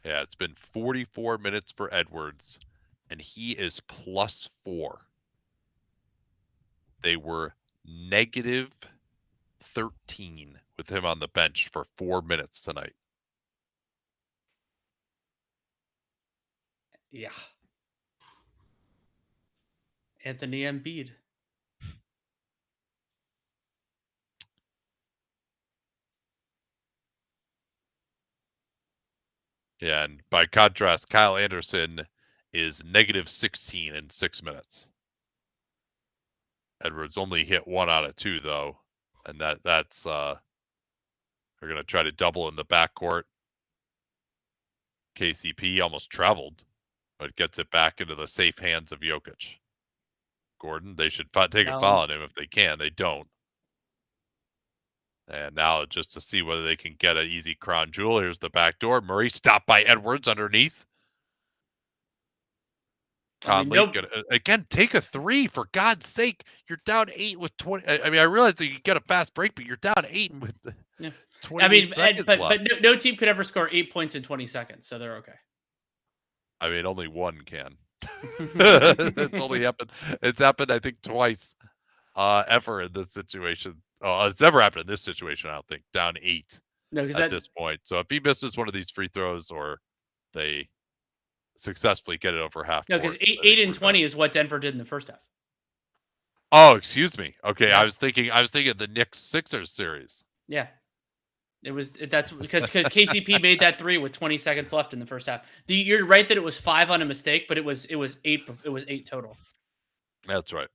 Yeah, it's been 44 minutes for Edwards, and he is +4. They were -13 with him on the bench for 4 minutes tonight. Yeah. Anthony Embiid. Yeah, and by contrast, Kyle Anderson is -16 in 6 minutes. Edwards only hit 1 out of 2 though, and that's they're going to try to double in the backcourt. KCP almost traveled, but gets it back into the safe hands of Jokic. Gordon, they should take a foul on him if they can. They don't. And now just to see whether they can get an easy crown jewel. Here's the back door. Murray stopped by Edwards underneath. Conley, again, take a 3 for God's sake. You're down 8 with 20. I mean, I realize that you get a fast break, but you're down 8 with 20 seconds left. But no team could ever score 8 points in 20 seconds, so they're okay. I mean, only one can. It's only happened. It's happened, I think, twice ever in this situation. Oh, it's never happened in this situation, I don't think. Down 8 at this point. So if he misses one of these free throws or they successfully get it over half. No, because 8 and 20 is what Denver did in the first half. Oh, excuse me. Okay, yeah. I was thinking the Knicks Sixers series. Yeah. That's because KCP made that 3 with 20 seconds left in the first half. You're right that it was 5 on a mistake, but it was 8. It was 8 total. That's right.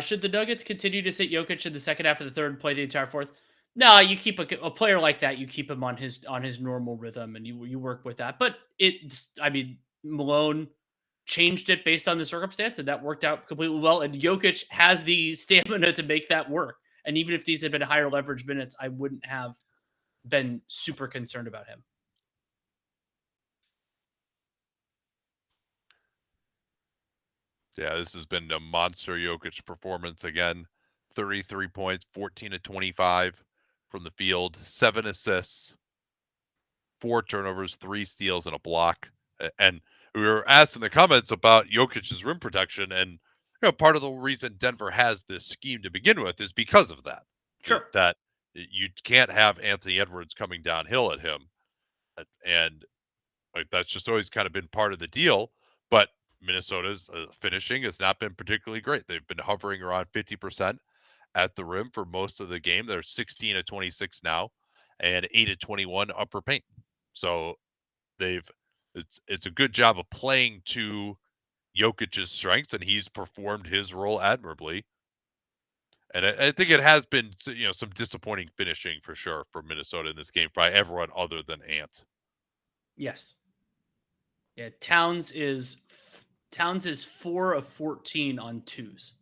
Should the Nuggets continue to sit Jokic in the second half of the third and play the entire fourth? No, you keep a player like that. You keep him on his normal rhythm, and you work with that. But Malone changed it based on the circumstance, and that worked out completely well. And Jokic has the stamina to make that work. And even if these had been higher leverage minutes, I wouldn't have been super concerned about him. Yeah, this has been a monster Jokic performance again. 33 points, 14 to 25 from the field, 7 assists, 4 turnovers, 3 steals, and a block. And we were asked in the comments about Jokic's rim protection, and part of the reason Denver has this scheme to begin with is because of that. Sure. That you can't have Anthony Edwards coming downhill at him, and that's just always kind of been part of the deal. But Minnesota's finishing has not been particularly great. They've been hovering around 50% at the rim for most of the game. They're 16 to 26 now, and 8 to 21 upper paint. So it's a good job of playing to Jokic's strengths, and he's performed his role admirably. And I think it has been, some disappointing finishing for sure for Minnesota in this game by everyone other than Ant. Yes. Yeah, Towns is 4 of 14 on 2s.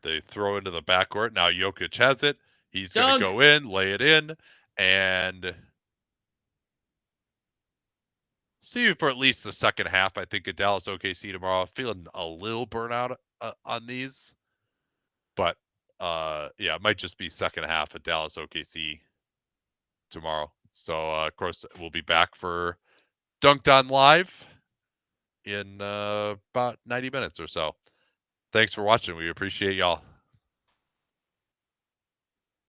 They throw into the backcourt. Now Jokic has it. He's going to go in, lay it in, and see you for at least the second half. I think at Dallas OKC tomorrow. Feeling a little burnout on these, but it might just be second half at Dallas OKC tomorrow. So of course we'll be back for Dunked On Live in about 90 minutes or so. Thanks for watching. We appreciate y'all.